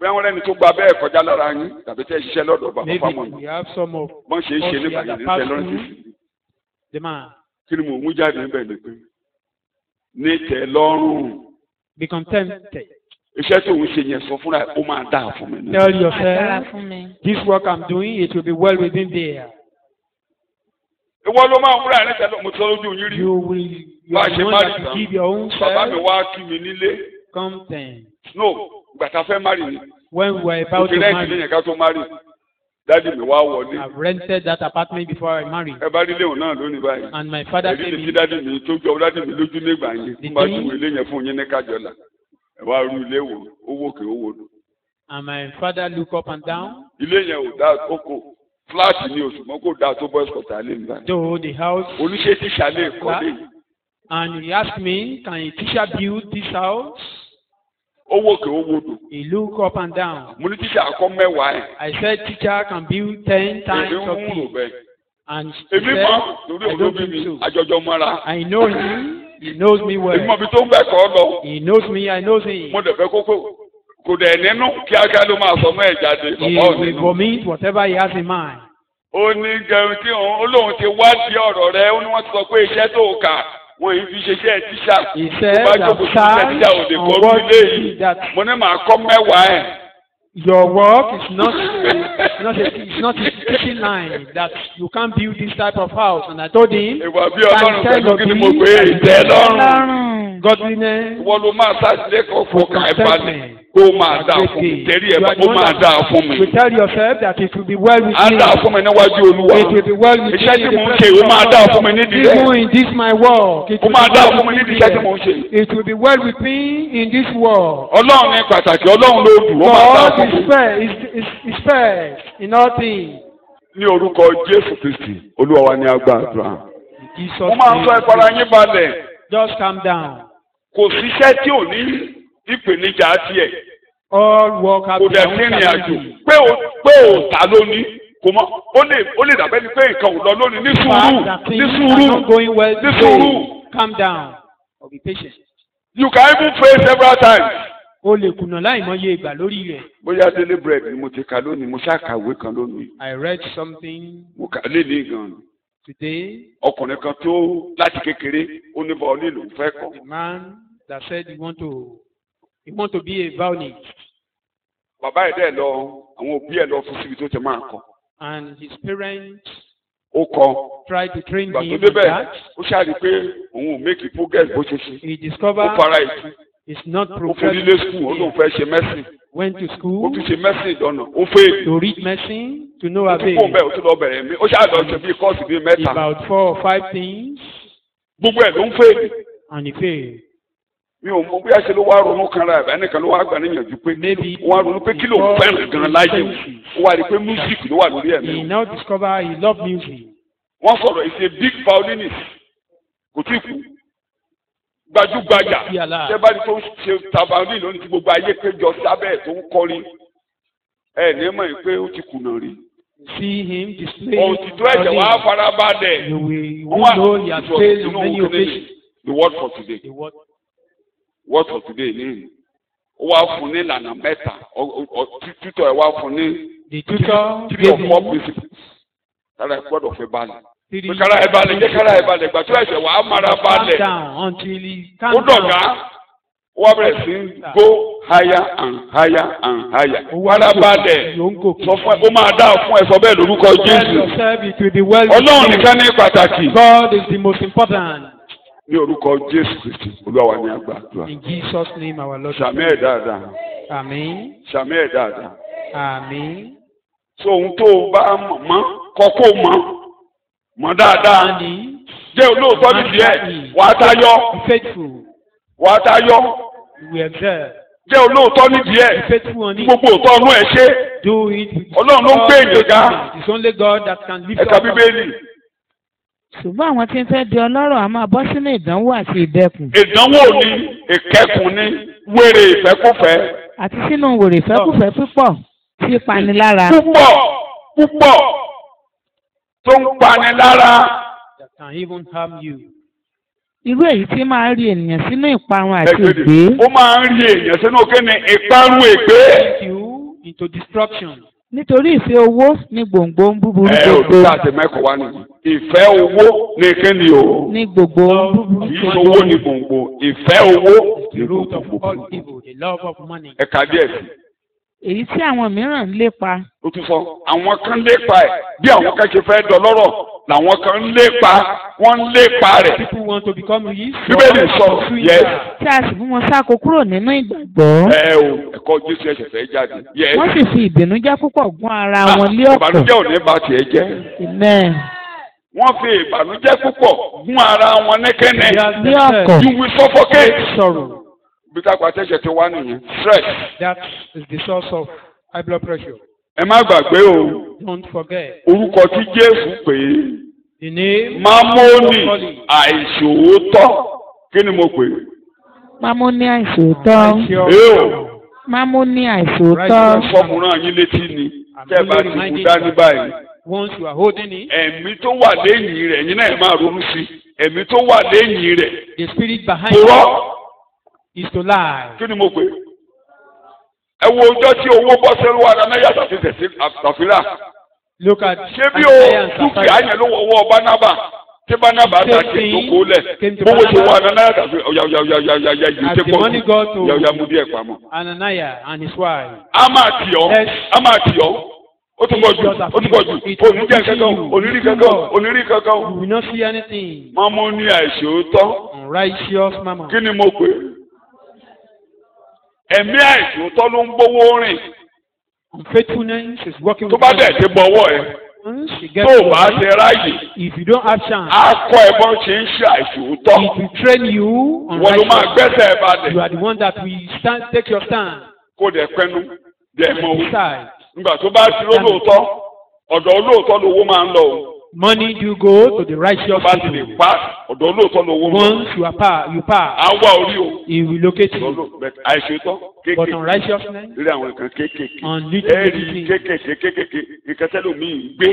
S1: Bí wọ́n rẹ́ni tó gba bẹ́ẹ̀ kọjá lára yín tàbí tẹ́ ṣiṣẹ́ lọ́dọ̀ bàbá
S2: maybe
S1: fáwọn
S2: we have some of
S1: bọ́n ṣe é ṣe
S2: us
S1: nígbà
S2: here
S1: yẹn
S2: that
S1: ní
S2: pass
S1: tẹ́ lọ́rùn
S2: through
S1: sí.
S2: the man.
S1: Kí ni mo mú jáde níbẹ̀ ni pé ní tẹ́ lọ́rùn
S2: Be contented.
S1: iṣẹ́ tó ń ṣe yẹn sọ fúnra ẹ̀ ó máa dáa fún mi.
S2: Tell
S3: Agbára
S2: yourself,
S3: fún mi.
S2: this work I'm doing, it will be well within there.
S1: Ìwọ ló máa ń múra ẹ̀ níta mo sọ lójú yín rí.
S2: You are the one that will give your own
S1: Bàbá mi
S2: self
S1: wá kí mi nílé.
S2: content.
S1: No, gbàtà fẹ́ márì ni.
S2: When we were about to
S1: Òfin rẹ̀
S2: marry,
S1: ìdílé yẹn ká tó márì. Dádì mi wá wọlé.
S2: I've rented that apartment before I married.
S1: Ẹ bá rí léwu náà lónìí báyìí.
S2: And my father
S1: Èyí
S2: gave
S1: ni
S2: me,
S1: kí dádì mi tó jọ dádì mi lójú nígbà yẹn. Mo bá tún ilé yẹn fún yín ní Kájọlà. Ẹ wá rú ilé wò, owó kè owó lò.
S2: and my father look up and down.
S1: Ilé yẹn ò dá oko. Fúláàtì ni oṣù mọ́ kó dá tó bọ́ ẹ̀sọ̀tà lé nígbà.
S2: Though the house,
S1: Oníṣẹ́ tíṣà lè kọ́lé.
S2: and he asked me, can a teacher build this house?
S1: Owó kè owó lò.
S2: He looked up and down.
S1: Mo ní tíṣà kọ́ mẹ́wàá ẹ̀.
S2: I said, teacher can build 10 times
S1: Èmi
S2: of
S1: ń rò
S2: it.
S1: bẹ́ẹ̀.
S2: And he
S1: Èmi
S2: said,
S1: mọ̀ lórí
S2: I don't
S1: olóbi mi,
S2: think so.
S1: àjọjọ mọ́ra.
S2: I know him. He knows me
S1: Èmi mọ̀
S2: well.
S1: bí tó ń bẹ̀ kọ́ lọ.
S2: He knows me. I know him.
S1: Mo dẹ̀ fẹ́ kò dẹ̀ nínú kíákíá ló máa sọ mọ́ ẹ̀ jáde.
S2: He
S1: Bàbá ò
S2: will
S1: nínú.
S2: vomit whatever he has in mind.
S1: Ó ní gẹ̀rù tí olóhùn ti wádìí ọ̀rọ̀ rẹ̀ ó ní wọ́n ti sọ pé iṣẹ́ tó kà wọ́n yìí fi ṣiṣẹ́ tíṣà.
S2: He said
S1: Tó bá
S2: that
S1: jókòó sí iṣẹ́ tíṣà ò lè
S2: child
S1: kọ́
S2: on what
S1: ilé
S2: you
S1: yìí.
S2: see, that
S1: Mo ní màá kọ́ mẹ́wàá ẹ̀.
S2: your work is not a teaching line, that you can't build this type of house. And I told him,
S1: Ìwà bí Ọlọ́run
S2: tell
S1: pẹ̀lú
S2: your
S1: kí ni mo
S2: peace,
S1: gbé ìtẹ́ lọ́rùn.
S3: Ọlọ́run.
S2: godliness,
S1: Wọ́n ló máa ṣàtìlẹ́kọ̀ọ́ fọkàn ẹ̀ balẹ̀. Ó máa dáa fún mi. Tẹ̀rí ẹ̀
S2: You are
S1: ó máa dáa fún mi.
S2: you tell yourself that it will be well with
S1: Á
S2: me.
S1: dáa fún mi níwájú Olúwa.
S2: It will be well with
S1: Iṣẹ́ tí
S2: me.
S1: mò ń ṣe ó máa dáa fún mi nídìí rẹ̀.
S2: Even in this my work, it
S1: Ó
S2: will
S1: máa
S2: be
S1: dáa
S2: well
S1: fún mi
S2: with
S1: nídìí
S2: me.
S1: iṣẹ́ tí mò ń ṣe.
S2: It will be well with me in this world.
S1: Ọlọ́run ní pàtàkì Ọlọ́run ló dùn ó máa dáa
S2: God
S1: fún mi.
S2: is fair, is fair in all things.
S1: Ní orúkọ Jésù Kristi, Olúwa wa ní agbàdúrà.
S2: In Jesus'
S1: Mo máa ń sọ
S2: name.
S1: ìfara yín balẹ̀.
S2: Just calm down.
S1: Kò síṣẹ́ tí ò ní ìpèníjà tiẹ̀.
S2: All work have
S1: Kò
S2: their
S1: dẹ̀
S2: own
S1: sí ìrìn àjò.
S2: challenges.
S1: Pé ò ta lónìí. Kò mọ ó lè dàbẹ́ ni pé nǹkan ò lọ lónìí ní sùúrù.
S2: That
S1: Ní
S2: things are
S1: sùúrù.
S2: not going well
S1: Ní
S2: today.
S1: sùúrù.
S2: Calm down or be patient.
S1: You can even fail several times.
S2: O lè kùnà láìmọye ìgbà lórí rẹ̀.
S1: Bóyá Daily Bread ni mo ti kà lónìí, mo ṣàkàwé kan lónìí.
S2: I read something
S1: Mo kà lé ní gan-an.
S2: today.
S1: Ọkùnrin kan tó láti kékeré ó ní bọ́ọ̀lì lòún fẹ́ kọ́.
S2: A man that said he want to be a violinist,
S1: Bàbá ẹ̀ dẹ̀ lọ, àwọn òbí ẹ̀ lọ fún síbi tó ti máa kọ́.
S2: and his parents
S1: Ó kọ́.
S2: tried to train
S1: Ìgbà tó
S2: him in
S1: débẹ̀,
S2: that.
S1: ó ṣáàrí pé òun ò make progress bó ṣe ṣe.
S2: He
S1: Ó
S2: discovered
S1: fara ìtú.
S2: it's not
S1: Ó fún nílé skul, ó lóun fẹ́ ṣe mẹ́sìn.
S2: Went to
S1: Ó
S2: school
S1: tún ṣe mẹ́sìn ìdánà. Ó fẹ́
S2: to read medicine to no
S1: ó tún
S2: avail.
S1: kó bẹ́ẹ̀ ó tún lọ bẹ̀rẹ̀ mi. Ó ṣáà lọ ṣe bí kọ́ọ̀sì bíi mẹ́ta.
S2: About 4 or 5 things,
S1: Gbogbo ẹ̀ ló ń fẹ́.
S2: and he failed.
S1: Mi ò mọ bóyá ṣe ló wá ronú kan ra ẹ̀ ẹnìkan ló wá gbà níyànjú pé
S2: Maybe
S1: ó wá ronú pé kí ló ń fẹ́ràn gan-an láyé o. Ó wá rí i pé music ló wà lórí ẹ̀mí
S2: He
S1: o.
S2: now discovered he loved music.
S1: Wọ́n sọ̀rọ̀ he's a big violinist. Kò tí kú. Gbajúgbajà. Ṣé bá ní tó ń ṣe tabarí lónìí tí gbogbo ayé péjọ sábẹ́ ẹ̀ tó ń kọrin? Ẹ ní mọ̀ pé ó ti kùnà rí.
S2: See him display.
S1: Òtítọ́ ẹ̀jẹ̀ wàá farabalẹ̀.
S2: You will know he has failed on many occasions.
S1: The word for today.
S2: The word.
S1: Word for today ní. Ó wá fún ní ìlànà mẹ́ta. Títọ́ ẹ̀ wá fún ní
S2: The tutor
S1: three
S2: gave
S1: or four
S2: him
S1: principles. Kára ẹ̀ gbọ́dọ̀ fẹ́ balẹ̀.
S2: 3
S1: Pé kára ẹ̀ balẹ̀ jẹ́ kára ẹ̀ balẹ̀ gbàtúrà ẹ̀jẹ̀ wàá mara balẹ̀.
S2: down until he
S1: Ó
S2: calmed
S1: dọ̀gá.
S2: down.
S1: Ó wá bẹ̀rẹ̀ sí í go higher and higher and higher. Kára balẹ̀.
S2: Yóò ń gòkè.
S1: Sọ fún ẹ, ó máa dá fún ẹ sọ bẹ́ẹ̀ lórúkọ
S2: Tell
S1: Jésù.
S2: yourself it will be well with
S1: Ọlọ́run
S2: you.
S1: nìkan ní pàtàkì.
S2: God is the most important.
S1: Ní orúkọ Jésù Kristi, Olúwa wa ní àgbàdua.
S2: In Jesus' name, our Lord.
S1: Sàmì ẹ̀ dáadáa.
S2: Amen.
S1: Sàmì ẹ̀ dáadáa.
S2: Amen.
S1: So ohun tó o bá mọ̀ mọ́ kọ́kọ́ mọ̀ dáadáa.
S2: And
S1: Jẹ́ olóòótọ́ nídìí ẹ̀. Wàá tayọ.
S2: be faithful.
S1: Wàá tayọ.
S2: You will excel.
S1: Jẹ́ olóòótọ́ nídìí
S2: Be
S1: ẹ̀.
S2: faithful on it.
S1: Gbogbo òótọ́ ọ̀nù ẹ̀ ṣe.
S2: Do it with
S1: Ọlọ́run ló ń gbé èèyàn ga.
S2: It's only God that can lift
S1: Ẹ̀ka
S2: up.
S1: Bíbélì.
S3: ṣùgbọ́n àwọn tí ń fẹ́ di ọlọ́rọ̀ a máa bọ́ sínú ìdánwò àti ìdẹkùn
S1: Ìdánwò ni, ìkẹ́kùn ni, wèrè ìfẹ́kùfẹ́.
S3: àti sínú wèrè fẹ́kùfẹ́ púpọ̀ tí í pani lára.
S1: Púpọ̀ tó ń pani lára.
S2: That can even harm you.
S3: irú èyí tí máa ń rí ènìyàn sínú ìparun àti
S1: Ẹgbẹ́dẹ̀.
S3: ìgbé.
S1: Ó máa ń rí èèyàn sínú kíni ìparun ègbé.
S2: Take you into destruction.
S3: nítorí ìfẹ́ owó ní gbòǹgbò ń búburú
S1: Ẹ
S3: gbogbo.
S1: òdúrà àti mẹ́kọ̀ọ́ wá nìyí. Ìfẹ́ owó ní kíni o.
S3: ní gbogbo ń búburú
S1: Kì í
S3: gbogbo.
S1: ṣowó ní gbòǹgbò. Ìfẹ́ owó ní
S2: The root of
S1: gbòǹgbò.
S2: all evil, the love of money.
S1: Ẹ̀ka díẹ̀ sí.
S3: èyí tí àwọn mìíràn ń lépa.
S1: ó tún sọ àwọn kan lépa ẹ̀ bí àwọn kan ṣe fẹ́ dọlọ́rọ̀ làwọn kan ń lépa wọ́n ń lépa rẹ̀.
S2: People want to become rich.
S1: Bíbélì sọ yes.
S3: tí a sì fún wọn sáko kúrò nínú ìgbàgbọ́.
S1: ẹ̀kọ́ Jésù ẹ̀ṣẹ̀ fẹ́ jáde. yes.
S3: wọ́n sì fi ìbìnújẹ́ púpọ̀ gún ara wọn lé ọ̀pọ̀.
S1: ìbànújẹ́ ò ní bá tiẹ̀ jẹ́.
S3: Amen.
S1: wọ́n fi ìbànújẹ́ púpọ̀ gún ara wọn nẹ́kẹ́nẹ́.
S3: Ní ọ̀kọ̀.
S1: you will suffocate.
S2: Sorrow.
S1: bí tápà tẹ̀sẹ̀ ti wá nìyẹn stress.
S2: That is the source of high blood pressure.
S1: ẹ má gbàgbé o
S2: Don't forget.
S1: orúkọ tí Jésù pè é
S2: The name.
S1: Mámónì àìṣòótọ́ kí ni mo pè é.
S3: Mámónì àìṣòótọ́.
S2: Righteous.
S3: Mámónì àìṣòótọ́.
S1: fọkùnrin yín létí ni tẹ́ bá ti kú dání báyìí.
S2: Once you are holding it,
S1: ẹ̀mí tó wà lẹ́yìn rẹ̀ yín náà máa ronú sí ẹ̀mí tó wà lẹ́yìn rẹ̀.
S2: the spirit behind
S1: Purọ́
S2: it is to lie.
S1: kí ni mo pè é. ẹ wo ọjọ́ tí owó bọ́ sẹ́rú wa dáná yàtọ̀ sí tẹ̀sí àtàfírà.
S2: Look at
S1: ṣé bí o dúkìá yẹn ló wọ́ Bánábà tí Bánábà ta tiẹ̀ tó kó lẹ̀ bówó ti wà dáná yàtọ̀ sí ọ̀yà yìí
S2: As
S1: tẹ́
S2: the
S1: pọ̀
S2: money got to
S1: yà mú díẹ̀ pamọ́.
S2: Ananias and his wife.
S1: a máa tì ọ́ ó tún pọ̀ jù oníjẹ́ kankan onírí kankan.
S2: You will not see anything.
S1: Mámónì àìṣòótọ́
S2: Unrighteous mama.
S1: kí ni mo pè é. ẹ̀mí àìṣòótọ́ ló ń gbówó rìn
S2: Unfaithfulness is working
S1: tó
S2: with
S1: bá
S2: God.
S1: dẹ̀ ti bọ̀wọ́ ẹ̀
S2: Once you
S1: tó
S2: get
S1: o
S2: to
S1: bá
S2: it,
S1: ṣe ráyè
S2: if you don't have chance,
S1: á kọ́ ẹ bọ́n ṣe ń ṣe àìṣòótọ́
S2: it will train you on
S1: wọ́n ló máa
S2: righteousness.
S1: gbẹ́sẹ̀ ẹ balẹ̀
S2: You are the one that will stand, take your stand,
S1: kó dẹ̀ pẹ́nu dẹ̀ mọ̀ o.
S2: decide.
S1: nígbà tó bá ti lólóòótọ́ ọ̀dọ̀ olóòótọ́ lówó máa ń lọ o.
S2: Money do go to the
S1: tó
S2: righteous
S1: bá ti lè
S2: people.
S1: pa ọ̀dọ̀ olóòótọ́ lówó máa ń lọ.
S2: Once you pass,
S1: á wá orí o.
S2: he will locate you.
S1: àìṣòótọ́
S2: But
S1: kéékèèké
S2: unrighteousness,
S1: lórí àwọn nǹkan kéékèèké
S2: on little
S1: ẹ̀rí
S2: things,
S1: kéékèèké ìkẹtẹ́lómi gbé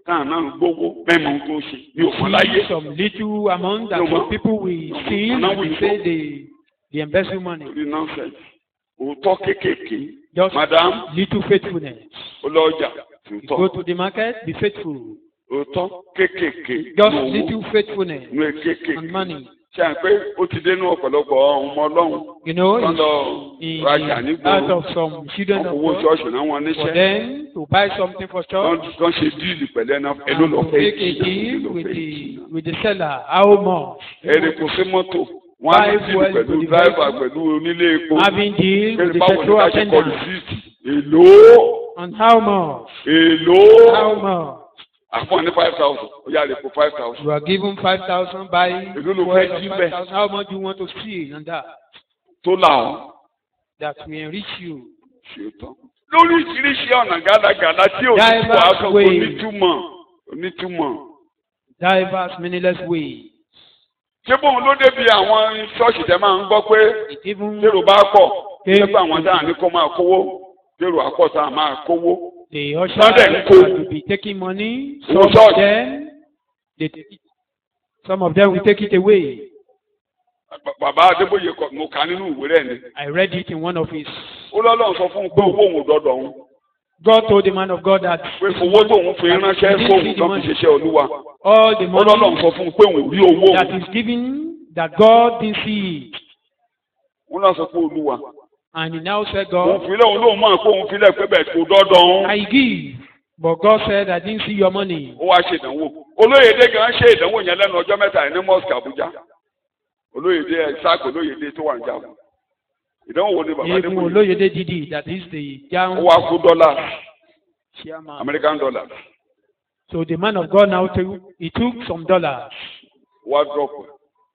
S1: káà náà gbówó mẹ́mọ̀ tó ṣe ní òfin láyé.
S2: see some little amount that
S1: No,
S2: some
S1: ma.
S2: people will steal
S1: No,
S2: and
S1: we
S2: they say they embezzle money.
S1: lórí nonsense òótọ́ kéékèèké
S2: Just
S1: madam
S2: little faithfulness.
S1: ọlọ́jà
S2: You
S1: òótọ́
S2: go to the market, be faithful.
S1: òótọ́ kéékèèké
S2: Just
S1: ní owó
S2: little faithfulness
S1: ní kéékèèké
S2: and money.
S1: ṣe à ń pé ó ti dénú ọ̀pọ̀lọpọ̀ ọmọ ọlọ́run
S2: You know,
S1: wọ́n lọ
S2: in
S1: rajà
S2: out
S1: nígboro
S2: of some children
S1: wọ́n
S2: of
S1: fowó
S2: God,
S1: ṣọ́ọ̀ṣì náà wọ́n
S2: for
S1: níṣẹ́
S2: them to buy something for church,
S1: wọ́n ṣe díìlì pẹ̀lú ẹ̀nà èló lọ
S2: and to
S1: fẹ́
S2: make a deal with the seller. How much?
S1: ẹ̀rì kò sí mọ́tò wọ́n á ní díìlì
S2: Buy fuel
S1: pẹ̀lú
S2: to the
S1: dráìvà
S2: vehicle.
S1: pẹ̀lú onílé epo
S2: Having deal with
S1: kẹ́ni
S2: the
S1: báwo ni
S2: petrol
S1: ká ṣe kọ́
S2: attendant.
S1: rìsíìtì èló
S2: And how much?
S1: èló
S2: How much?
S1: àfọ̀n ní 5,000 ó yà lè kó 5,000
S2: You are given 5,000, buy
S1: Èló ló
S2: fuel
S1: fẹ́
S2: of
S1: jí bẹ́ẹ̀?
S2: 5,000. How much do you want to steal on that?
S1: tó làwọn
S2: That will enrich you.
S1: ṣètò lóríṣiríṣi ọ̀nà gàdàgàdà tí ò ní
S2: Diverse
S1: tó aṣọ kò
S2: ways.
S1: onítùmọ̀.
S2: Diverse, meaningless ways.
S1: ṣé bóun ló débi àwọn ṣọ́ọ̀ṣì tẹ́ máa ń gbọ́ pé
S2: It even
S1: lérò bá pọ̀ ṣé pé àwọn táwọn ní kó máa kówó lérò àpọ̀ táwọn máa kówó.
S2: the ushers
S1: Sunday
S2: that
S1: Nko.
S2: will be taking money.
S1: Owó
S2: Some of
S1: church.
S2: them, they take it. Some of them will take it away.
S1: Bàbá Adébóyè mo kà nínú ìwé rẹ̀ ni.
S2: I read it in one of his.
S1: ó lọ́lọ́run sọ fún un pé owó òun ò dọ́dọ̀ òun
S2: God told the man of God that
S1: pé owó tóun fi ránṣẹ́ fóun kan fi ṣiṣẹ́ olúwa.
S2: all the
S1: ó lọ́lọ́run
S2: money
S1: sọ fún un pé òun rí owó
S2: that
S1: òun.
S2: is given, that God didn't see it.
S1: wọ́n náà sọ pé olúwa.
S2: And he now said,
S1: òun
S2: God,
S1: filẹ̀ òun lóun mọ̀ pé òun filẹ̀ pé bẹ́ẹ̀ kò dọ́dọ̀ òun.
S2: I give. But God said, I didn't see your money.
S1: ó wá ṣe ìdánwò olóyèdè gan ṣe ìdánwò yẹn lẹ́nu ọjọ́ mẹ́ta ní mosque Abuja olóyèdè sáàkì olóyèdè tó wà ní Jàmù ìdánwò wo ni bàbá
S2: Even
S1: Adébóyè
S2: Oloyede Didi, that is the
S1: ó
S2: down
S1: wá kó dọ́là
S2: chairman.
S1: American dollar
S2: So the man of God now he took some dollars,
S1: ó wá drop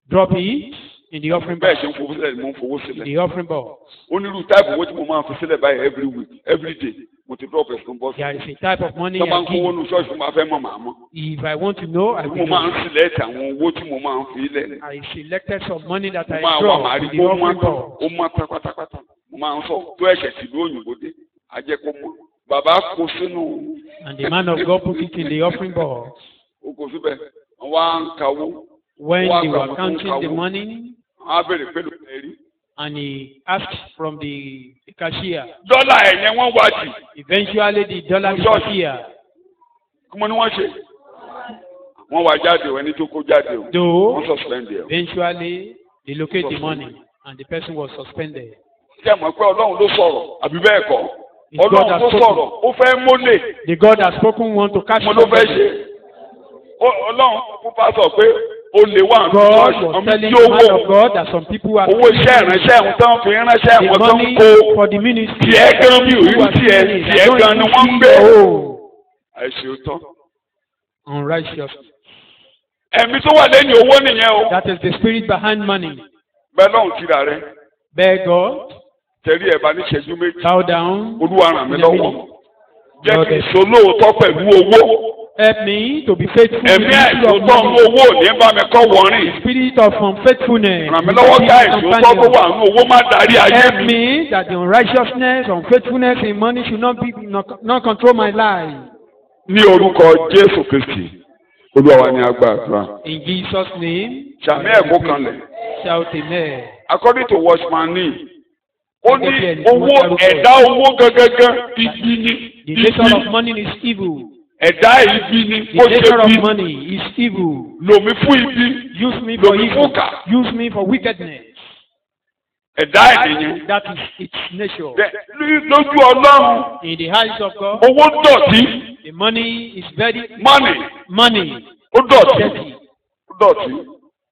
S2: drop it in the offering
S1: bẹ́ẹ̀
S2: box.
S1: ṣe ń fowó sílẹ̀ ni mo ń fowó
S2: In
S1: sílẹ̀
S2: the offering box.
S1: onírú táìpù owó tí mo máa ń fi sílẹ̀ báyìí every week every day mo ti drop ẹ̀sùn bọ́ sí
S2: There is a type of money
S1: tó bá ń
S2: I
S1: kówó
S2: give.
S1: nu ṣọ́ọ̀ṣì mo máa fẹ́ mọ̀ màá mọ̀
S2: If I want to know, I
S1: mo
S2: will
S1: máa ń
S2: know.
S1: sílẹ̀ ẹ̀tì àwọn owó tí mo máa ń fi lẹ̀
S2: I selected some money that
S1: mo
S2: I
S1: máa wà
S2: draw
S1: màá rí
S2: in the
S1: kó mọ́
S2: offering box.
S1: ó mọ́ pátápátá mo máa ń sọ tó ẹ̀ṣẹ̀ tìlú òyìnbó dé ajẹ́ kó mọ́ bàbá kó sínú
S2: And the man of God put it in the offering box.
S1: ó kó síbẹ̀ wọ́n wá ń kawó
S2: When
S1: Wọ́n á
S2: they
S1: gbà
S2: were
S1: wọ́n tó ń
S2: counting the
S1: kawó.
S2: money,
S1: wọ́n á bèrè pé lóòótọ́ rí.
S2: and he asked from the cashier.
S1: dọ́là ẹ̀yẹn wọ́n wá jì
S2: Eventually, the dollar
S1: Church.
S2: disappeared.
S1: kí mo ní wọ́n ṣe. wọ́n wá jáde o ẹni tó kó jáde o
S2: Though,
S1: wọ́n suspend ẹ̀ o.
S2: eventually, they locate the money, and the person was suspended.
S1: ṣé ẹ mọ̀ pé ọlọ́run ló sọ̀rọ̀ àbí bẹ́ẹ̀ kọ́
S2: If God
S1: Ọlọ́run
S2: has
S1: tó
S2: spoken,
S1: sọ̀rọ̀ ó fẹ́ mólè
S2: the God has spoken want to catch
S1: mo ló fẹ́
S2: somebody.
S1: ṣe. Ọlọ́run fún pásọ̀ pé ó lè wà ní
S2: God
S1: ṣọ́ọ̀ṣì
S2: was
S1: ọmọ
S2: telling
S1: tí ó
S2: the man
S1: wọ̀
S2: of God that some people are
S1: owó iṣẹ́ ìránṣẹ́ àwọn tó ń fi ránṣẹ́
S2: the
S1: àwọn tó ń
S2: money
S1: kó
S2: for the ministry.
S1: tiẹ̀ gan bí
S2: People
S1: òyìn
S2: are
S1: tiẹ̀
S2: stealing. They
S1: tiẹ̀
S2: don't
S1: gan ni
S2: even
S1: wọ́n ń
S2: see
S1: gbé.
S2: oh,
S1: Àìṣòótọ́.
S2: unrighteous.
S1: Ẹ̀mí tó wà lẹ́yìn owó nìyẹn o.
S2: That is the spirit behind money.
S1: Bẹ́ẹ̀ lọ́hùn kíra rẹ̀.
S2: Beg God,
S1: Tẹ̀rí ẹ̀ bá ní ṣẹ́jú méjì.
S2: bow down.
S1: Olúwa ràn mí
S2: in a
S1: lọ́wọ́.
S2: minute.
S1: Jẹ́ kí n ṣolóòótọ́ pẹ̀lú owó.
S2: Help me to be faithful with
S1: Ẹ̀mí
S2: the issue of
S1: àìṣòótọ́ ní
S2: money.
S1: owó ò ní bá mi kọ́ wọ̀rìn.
S2: Spirit of unfaithfulness.
S1: Ràn mí lọ́wọ́ ká àìṣòótọ́ tó wà ní owó má darí ayé
S2: Help
S1: mi.
S2: me that the unrighteousness, unfaithfulness in money should not control my life.
S1: Ní orúkọ Jésù Kristi, Olúwa wa ni agbàdúrà.
S2: In Jesus' name,
S1: Sàmì ẹ̀kọ́ kanlẹ̀.
S2: shout amen.
S1: According to Watchman Nee, ó ní
S2: Gẹ́gẹ́ bí ẹni tí
S1: owó
S2: wọ́n dárúkọ.
S1: ẹ̀dá owó gangan ibi ni.
S2: The nature of money is evil.
S1: Ẹ̀dá ibi ni
S2: The
S1: ó
S2: nature
S1: ṣe
S2: of
S1: bí.
S2: money is evil.
S1: Lòmí fún ibi.
S2: Use me for
S1: Lòmí
S2: evil.
S1: fún kà.
S2: Use me for wickedness.
S1: Ẹ̀dá ènìyàn.
S2: That is its nature.
S1: Lójú Ọlọ́run,
S2: In the eyes of God,
S1: owó dọ̀tí.
S2: the money is very
S1: Money
S2: ó
S1: ó dọ̀tí.
S2: dirty.
S1: Ó dọ̀tí.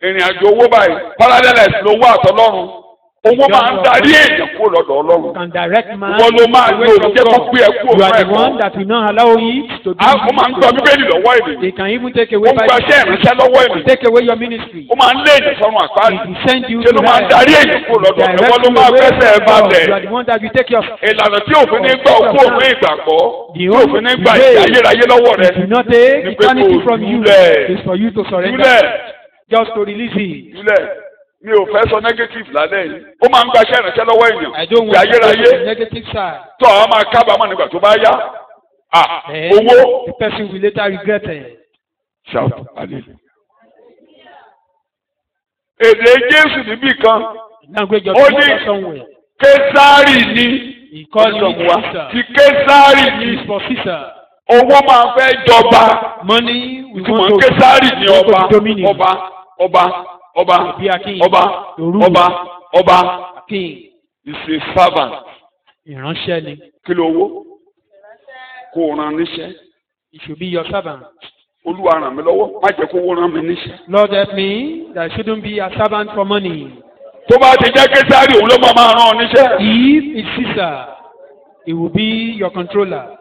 S1: Ìrìn àjò owó báyìí. Parallels lówó àtọlọ́run. Owó máa ń darí èèyàn kúrò lọ́dọ̀ Ọlọ́run.
S2: Can direct man
S1: Wọ́n ló máa
S2: away
S1: lo
S2: from
S1: òjẹ́ kó
S2: God.
S1: gbé ẹ kúrò
S2: You are
S1: fún
S2: the one
S1: ẹ̀kọ́.
S2: that will not allow it to do.
S1: Ó máa ń gba Bíbélì lọ́wọ́ ènìyàn.
S2: They can even take
S1: Ó
S2: away
S1: ń gbaṣẹ́ ìránṣẹ́ lọ́wọ́ ènìyàn.
S2: take away your ministry.
S1: Ó máa ń lé èèyàn sọ́run àpáàdì.
S2: It will send you
S1: Ṣé
S2: to
S1: ló máa ń
S2: hell.
S1: darí èèyàn kúrò lọ́dọ̀
S2: Direct
S1: ẹ̀wọ́n ló
S2: you
S1: máa
S2: away
S1: fẹsẹ̀
S2: from
S1: bá
S2: God.
S1: bẹ̀.
S2: You are the one that will take your
S1: Ìlànà tí òfin ní gbà òkú òfin ìgbàgbọ́ tí òfin ní gbà
S2: way
S1: ayérayé lọ́wọ́ rẹ̀
S2: do not take
S1: ní pé
S2: eternity
S1: kò
S2: from you.
S1: jùlẹ̀.
S2: It's for you to surrender.
S1: Jùlẹ̀
S2: Just to release it.
S1: jùlẹ̀ mi ò fẹ́ sọ negative lálẹ́ yìí. Ó máa ń gbaṣẹ́ ìránṣẹ́ lọ́wọ́ èèyàn.
S2: I don't
S1: Ìgbà
S2: want to go to
S1: ayérayé
S2: the negative side.
S1: tó àwọn máa kábàámọ̀ nígbà tó bá yá.
S2: Then
S1: Owó.
S2: the person will later regret it.
S1: Shout hallelujah. Èdè Jésù níbì kan.
S2: Language of
S1: Ó
S2: God
S1: ní
S2: somewhere.
S1: Késárì ni.
S2: He called
S1: Ọjọ́
S2: it
S1: wa.
S2: Caesar.
S1: Ti Késárì ni.
S2: It's for Caesar.
S1: Owó máa fẹ́ jọba.
S2: Money we
S1: Ìtumọ̀
S2: want to
S1: Késárì ni
S2: we want
S1: ọba.
S2: to dominate.
S1: Ọba.
S2: Be a king.
S1: Ọba.
S2: To rule.
S1: Ọba.
S2: A king.
S1: Is a servant.
S2: Ìránṣẹ́ ni.
S1: Kí ló owó? Kò ràn níṣẹ́.
S2: It should be your servant.
S1: Olúwa ràn mí lọ́wọ́. Má jẹ́ kó owó ràn mí níṣẹ́.
S2: Lord help me that I shouldn't be a servant for money.
S1: Tó bá ti jẹ́ Késárì òun ló máa ràn ọ́ níṣẹ́.
S2: If it's Caesar, it will be your controller.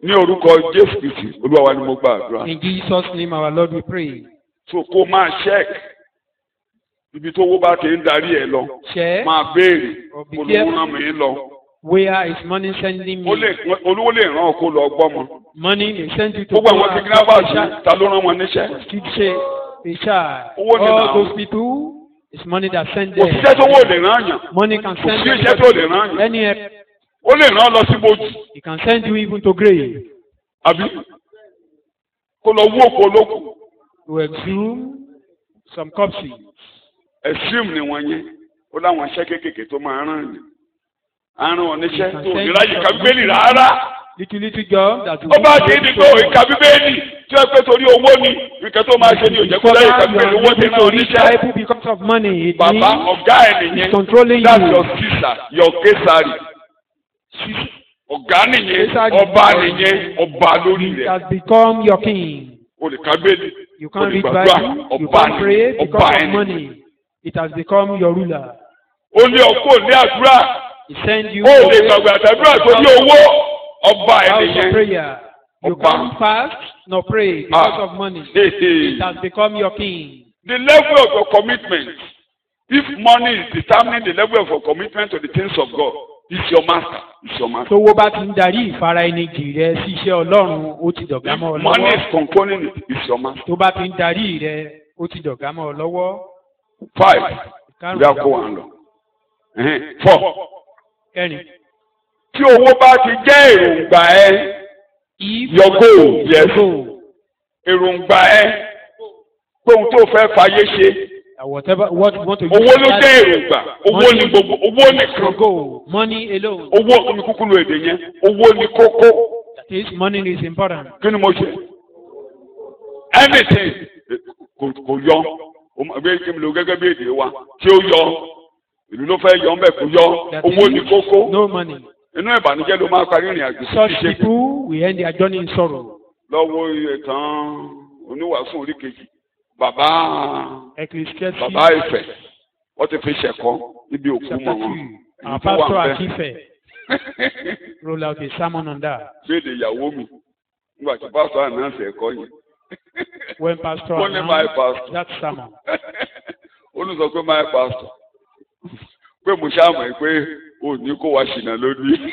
S1: Ní orúkọ Jésù Kristi, Olúwa wa ni mo gba àdúrà.
S2: In Jesus' name, our Lord, we pray.
S1: So kó máa check. Ibi tó owó bá ti ń darí ẹ lọ.
S2: Share.
S1: Máa béèrè.
S2: Be
S1: Olówó
S2: careful.
S1: ràn mí lọ.
S2: Where is money sending me?
S1: Olówó lè ràn ọ́ kó lọ gbọ́mọ.
S2: Money may send you to
S1: Gbogbo
S2: go
S1: àwọn
S2: and
S1: kidnappers
S2: child.
S1: yìí, ta ló rán wọn níṣẹ́?
S2: A child.
S1: Owó ni
S2: All
S1: now.
S2: those people, it's money that send them.
S1: Òṣìṣẹ́ tó wò lè rán yàn.
S2: Money can
S1: Kò
S2: send
S1: sí
S2: you
S1: iṣẹ́ tó lè rán yàn.
S2: any help.
S1: Ó lè rán lọ sí bojì.
S2: It can send you even to grave.
S1: Àbí? Kó lọ wú òkú olókùn.
S2: To exhume some corpses.
S1: Extreme ni wọ́n yẹn. Ó láwọn iṣẹ́ kéékèèké tó máa rán yàn. Àrùn oníṣẹ́ tó ní láyé ká Bíbélì rárá.
S2: Little job that will
S1: Ó bá ti ní kó ìka Bíbélì tí ó pé torí owó ni. Ìkẹ́ tó máa ṣe ní òjẹ́ kó láyé ká Bíbélì owó ti rán oníṣẹ́.
S2: people because of money. It
S1: Bàbá
S2: means
S1: ọ̀gá ẹ̀ nìyẹn.
S2: it's controlling
S1: That's
S2: you.
S1: your Caesar, your Késárì. Ọ̀gá nìyẹn, ọba nìyẹn, ọba lórí
S2: It
S1: rẹ̀.
S2: has become your king.
S1: O lè ka Bíbélì.
S2: You
S1: O
S2: can't
S1: lè
S2: read
S1: gbàdúrà.
S2: Bible. You
S1: Ọba
S2: can't pray
S1: ni,
S2: because
S1: ọba
S2: of
S1: ẹni.
S2: money. It has become your ruler.
S1: O lè ọkọ ní àdúrà.
S2: He send you
S1: O lè
S2: away
S1: gbàgbé àtàdúrà tó ní owó. Ọba
S2: out
S1: ẹni
S2: of
S1: yẹn.
S2: prayer. You
S1: Ọba.
S2: can't fast nor pray because of money. It has become your king.
S1: The level of your commitment. If money is determining the level of your commitment to the things of God, it's your master. It's your master.
S2: Tówó bá ti ń darí ìfara ẹni jì rẹ sí iṣẹ́ Ọlọ́run, ó ti dọ̀gá
S1: If
S2: mọ́ ọ
S1: money
S2: lọ́wọ́.
S1: is controlling it, it's your master.
S2: Tó bá ti ń darí rẹ, ó ti dọ̀gá mọ́ ọ lọ́wọ́.
S1: 5. Bí a kó wa lọ. 4.
S2: Kẹrin.
S1: Tí owó bá ti jẹ́ èròǹgbà ẹ,
S2: If
S1: your goal, yes.
S2: your goal,
S1: èròǹgbà ẹ, pé ohun tó fẹ́ fàyè ṣe,
S2: whatever what you want to use.
S1: owó ló jẹ́ èròǹgbà, owó ni gbogbo, owó
S2: Your
S1: nìkan,
S2: goal, money alone.
S1: owó omi kúkú lo èdè yẹn, owó ni kókó,
S2: That is, money is important.
S1: kí ni mo ṣe? Anything kò yọ, bí kí mi lo gẹ́gẹ́ bí èdè wa, tí ó yọ, ìlú ló fẹ́ yọ ọ́nbẹ̀ kò yọ,
S2: That
S1: owó ni
S2: is,
S1: kókó,
S2: no money.
S1: inú ìbànújẹ́ ló máa parí ìrìn àjò sí
S2: Such
S1: ìṣègùn.
S2: people will end their journey in sorrow.
S1: Lọ́wọ́ ìtàn oníwàásù orí kejì bàbá
S2: Ecclesiastes
S1: Ifẹ̀ wọ́n ti fi ṣẹ̀kọ́ níbi òkú
S2: chapter
S1: mọ̀ wọn.
S2: 2. Our pastor Akife roll out a sermon on that.
S1: Béèdè ìyàwó mi nígbà tí pásítọ̀ ànáǹsì ẹ̀kọ́ yìí.
S2: When pastor
S1: Wọ́n ní my
S2: announced
S1: pastor.
S2: that sermon,
S1: Olùsọ pé my pastor pé mo ṣàmọ̀ pé ò ní kó wa ṣìnà lónìí.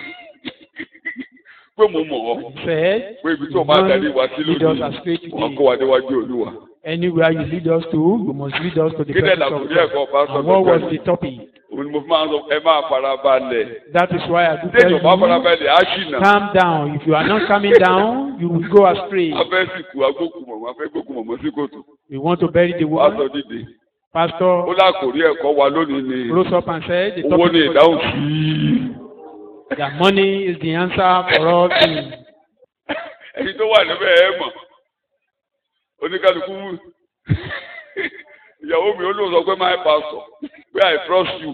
S1: Pé mo mọ̀ ọ́
S2: he said,
S1: pé ibi tí o máa darí wa sí
S2: lead us astray
S1: lónìí wọ́n
S2: today.
S1: kó wa déwájú Olúwa.
S2: Anywhere you lead us to, you must lead us to the
S1: Kí dẹ̀
S2: presence of
S1: làkùnrin
S2: God.
S1: ẹ̀kọ́ pásítọ̀
S2: And
S1: tó
S2: what was
S1: bẹ̀rẹ̀?
S2: the topic?
S1: Òun ni mo fi máa ń sọ ẹ máa fara balẹ̀.
S2: That is why I do tell
S1: Téèyàn bá fara
S2: you,
S1: balẹ̀ á ṣìnà.
S2: calm down. If you are not calming down, you will go astray.
S1: Afẹ́ sìnkú agbókùnmọ̀ afẹ́ gbókùnmọ̀ sí kòtò.
S2: We want to bury the
S1: Pásítọ̀
S2: woman.
S1: dìde. Ó
S2: Pastor
S1: lákòrí ẹ̀kọ́ wa lónìí ni
S2: rose up and said, the
S1: owó ní
S2: topic
S1: ìdáhùn
S2: was
S1: sí.
S2: that money is the answer for all things.
S1: Ẹni tó wà níbẹ̀ ẹ̀ mọ̀. Oníkálukú ìyàwó mi ó lóun sọ pé my pastor pé I trust you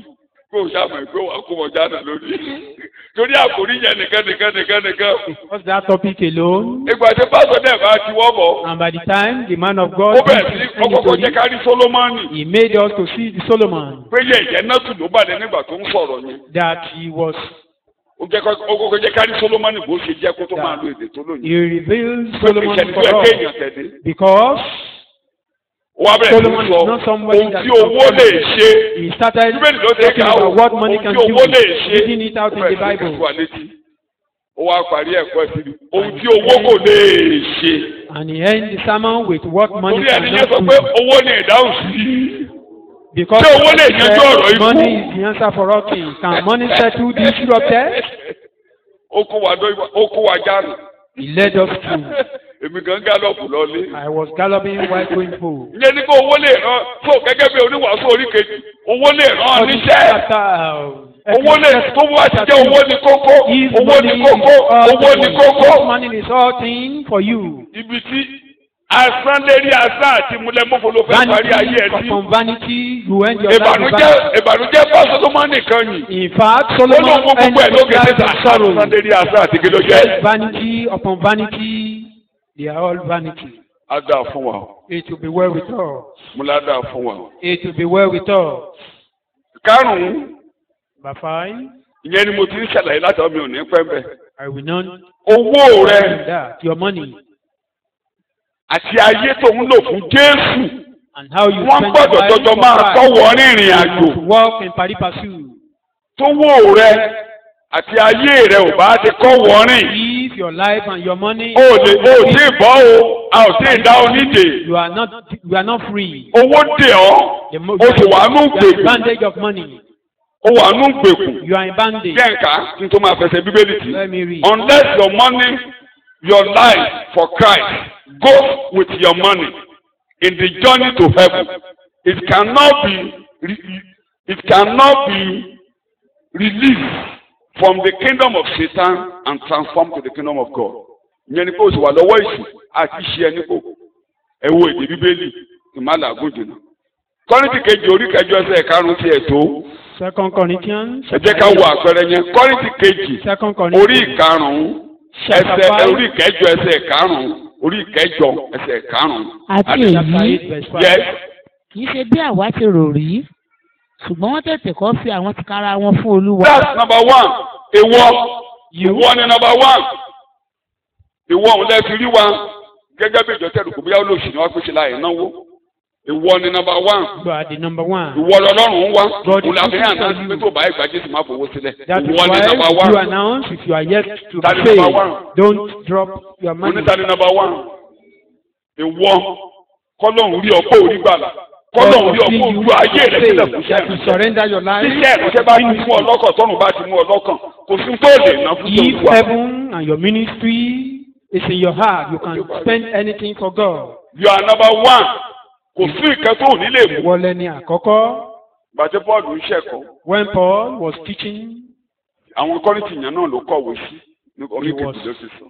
S1: pé o ṣàmọ̀ pé wà á kó wọn jáde lónìí. Torí àkòrí yẹn nìkan.
S2: What's that topic alone?
S1: Ìgbà tí pásítọ̀ náà bá ti wọ́ bọ̀.
S2: And by the time the man of
S1: Ó
S2: God
S1: bẹ̀rẹ̀ sí ọkọ̀ọ̀kọ̀ jẹ́ ká rí Sólómọ́nì.
S2: he made us to see the Solomon
S1: Pé yẹ ìyẹn náà tù ló bàdé nígbà tó ń sọ̀rọ̀ yẹn.
S2: that he was,
S1: Ó jẹ́ ọkọ̀ọ̀kọ̀ jẹ́ ká rí Sólómọ́nì bó ṣe jẹ́ kó tó máa lo èdè tó lóyìn.
S2: he revealed
S1: Pé
S2: Solomon
S1: ìṣẹ̀lẹ̀ tó
S2: for
S1: yẹ
S2: us
S1: kéèyàn tẹ̀lé.
S2: because
S1: Wọ́n á bẹ̀rẹ̀ sí
S2: Solomon
S1: sọ
S2: is not somebody
S1: ohun
S2: that
S1: tí owó lè ṣe.
S2: he started
S1: Bíbélì ló ṣe
S2: talking
S1: ká o
S2: about what
S1: ohun
S2: money
S1: tí
S2: can
S1: owó lè
S2: do,
S1: ṣe.
S2: reading it out in the
S1: Ó bẹ̀rẹ̀ sí
S2: Bible.
S1: wà létí. Ó wá parí ẹ̀kọ́ sí ohun tí owó kò lè ṣe.
S2: And he ended the sermon with what money
S1: Torí ẹni yẹn
S2: cannot
S1: sọ pé
S2: do.
S1: owó ní ìdáhùn sí.
S2: Because
S1: Ṣé owó lè yanjú ọ̀rọ̀ ikú?
S2: money is the answer for all things. Can money settle the issue of death?
S1: Ó kó wa jáde.
S2: He led us through.
S1: Èmi gan gálọ̀pù lọlé.
S2: I was galloping while going home.
S1: Ìyẹn ní kó owó lè rán tó gẹ́gẹ́ bí oníwàásù orí kejì. Owó lè rán níṣẹ́. Owó lè tó wá ti jẹ́ owó ní kókó. Owó ní kókó. Owó ní kókó.
S2: Money is all thing for you.
S1: Ibi tí asán lérí asán àti múlẹ́mọ́fọ́ ló fẹ́ parí ayé ẹ̀ sí.
S2: Upon vanity, you end your life with vanity.
S1: Ìbànújẹ́ bá Sólómọ́nì kan yìí.
S2: In fact,
S1: Ó ló
S2: Solomon
S1: mú gbogbo ẹ̀
S2: ended
S1: lókè
S2: his life
S1: síta.
S2: in sorrow.
S1: Asán lérí asán àti kí ló jẹ́.
S2: Vanity upon vanity, they are all vanity.
S1: Á dáa fún wa.
S2: It will be well with us.
S1: Mo lá dáa fún wa.
S2: It will be well with us.
S1: Karùn-ún,
S2: Number 5,
S1: ìyẹn ni mo ti ń ṣàlàyé láti ọmọ mi ò ní pẹ́ bẹ́ẹ̀.
S2: I will not
S1: Owó rẹ
S2: do that. Your money
S1: àti ayé tó ń lò fún Jésù.
S2: and how you
S1: Wọ́n
S2: spend
S1: gbọ́dọ̀
S2: your life
S1: jọjọ
S2: for
S1: máa
S2: Christ.
S1: tọ́wọ́ rìnrìn
S2: You
S1: àjò.
S2: must walk in pari pursuit.
S1: Tówó rẹ àti ayé rẹ ò bá ti kọ́ wọ́rìn.
S2: If your life and your money,
S1: O tí ì bọ́ o, a ò tí ì dá o nídè.
S2: you are not free.
S1: Owó dè ọ́, o sì wà nù
S2: You are in
S1: gbèkùn.
S2: bandage of money.
S1: O wà nù gbèkùn.
S2: You are in bandage.
S1: Jẹ́ nǹkan kí n tó máa fẹsẹ̀ Bíbélì tì.
S2: Let me read.
S1: Unless your money, your life for Christ goes with your money in the journey to heaven, it cannot be released from the kingdom of Satan and transformed to the kingdom of God. Ìyẹn ni pé o sì wà lọ́wọ́ ìsìn àti ṣe ẹni kò. Ẹ wo èdè Bíbélì ìmàlà àgùnjìnà. Kọ́ríńtì kejì orí kẹjọ ẹsẹ̀ karùn-ún ti ẹ̀ tó.
S2: 2 Corinthians.
S1: Ẹ jẹ́ ká wo àpẹẹrẹ yẹn. Kọ́ríńtì kejì
S2: 2 Corinthians.
S1: orí ìkarùn-ún orí ìkẹjọ ẹsẹ̀ karùn-ún orí ìkẹjọ ẹsẹ̀ karùn-ún.
S3: àti èyí
S1: Yes.
S3: kì í ṣe bí àwa ti rò rí ṣùgbọ́n wọ́n tètè kọ́ fi àwọn tìkára wọn fún Olúwa.
S1: That's number one. Ìwọ ni number one. Ìwọ òun lẹ́ẹ̀fi rí wa gẹ́gẹ́ bí ìjọ tẹ̀lé kò bóyá olóòṣì ni wọ́n pèsè láì náwó. Ìwọ ni number one.
S2: You are the number one.
S1: Ìwọ lọ́lọ́run ń wá.
S2: God is
S1: Olùlàfíà náà
S2: looking
S1: ti
S2: for
S1: pé tó bá ìgbà Jésù má fowó sílẹ̀.
S2: That is
S1: Ìwọ ni number
S2: why you
S1: one.
S2: announce if you are yet to
S1: That is
S2: pay,
S1: number one.
S2: don't drop your money.
S1: Oníta ni number one. Ìwọ kọ́lọ́hún rí ọ̀pọ̀ orí gbàlà. Kọ́lọ́hún rí ọ̀pọ̀ ojú ayé rẹ̀ sílẹ̀ fún
S2: that you
S1: iṣẹ́.
S2: surrender your life.
S1: Iṣẹ́ ìránṣẹ́ bá ti mú ọ lọ́kàn tọ́run bá ti mú ọ lọ́kàn. Kò sí tó lè ná fún
S2: If
S1: Olúwa.
S2: heaven and your ministry is in your heart, you can spend anything for God.
S1: You are number one. Kò sí nǹkan tó ní lè mú.
S2: Wọlé ni àkọ́kọ́.
S1: Gbàtẹ́ Pọ́ọ̀lù ń ṣẹ̀kọ́.
S2: When Paul was teaching,
S1: Àwọn Kọ́ríńtì yẹn náà ló kọ̀wé sí. Ní orí
S2: He was-
S1: kejì ló ti sọ.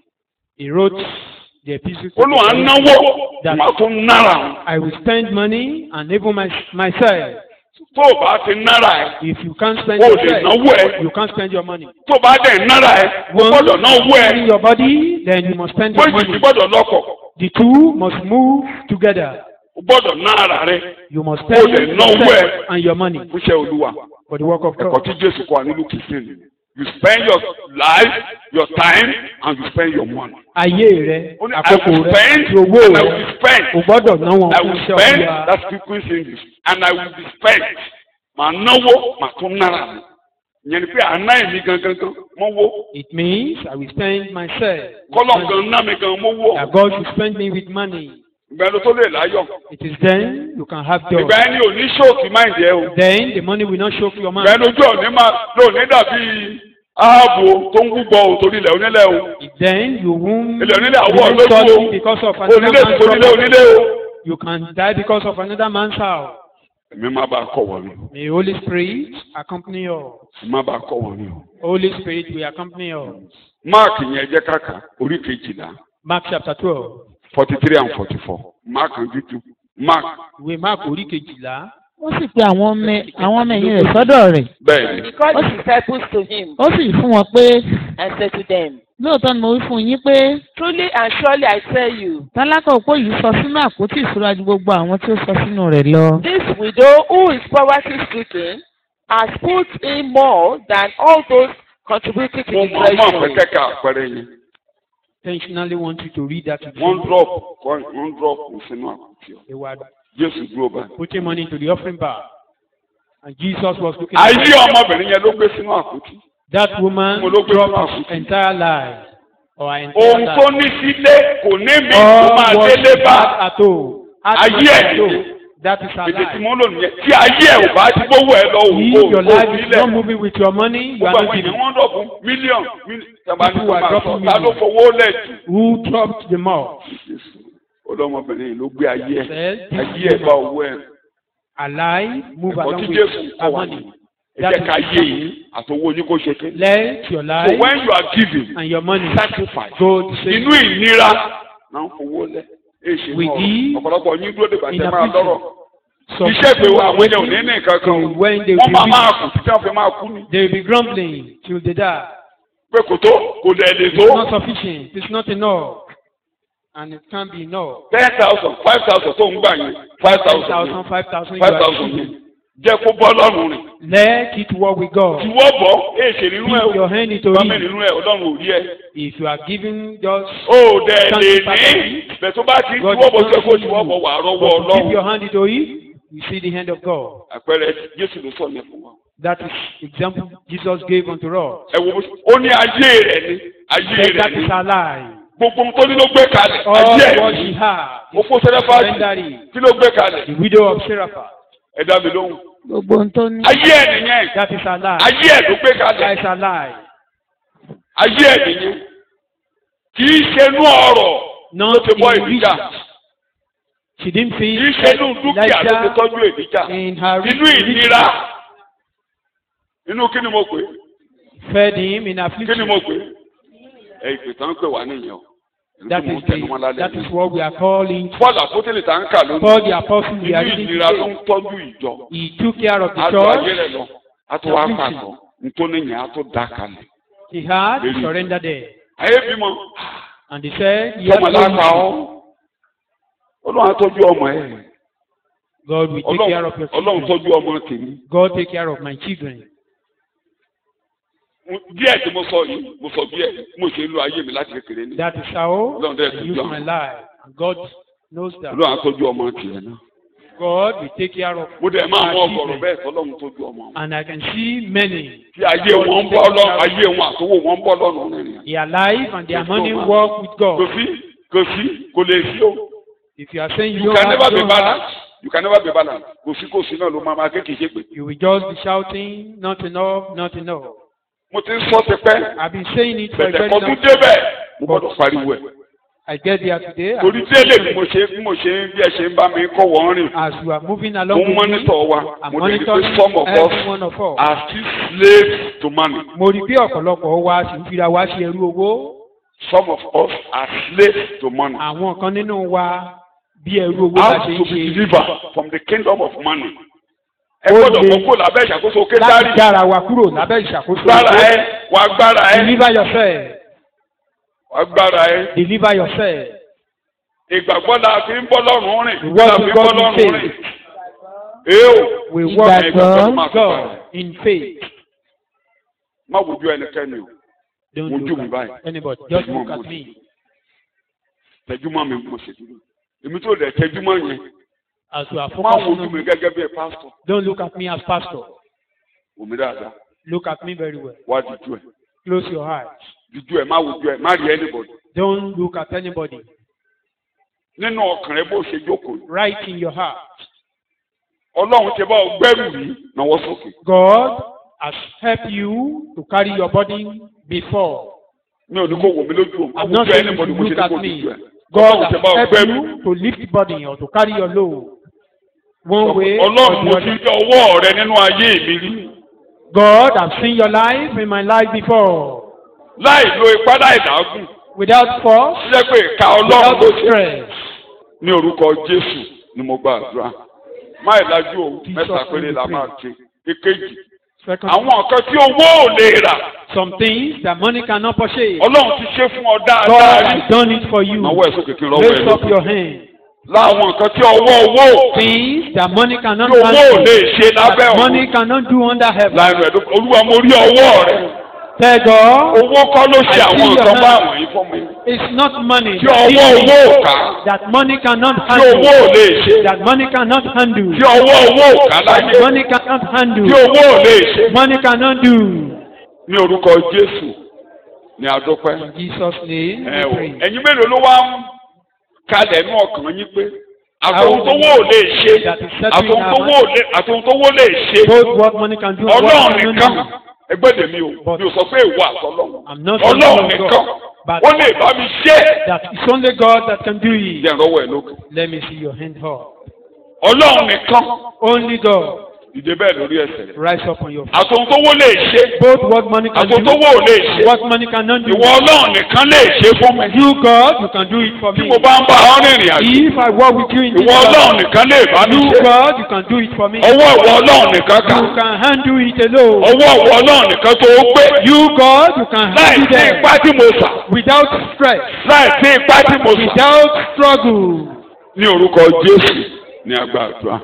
S2: he wrote the epistle.
S1: Ó lóun á náwó. Màá tún nára.
S2: I will spend money and even myself
S1: tó o bá ti nára ẹ
S2: If you can't spend
S1: o
S2: your
S1: lè
S2: strength,
S1: náwó ẹ
S2: you can't spend your money.
S1: tó o bá dẹ̀ nára ẹ o
S2: Once
S1: gbọ́dọ̀ náwó ẹ
S2: in your body, then you must spend your
S1: méjì ti
S2: money.
S1: gbọ́dọ̀ lọ́kọ̀
S2: The two must move together.
S1: o gbọ́dọ̀ nára rẹ
S2: You must
S1: o
S2: spend
S1: lè náwó
S2: yourself
S1: ẹ
S2: and your money
S1: fún iṣẹ́ Olúwa.
S2: for the work of
S1: Ẹ̀kọ́
S2: God.
S1: tí Jésù kọ́ wa nínú kìsìn you spend your life your time and you spend your money.
S2: Ayé rẹ,
S1: Ó ní, I
S2: àkókò
S1: will
S2: rẹ,
S1: spend
S2: ti owó
S1: and I
S2: rẹ,
S1: will spend.
S2: o gbọ́dọ̀ ná wọn
S1: I
S2: fún
S1: will
S2: iṣẹ́
S1: spend,
S2: Olúwa.
S1: that's Queen's English, and I will be spent. Màá náwó, màá tún nára mi. Ìyẹn ni pé àná èmi gangan mọ́ wó.
S2: It means I will spend myself.
S1: Kọ́lọ̀ gan ná mi gan mọ́ wó.
S2: That God should spend me with money.
S1: Ìgbà ẹni tó lè láyọ̀.
S2: It is then you can have joy.
S1: Ìgbà ẹni ò ní ṣóòkì máìndì ẹ o.
S2: Then the money will not show your
S1: Ìgbà
S2: mind.
S1: ẹni ojú òní máa lóòní dàbí ààbò tó ń gbúgbọ o torí ilẹ̀ onílẹ̀ o.
S2: Then you won't
S1: Ilẹ̀ onílẹ̀ àwọ̀
S2: remain
S1: lójú
S2: solid
S1: o.
S2: because of another
S1: Onílẹ̀
S2: man's
S1: onílẹ̀
S2: property.
S1: onílẹ̀ o.
S2: You can die because of another man's house.
S1: Èmi má bàa kọ̀ wọ́n mi.
S2: May Holy Spirit accompany us.
S1: Èmi má bàa kọ̀ wọ́n mi o.
S2: Holy Spirit will accompany us.
S1: Máàkì yẹn jẹ́ kàkà orí kejìlá
S2: Mark chapter 12.
S1: 43 and 44. Mark and Jude. Mark
S2: Ìwé Mark orí kejìlá.
S3: ó sì pe àwọn ọmọ ẹ̀yìn rẹ̀ sọ́dọ̀ rẹ̀.
S1: bẹ́ẹ̀ ni.
S4: He called his disciples to him
S3: ó sì fún wọn pé
S4: and said to them,
S3: lóòótọ́ ni mo wí fún yín pé
S4: Truly and surely I tell you,
S3: tálákà òpó yìí sọ sínú àpótí ìṣúra ju gbogbo àwọn tí ó sọ sínú rẹ̀ lọ.
S4: this widow who is poverty stricken has put in more than all those contributing to
S1: mo
S4: the
S1: mọ̀ fẹ́
S4: treasury.
S1: kẹ́kẹ́ àpẹẹrẹ yẹn.
S2: Intentionally want you to read that.
S1: One drop sínú àpótí ọ.
S2: They were
S1: Jésù dúró báyìí.
S2: putting money into the offering bag. And Jesus was looking
S1: ayé ọmọbìnrin yẹn ló gbé sínú àpótí.
S2: that woman
S1: Mo ló gbé
S2: dropped
S1: sínú
S2: her
S1: àpótí.
S2: entire life. Or her entire
S1: ohun tó
S2: life.
S1: ní sílé kò ní mi tó
S2: All
S1: máa
S2: what
S1: délé
S2: she
S1: bá.
S2: had at all. Had
S1: Ayé
S2: not
S1: ẹ̀
S2: at all.
S1: nìyẹn.
S2: That is her
S1: Èdè tí
S2: life.
S1: mo ń lò nìyẹn. Tí ayé ẹ̀ ò bá ti gbówó ẹ lọ
S2: If your life is
S1: sílẹ̀.
S2: not moving with your money, you
S1: Gbogbo
S2: are
S1: àwọn
S2: not
S1: èèyàn
S2: giving.
S1: wọ́n dọ̀bù mílíọ̀nù. Tàbá ní
S2: People
S1: kó
S2: are
S1: máa
S2: dropping
S1: sọ ta ló
S2: millions.
S1: fowó lẹ̀ jù.
S2: Who dropped the mouth?
S1: Olọ́mọbìnrin yìí ló gbé ayé ẹ̀.
S2: Said,
S1: Ayé ẹ̀ bá owó ẹ̀.
S2: Alive, move
S1: Ẹ̀kọ́
S2: along
S1: tí
S2: with
S1: Jésù
S2: her
S1: kọ́ wa
S2: money.
S1: nìyẹn. Ẹ jẹ́ ká yé yín àtọwọ́ yín kó ṣe ké.
S2: Let your
S1: So
S2: life
S1: when you are giving
S2: and your money
S1: sacrifice
S2: go the same.
S1: inú ìnira náà ń fowó lẹ̀. Èsì
S2: We
S1: náà
S2: give
S1: ọ̀pọ̀lọpọ̀ yín dúró dìgbà
S2: in
S1: tẹ́
S2: the
S1: máa lọ́rọ̀.
S2: Some
S1: Iṣẹ́ ìpè
S2: people
S1: wa
S2: are
S1: àwọn èèyàn ò ní
S2: waiting
S1: ní nǹkan kan.
S2: till when they
S1: Wọ́n
S2: will
S1: máa
S2: be
S1: kù títí wọ́n fi máa kú ni.
S2: they will be grumbling till they die.
S1: Pé kò tó kò dẹ̀ lè
S2: It's
S1: tó.
S2: not sufficient. It's not enough. And it can't be enough.
S1: 10,000 5,000 tó ń gbà yẹn 5,000
S2: 5,000, 5,000 you are
S1: 5,000
S2: receiving.
S1: yẹn. Jẹ́ kó bọ́ lọ́rùn rìn.
S2: Let it work with God.
S1: Ìwọ́ bọ̀ èsè nínú ẹ̀
S2: Keep your hand into
S1: Bámi
S2: it.
S1: nínú ẹ̀ Ọlọ́run ò rí ẹ.
S2: If you are giving just
S1: Ó dẹ̀ lè ní. Bẹ̀ tó bá ti
S2: God
S1: ìwọ́ bọ̀
S2: is
S1: tó kó
S2: not
S1: ìwọ́ bọ̀ wà rọ́wọ́
S2: but to keep
S1: Ọlọ́run.
S2: your hand into it, you see the hand of God.
S1: Àpẹẹrẹ Jésù ló sọ yẹn fún wa.
S2: That is example Jesus gave unto us.
S1: Ẹ wo ó ní ayé rẹ̀ ni ayé
S2: Said that
S1: rẹ̀ ni.
S2: is our life.
S1: Gbogbo ohun tó ní ló gbé kalẹ̀
S2: All
S1: ayé
S2: what
S1: ẹ̀
S2: she
S1: ni.
S2: had,
S1: Ó kó sẹ́lẹ̀fà
S2: surrender it.
S1: kí ló gbé kalẹ̀?
S2: The widow of Sherapha.
S1: Ẹ dá mi lóhùn.
S3: gbogbo ohun tó ní.
S1: Ayé ẹ̀ nìyẹn.
S2: That is our life.
S1: Ayé ẹ̀ ló gbé kalẹ̀.
S2: That is our life.
S1: Ayé ẹ̀ nìyẹn. Kì í ṣe inú ọ̀rọ̀ ló
S2: Not
S1: ti bọ́
S2: in
S1: ìdíjà.
S2: riches. She didn't
S1: Kì í
S2: feel
S1: ṣe inú dúkìá ló ti
S2: Elijah
S1: tọ́jú ìdíjà.
S2: in her
S1: Inú ìnira. Inú kí ni mo pè é?
S2: fed him in
S1: Kí ni
S2: affliction.
S1: mo pè é? Ẹ ìpè tán pè wá nìyẹn o.
S2: That is that is what we are calling.
S1: Paul àpótélì tá ń kà lónìí.
S2: Paul the apostle we are
S1: Inú
S2: reading
S1: ìnira ló
S2: today.
S1: ń tọ́jú ìjọ.
S2: He took care of the
S1: Àtò ayé
S2: church.
S1: rẹ̀ lọ. Àtò wá pàtó. Nítorí yẹn àtò dá kalẹ̀.
S2: He had surrendered there.
S1: Ayé bímọ.
S2: And he said, he has
S1: Tọ́mọ lápá ọ́. Ọlọ́run á tọ́jú ọmọ ẹ̀.
S2: God will take care of your
S1: Ọlọ́run
S2: children.
S1: tọ́jú ọmọ tèmi.
S2: God take care of my children.
S1: Díẹ̀ tí mo sọ yìí, mo sọ díẹ̀, mo ṣe ń lo ayé mi láti kékeré ní.
S2: That is how
S1: Ọlọ́run dẹ̀
S2: I
S1: tọ́jú
S2: use
S1: ọmọ.
S2: my life. And God knows that.
S1: Ọlọ́run á tọ́jú ọmọ tiẹ̀ náà.
S2: God will take care of
S1: Mo dẹ̀ máa mọ
S2: our
S1: ọgọ̀rọ̀
S2: children.
S1: bẹ́ẹ̀ tọ́lọ́run tọ́jú ọmọ.
S2: And I can see many.
S1: Tí ayé wọn ń bọ́ lọ́rùn, ayé wọn àtọwọ́ wọn ń bọ́ lọ́rùn rìnrìn.
S2: They are alive and their money work with
S1: Kò
S2: God.
S1: sí, kò lè sí o.
S2: If you are saying you
S1: You
S2: don't
S1: can
S2: have,
S1: never be
S2: don't have,
S1: balanced. You can never be balanced. Kò sí náà ló máa kéèké ṣe pé.
S2: you will just be shouting, not enough, not enough.
S1: Mo ti ń sọ ti pẹ́.
S2: I've been saying it for a
S1: Bẹ̀tẹ̀
S2: very
S1: kan
S2: long
S1: tún
S2: time.
S1: débẹ̀. Mo gbọ́dọ̀ pariwo ẹ̀.
S2: I get there today.
S1: Torí délé bí mo ṣe bí ẹ ṣe ń bá mi kọ́ wọ́n rìn.
S2: As you are moving
S1: Mo
S2: along
S1: ń
S2: with me,
S1: mọ́nítọ̀ wa.
S2: I'm
S1: Mo dẹ̀ rí pé
S2: monitoring
S1: some of
S2: every
S1: us
S2: one of us.
S1: are still slaves to money.
S2: Mo rí bí ọ̀pọ̀lọpọ̀ wa sì ń fira wa ṣe ẹrú owó.
S1: Some of us are slaves to money.
S2: Àwọn kan nínú wa bí ẹrú owó
S1: How
S2: la ṣe
S1: to
S2: ń
S1: be
S2: ṣe.
S1: delivered from the kingdom of money. ẹ gbọ́dọ̀ kókó lábẹ́ ìṣàkóso Késárì.
S2: láti dára wa kúrò lábẹ́ ìṣàkóso.
S1: gbára ẹ wà gbára ẹ.
S2: deliver yourself.
S1: wà gbára ẹ.
S2: deliver yourself.
S1: ìgbàgbọ́ la fi ń bọ́ lọ́rùn rìn.
S2: The word of God in faith. We walk with God in faith.
S1: má wojú ẹnikẹ́ni o.
S2: Don't
S1: wojú mi
S2: look
S1: báyìí.
S2: at anybody. Just look at me.
S1: tẹjúmọ́ mi mo ṣe dúró. èmi tó dẹ̀ tẹjúmọ́ yẹn.
S2: As you are
S1: má
S2: focusing
S1: wojú
S2: on
S1: mi
S2: me,
S1: gẹ́gẹ́ bí pásítọ̀.
S2: don't look at me as pastor.
S1: wò mí dáadáa.
S2: Look at me very well.
S1: wá díjú ẹ.
S2: Close your eyes.
S1: díjú ẹ má wojú ẹ má rí anybody.
S2: Don't look at anybody.
S1: nínú ọkàn rẹ bó ṣe jókòó.
S2: Right in your heart.
S1: Ọlọ́run ti bá ọ gbẹ́rù rí náwó sókè.
S2: God has helped you to carry your burden before.
S1: mi ò ní kó wò mí lójú o.
S2: I'm not
S1: àwùjọ
S2: saying you
S1: anybody
S2: should
S1: mo ṣe
S2: look
S1: ní
S2: at
S1: kó
S2: me.
S1: díjú ẹ.
S2: God
S1: Ọlọ́run ti
S2: has
S1: bá ọ
S2: helped
S1: gbẹ́rù.
S2: you to lift burden or to carry your load. One way or
S1: Ọlọ́run mo
S2: the
S1: ti
S2: other.
S1: rí ọwọ́ rẹ nínú ayé mi rí.
S2: God has seen your life in my life before.
S1: láì lo ipá láì dágùn.
S2: Without force,
S1: ṣé pé ìka Ọlọ́run
S2: without
S1: ló ṣe.
S2: stress.
S1: ní orúkọ Jésù ni mo gba àdúrà. máì lajú o mẹ́ta péré la máa ṣe. èkejì
S2: Second,
S1: àwọn nǹkan tí owó ò lè rà.
S2: some things that money cannot purchase.
S1: Ọlọ́run ti ṣe fún ọ
S2: God
S1: dáadáa rí.
S2: has done it for you.
S1: náwó ẹ̀ sókè kí n rọ́wọ́ ẹ̀
S2: Raise up
S1: lókè.
S2: your hand.
S1: láwọn nǹkan tí ọwọ́ owó
S2: Things that money cannot
S1: tí owó ò
S2: handle,
S1: lè ṣe lábẹ́
S2: that
S1: ọ̀run.
S2: money cannot do under heaven.
S1: láìnú ẹ̀dùn olúwa mo rí ọwọ́ rẹ.
S2: Tell God,
S1: owó kọ́ ló ṣe
S2: I
S1: àwọn
S2: see your
S1: nǹkan
S2: hand.
S1: báwọn yìí fún mi.
S2: it's not money
S1: tí
S2: that
S1: ọwọ́
S2: is
S1: owó ò ká.
S2: that money cannot
S1: tí owó ò
S2: handle,
S1: lè ṣe.
S2: that money cannot handle,
S1: tí ọwọ́ owó ò ká
S2: that
S1: láyé.
S2: money cannot handle,
S1: tí owó ò lè ṣe.
S2: money cannot do.
S1: ní orúkọ Jésù ní adúpẹ́.
S2: In Jesus' name,
S1: ẹ
S2: we
S1: o
S2: pray.
S1: ẹ̀yin mélòó ló wá ń kalẹ̀ ní ọkàn yín pé àtòhun tó wó ò lè ṣe àtòhun tó wó lè ṣe
S2: Both what money can do and what
S1: Ọlọ́run
S2: money
S1: nìkan
S2: cannot do.
S1: ẹgbẹ́ tèmi o mi ò sọ pé ìwọ àtọ́lọ́run
S2: I'm not saying
S1: Ọlọ́run
S2: God,
S1: nìkan
S2: but
S1: ó lè bá mi ṣe.
S2: that it's only God that can do it.
S1: jẹ́ ìrọwọ́ ẹ̀ lókè.
S2: Let me see your hand up.
S1: Ọlọ́run nìkan
S2: Only God.
S1: ìdè bẹ́ẹ̀ lórí ẹsẹ̀ rẹ̀.
S2: Rise up on your feet.
S1: àtòhun tó wó lè ṣe
S2: Both what money can
S1: àtòhun
S2: do,
S1: tó wó ò lè ṣe
S2: what money cannot do.
S1: ìwọ Ọlọ́run nìkan lè ṣe fún mi.
S2: You, God, you can do it for
S1: tí
S2: me.
S1: mo bá ń bá ọ rìnrìn àjò
S2: If I walk with you in this
S1: ìwọ Ọlọ́run
S2: life,
S1: nìkan lè bá mi
S2: you,
S1: ṣe.
S2: God, you can do it for me.
S1: ọwọ́ ìwọ Ọlọ́run nìkan kà.
S2: You can handle it alone.
S1: ọwọ́ ìwọ Ọlọ́run nìkan tó o gbé.
S2: You, God, you can
S1: láì
S2: handle
S1: sí ipá
S2: them
S1: tí mo sà.
S2: without stress,
S1: láì sí ipá tí mo sà.
S2: without struggle.
S1: ní orúkọ Jésù ní agbàdúrà.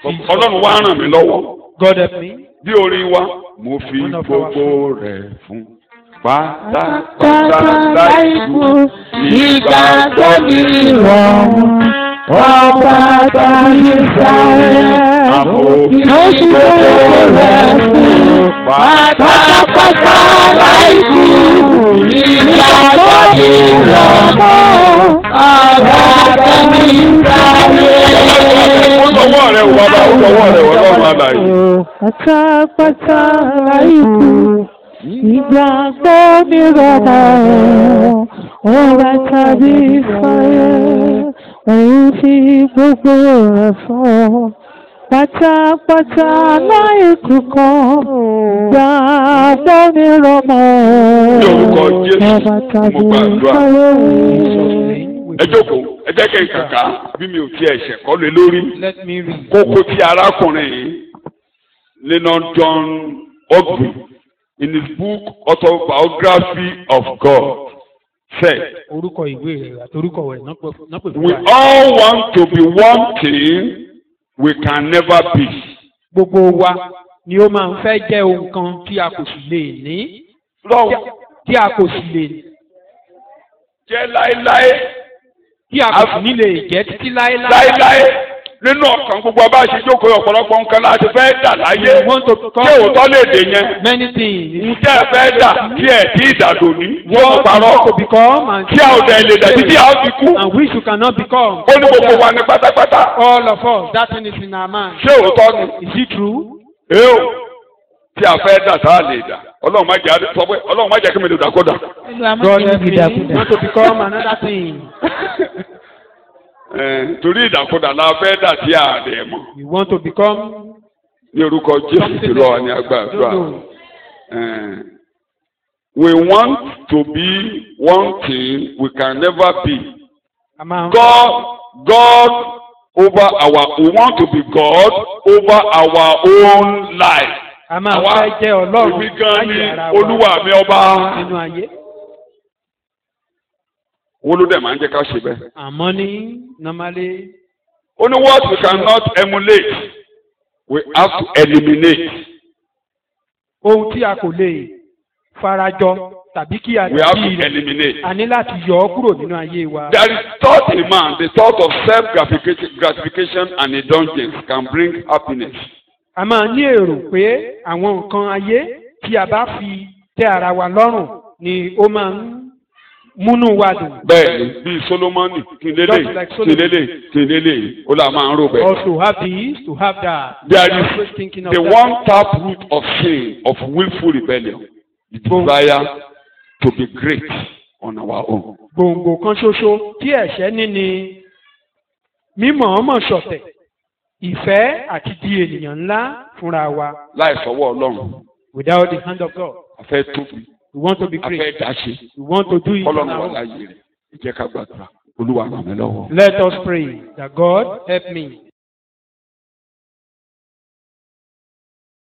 S1: Ọlọ́run wá ràn mí lọ́wọ́.
S2: God help me.
S1: bí orin wa mo fi gbogbo rẹ̀ fún pátápátá láìkú
S3: ìgbàgbọ́ mi rọrùn ọba tàbí sáré mo fi gbogbo rẹ̀ fún pátápátá láìkú ìgbàgbọ́ mi rọrùn ọba tàbí sáré.
S1: ọwọ́ rẹ̀ wọ bá ọwọ́ rẹ̀ wọ lọ́rùn àlàyé.
S3: Pátápátá láìkú ìgbàgbọ́ mi rọrùn ọba tàbí sáré òun fi gbogbo rẹ̀ fún pátápátá láìkú kan gbàgbọ́ mi rọrùn
S1: ní orúkọ Jésù
S3: ọba
S1: mo
S3: tàbí
S1: gbàdúrà.
S3: sáré.
S1: ẹ jókòó ẹ jẹ́ kí n kàkà bí mi ò tiẹ̀ ṣẹ̀kọ́ lé lórí.
S2: Let me read.
S1: kókó tí arákùnrin yìí nínú John Ogby in his book Autobiography of God said,
S2: Orúkọ ìwé rẹ̀ àti orúkọ rẹ̀ náà pè fún
S1: we
S2: wa.
S1: all want to be one thing we can never be.
S2: Gbogbo wa ni ó máa ń fẹ́ jẹ́ ohun kan tí a kò sì lè ní.
S1: lọ́wọ́
S2: Tí a kò sì lè
S1: jẹ́ láéláé
S2: tí a kò sì ní lè jẹ́ títí láéláé.
S1: láéláé nínú ọkàn gbogbo abá ṣe jókòó ọ̀pọ̀lọpọ̀ nǹkan láti fẹ́ dà láyé
S2: We want to
S1: kí
S2: become
S1: òótọ́ lè dè yẹn.
S2: many things.
S1: ǹjẹ́ ẹ fẹ́ dà kí ẹ̀ tí ìdàdò ní wọ́n
S2: What
S1: parọ́
S2: you to become and
S1: kí a ò dẹ̀ lè dà títí a ó fi kú.
S2: and which you cannot become.
S1: ó ní gbogbo wa ní pátápátá.
S2: All of us, that thing is in our mind.
S1: ṣé òótọ́ ni?
S2: Is it true?
S1: èèó tí a fẹ́ dà tá a lè dà ọlọ́run má jẹ́ sọ pé ọlọ́run má jẹ́ kí mi lè dà kó dà.
S2: God help me. Want to become another thing.
S1: torí ìdàkudà la fẹ́ dà tí a dẹ̀ mọ̀.
S2: You want to become
S1: ní orúkọ Jésù ti lọ ní agbàdúrà. We want to be one thing we can never be.
S2: a máa ń
S1: God we want to be God over our own life.
S2: A máa fẹ́ jẹ́ Ọlọ́run
S1: èmi gan ni
S2: láyé ara
S1: Olúwa mi ọba.
S2: nínú ayé.
S1: Wọ́n ló dẹ̀ máa ń jẹ́ ká ṣe bẹ́ẹ̀.
S2: Àmọ́ ní normally.
S1: Only what we cannot emulate, we have to eliminate.
S2: Ohun tí a kò lè farajọ tàbí kí a
S1: We have
S2: dì
S1: to eliminate.
S2: a ní láti yọ ọ́ kúrò nínú ayé wa.
S1: There is thought in man, the thought of self-gratification and indulgence can bring happiness.
S2: A máa ní èrò pé àwọn nǹkan ayé tí a bá fi tẹ́ ara wa lọ́rùn ni ó máa ń múnú wa dùn.
S1: Bẹ́ẹ̀ni, bíi Solomoni, kí n lélẹ̀, ó là máa ń rò bẹ́ẹ̀.
S2: Also have this, to have that.
S1: There
S2: Always
S1: is
S2: thinking of
S1: the
S2: that.
S1: one tap root of sin, of willful rebellion, the desire to be great on our own.
S2: Gbòǹgbò kan ṣoṣo tí ẹ̀ṣẹ̀ ní ni mímọ̀ọ́mọ̀ ṣọ̀tẹ̀, ìfẹ́ àti di ènìyàn ńlá fúnra wa.
S1: Láì sọ́wọ́ Ọlọ́run,
S2: Without the hand of God.
S1: a fẹ́ tóbi,
S2: We want to be
S1: a
S2: great.
S1: fẹ́ dáṣe.
S2: We want to do it on
S1: Ọlọ́run
S2: our
S1: wà
S2: own.
S1: láyé rẹ̀. Ẹ jẹ́ ká gbàdúrà. Olúwa ràn mí lọ́wọ́.
S2: Let us pray that God help me.